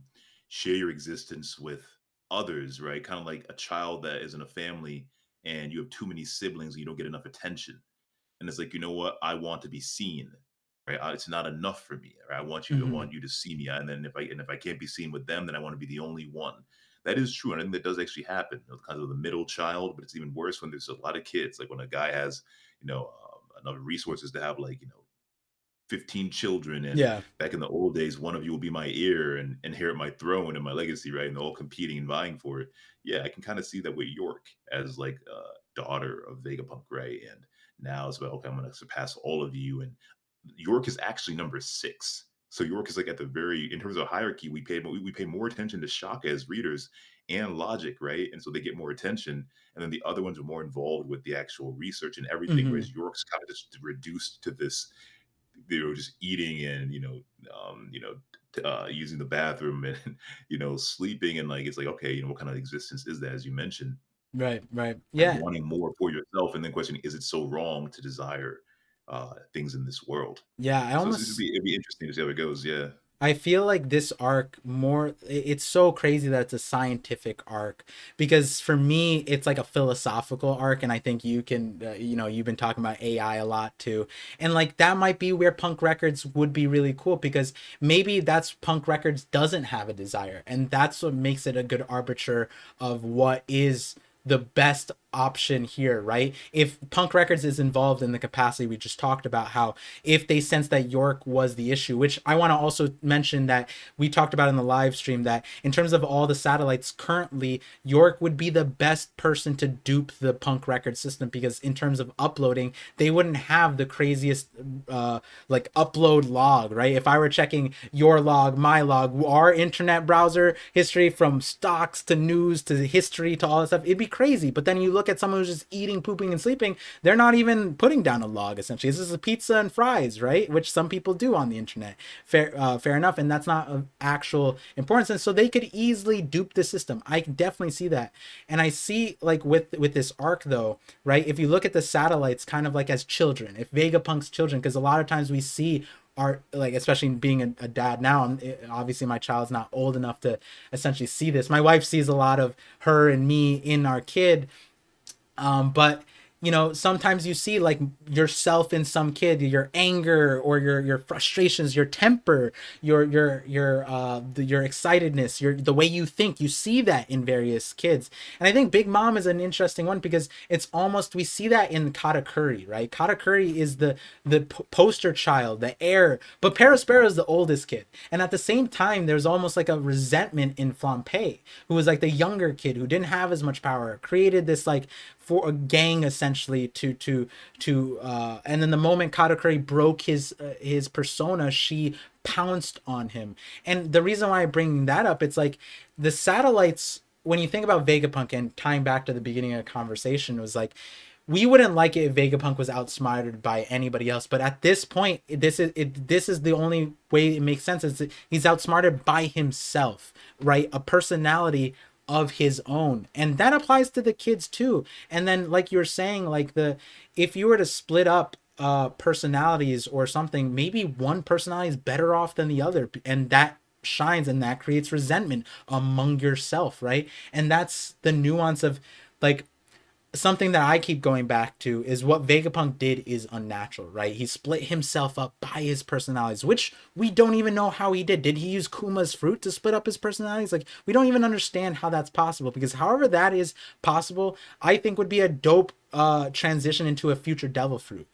share your existence with others, right? Kind of like a child that is in a family and you have too many siblings and you don't get enough attention. And it's like, you know what? I want to be seen, right? It's not enough for me. Right? I Mm-hmm. want you to see me. And then if I can't be seen with them, then I want to be the only one. That is true, and I think that does actually happen. Kind of the middle child, but it's even worse when there's a lot of kids. Like when a guy has, enough resources to have, like, 15 children, and Yeah. back in the old days, one of you will be my heir and inherit my throne and my legacy, right? And they're all competing and vying for it. Yeah, I can kind of see that with York as like a daughter of Vegapunk, right? And now it's about, okay, I'm going to surpass all of you. And York is actually number 6. So York is like at the very, in terms of hierarchy, we pay more attention to Shaka as readers and Logic, right? And so they get more attention, and then the other ones are more involved with the actual research and everything, Mm-hmm. whereas York's kind of just reduced to this, just eating and using the bathroom and sleeping, and like it's like, okay, what kind of existence is that, as you mentioned, Right. Right. and Yeah. wanting more for yourself, and then questioning, is it so wrong to desire things in this world? Yeah. So it'd be interesting to see how it goes. Yeah. I feel like this arc it's so crazy that it's a scientific arc, because for me it's like a philosophical arc, and I think you can you've been talking about AI a lot too, and like that might be where Punk Records would be really cool, because maybe that's Punk Records doesn't have a desire, and that's what makes it a good arbiter of what is the best option here, right? If Punk Records is involved in the capacity we just talked about, how if they sense that York was the issue, which I want to also mention that we talked about in the live stream, that in terms of all the satellites currently, York would be the best person to dupe the Punk Record system, because in terms of uploading, they wouldn't have the craziest like upload log, right? If I were checking your log, my log, our internet browser history, from stocks to news to history to all that stuff, it'd be crazy. But then you look at someone who's just eating, pooping, and sleeping, they're not even putting down a log, essentially. This is a pizza and fries, right? Which some people do on the internet. Fair enough. And that's not of actual importance. And so they could easily dupe the system. I can definitely see that. And I see, like, with this arc, though, right? If you look at the satellites kind of like as children, if Vegapunk's children, because a lot of times we see are like, especially being a dad now, obviously my child's not old enough to essentially see this. My wife sees a lot of her and me in our kid, but sometimes you see like yourself in some kid, your anger or your frustrations, your temper, your excitedness, the way you think, you see that in various kids. And I think Big Mom is an interesting one, because it's almost, we see that in Katakuri, right? Katakuri is the poster child, the heir, but Perospero is the oldest kid. And at the same time, there's almost like a resentment in Flampe, who was like the younger kid who didn't have as much power, created this like for a gang essentially and then the moment Katakuri broke his persona, she pounced on him. And the reason why I bring that up, it's like the satellites, when you think about Vegapunk and tying back to the beginning of the conversation, was like we wouldn't like it if Vegapunk was outsmarted by anybody else, but at this point, this is the only way it makes sense. Is that he's outsmarted by himself, right? A personality of his own, and that applies to the kids too. And then, like you're saying, like if you were to split up personalities or something, maybe one personality is better off than the other, and that shines and that creates resentment among yourself, right? And that's the nuance of like something that I keep going back to is what Vegapunk did is unnatural, right? He split himself up by his personalities, which we don't even know how he did. Did he use Kuma's fruit to split up his personalities? Like, we don't even understand how that's possible, because however that is possible, I think would be a dope transition into a future devil fruit,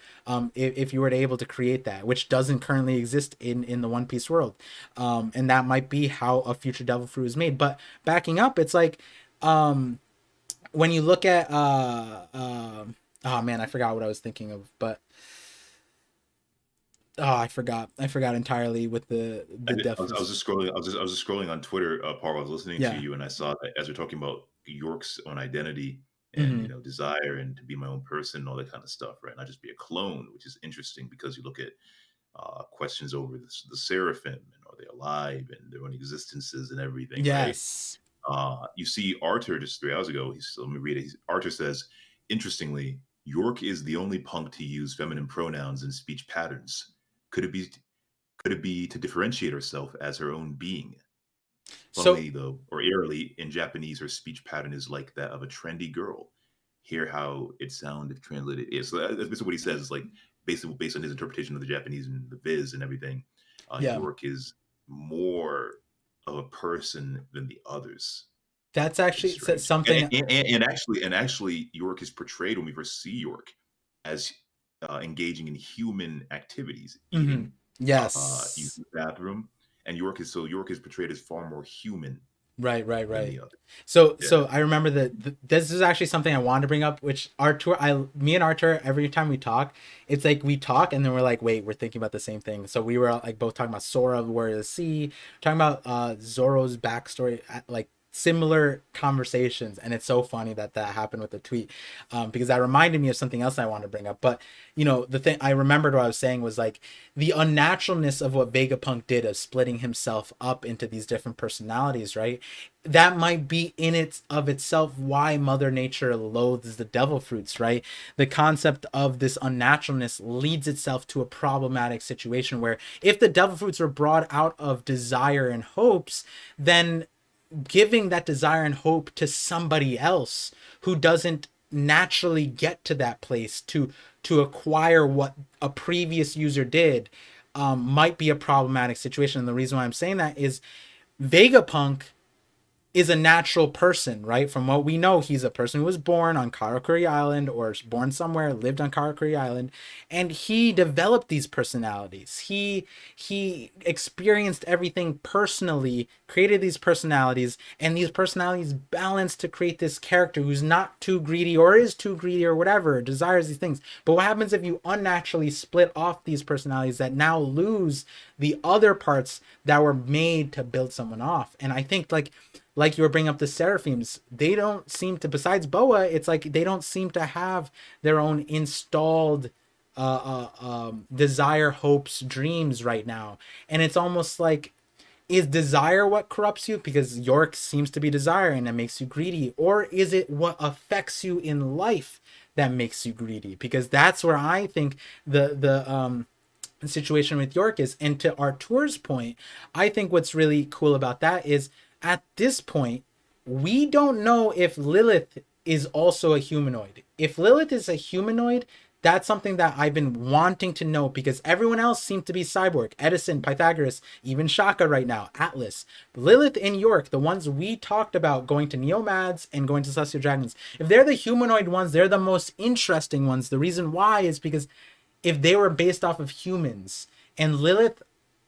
if you were to able to create that, which doesn't currently exist in the One Piece world, and that might be how a future devil fruit is made. But backing up, it's like when you look at oh man, I forgot what I was thinking of, but I forgot entirely with the I was just scrolling. I was just scrolling on Twitter. Paul, I was listening to yeah. you, and I saw that as we're talking about York's own identity and Hmm. desire and to be my own person and all that kind of stuff, right? Not just be a clone, which is interesting because you look at questions over the seraphim and are they alive and their own existences and everything, right? Yes. You see Arthur just 3 hours ago. Let me read it. Arthur says, interestingly, York is the only punk to use feminine pronouns and speech patterns. Could it be? Could it be to differentiate herself as her own being? So Funnily, though, or eerily, in Japanese, her speech pattern is like that of a trendy girl. Hear how it sound if translated is. So that's basically what he says. Is like basically based on his interpretation of the Japanese and the Viz and everything. yeah, York is more of a person than the others, that's which is actually strange. something. And actually, York is portrayed when we first see York as engaging in human activities, Hmm. eating, Yes. using the bathroom, and York is portrayed as far more human than Right. the other. So Yeah. I remember that this is actually something I wanted to bring up, which me and Artur, every time we talk, it's like we talk and then we're like, wait, we're thinking about the same thing. So we were like both talking about Sora, the Warrior of the Sea, talking about Zoro's backstory, like similar conversations, and it's so funny that that happened with the tweet, because that reminded me of something else I wanted to bring up. But the thing I remembered what I was saying was like the unnaturalness of what Vegapunk did of splitting himself up into these different personalities, right? That might be in it of itself why Mother Nature loathes the devil fruits, right? The concept of this unnaturalness leads itself to a problematic situation where if the devil fruits are brought out of desire and hopes, then giving that desire and hope to somebody else who doesn't naturally get to that place to acquire what a previous user did, might be a problematic situation. And the reason why I'm saying that is Vegapunk is a natural person, right? From what we know, he's a person who was born on Karakuri Island or born somewhere, lived on Karakuri Island, and he developed these personalities. He experienced everything personally, created these personalities, and these personalities balanced to create this character who's not too greedy or is too greedy or whatever, desires these things. But what happens if you unnaturally split off these personalities that now lose the other parts that were made to build someone off? And I think like you were bringing up the seraphims, they don't seem to, besides Boa, it's like they don't seem to have their own installed desire, hopes, dreams right now. And it's almost like, is desire what corrupts you? Because York seems to be desire and it makes you greedy. Or is it what affects you in life that makes you greedy? Because that's where I think the situation with York is. And to Artur's point, I think what's really cool about that is at this point, we don't know if Lilith is also a humanoid. If Lilith is a humanoid, that's something that I've been wanting to know because everyone else seemed to be cyborg. Edison, Pythagoras, even Shaka right now, Atlas. Lilith and York, the ones we talked about going to Neomads and going to Celestial Dragons, if they're the humanoid ones, they're the most interesting ones. The reason why is because if they were based off of humans and Lilith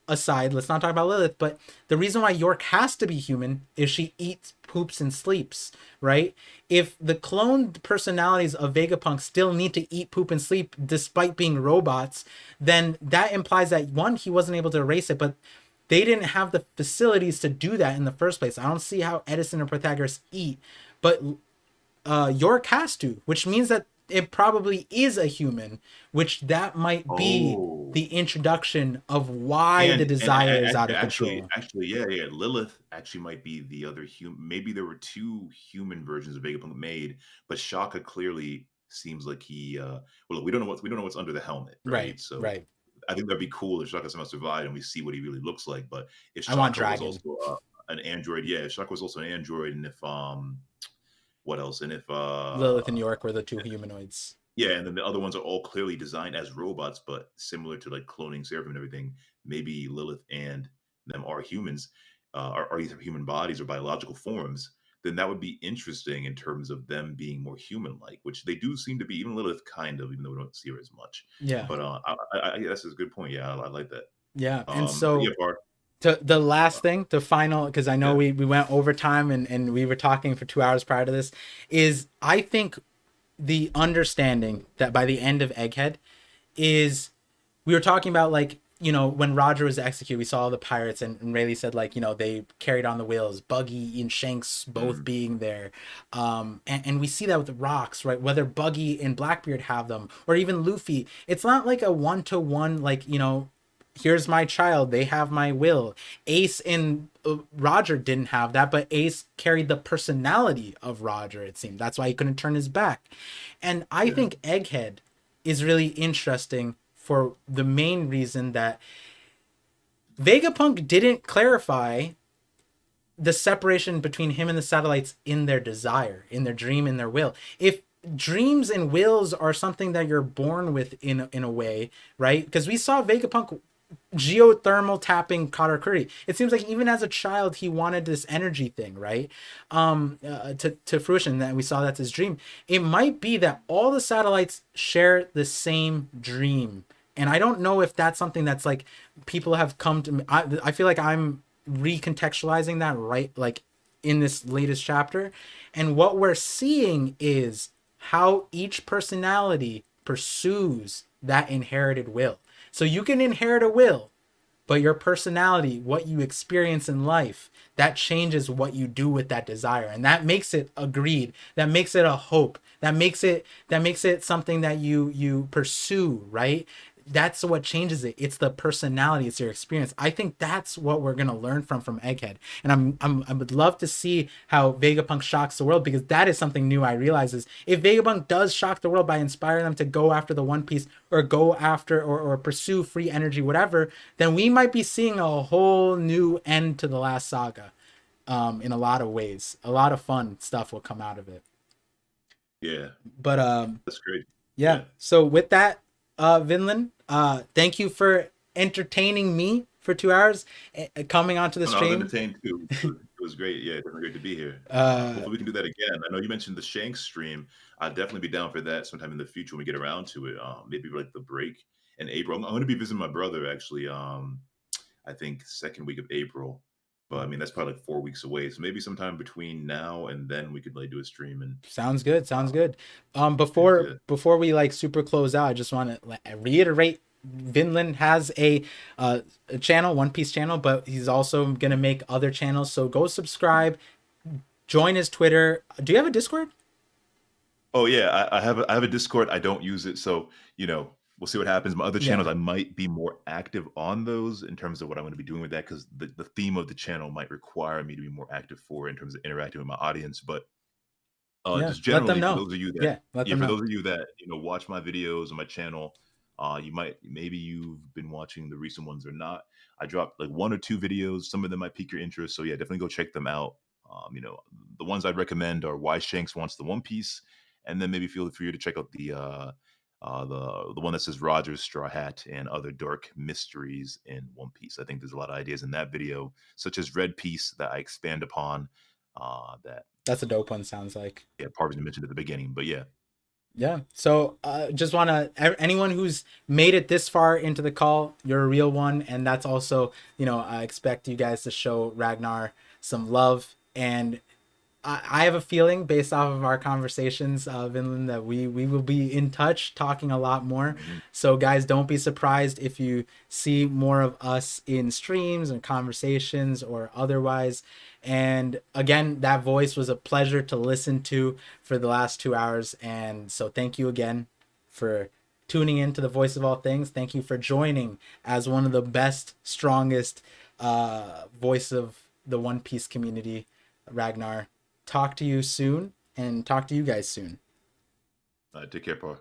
aside, let's not talk about Lilith, but the reason why York has to be human is she eats, poops, and sleeps, right? If the cloned personalities of Vegapunk still need to eat, poop, and sleep despite being robots, then that implies that one, he wasn't able to erase it, but they didn't have the facilities to do that in the first place. I don't see how Edison or Pythagoras eat, but York has to, which means that it probably is a human, which that might be Oh, the introduction of why the desire is out of control. yeah, yeah. Lilith actually might be the other human. Maybe there were two human versions of Vegapunk made, but Shaka clearly seems like he. Well, we don't know what's under the helmet, Right, right? So right. I think that'd be cool if Shaka somehow survived and we see what he really looks like. But if I want Shaka was dragon. also an android, yeah, if Shaka was also an android, and if what else? And if Lilith and York were the two humanoids. yeah, and then the other ones are all clearly designed as robots, but similar to like cloning Seraphim and everything. Maybe Lilith and them are humans, are either human bodies or biological forms. Then that would be interesting in terms of them being more human-like, which they do seem to be. Even Lilith, kind of, even though we don't see her as much. Yeah, But that's a good point. Yeah, I like that. yeah. And But yeah, so Bart. to the Uh, last thing, the final, because I know yeah. we went over time and we were talking for 2 hours prior to this, is I think the understanding that by the end of Egghead is we were talking about like when Roger was executed, we saw all the pirates and Rayleigh said like they carried on the wheels, Buggy and Shanks both Mm, being there, and we see that with the rocks, right? Whether Buggy and Blackbeard have them or even Luffy, it's not like a one-to-one like here's my child, they have my will. Ace and Roger didn't have that, but Ace carried the personality of Roger, it seemed. That's why he couldn't turn his back. And I yeah. think Egghead is really interesting for the main reason that Vegapunk didn't clarify the separation between him and the satellites in their desire, in their dream, in their will. If dreams and wills are something that you're born with in a way, right? Because we saw Vegapunk geothermal tapping Katakuri. It seems like even as a child he wanted this energy thing, right? To fruition, that we saw that's his dream. It might be that all the satellites share the same dream. And I don't know if that's something that's like people have come to me. I feel like I'm recontextualizing that right like in this latest chapter, and what we're seeing is how each personality pursues that inherited will. So you can inherit a will, but your personality, what you experience in life, that changes what you do with that desire, and that makes it a greed, that makes it a hope, that makes it something that you pursue, right? That's what changes it. It's the personality, it's your experience. I think that's what we're gonna learn from Egghead, and I would love to see how Vegapunk shocks the world, because that is something new. I realize is if Vegapunk does shock the world by inspiring them to go after the One Piece or go after or pursue free energy, whatever, then we might be seeing a whole new end to the last saga. In a lot of ways, a lot of fun stuff will come out of it. Yeah, But that's great. yeah. Yeah. So with that, Vinland, thank you for entertaining me for 2 hours, coming onto the No, I was stream. entertained too. It was great. Yeah, definitely great to be here. Uh, Hopefully we can do that again. I know you mentioned the Shanks stream. I'd definitely be down for that sometime in the future when we get around to it. Maybe like the break in April. I'm going to be visiting my brother actually. I think second week of April. But I mean that's probably like 4 weeks away. So maybe sometime between now and then we could like do a stream and Sounds good. Sounds uh, good. yeah, Before yeah. before we like super close out, I just want to reiterate. Vinland has a channel, One Piece channel, but he's also gonna make other channels. So go subscribe, join his Twitter. Do you have a Discord? Oh yeah, I have a Discord. I don't use it, so we'll see what happens. My other channels, Yeah. I might be more active on those in terms of what I'm going to be doing with that, because the theme of the channel might require me to be more active for in terms of interacting with my audience. But Yeah. just Let them generally, for know. those of you that Yeah. Let yeah, them for know. those of you that watch my videos on my channel, maybe you've been watching the recent ones or not. I dropped like one or two videos. Some of them might pique your interest, so yeah, definitely go check them out. The ones I'd recommend are Why Shanks Wants the One Piece, and then maybe feel free to check out the one that says Roger's Straw Hat and Other Dark Mysteries in One Piece. I think there's a lot of ideas in that video, such as Red Piece, that I expand upon. That That's a dope one. Sounds like. yeah, Parvin mentioned at the beginning. But yeah, Yeah. So just want to, anyone who's made it this far into the call, you're a real one. And that's also, I expect you guys to show Ragnar some love. And I have a feeling based off of our conversations, Vinland, that we will be in touch talking a lot more. Mhm. So guys, don't be surprised if you see more of us in streams and conversations or otherwise. And again, that voice was a pleasure to listen to for the last 2 hours. And so thank you again for tuning in to the Voice of All Things. Thank you for joining as one of the best, strongest voice of the One Piece community, Ragnar. Talk to you soon and talk to you guys soon. Take care, Paul.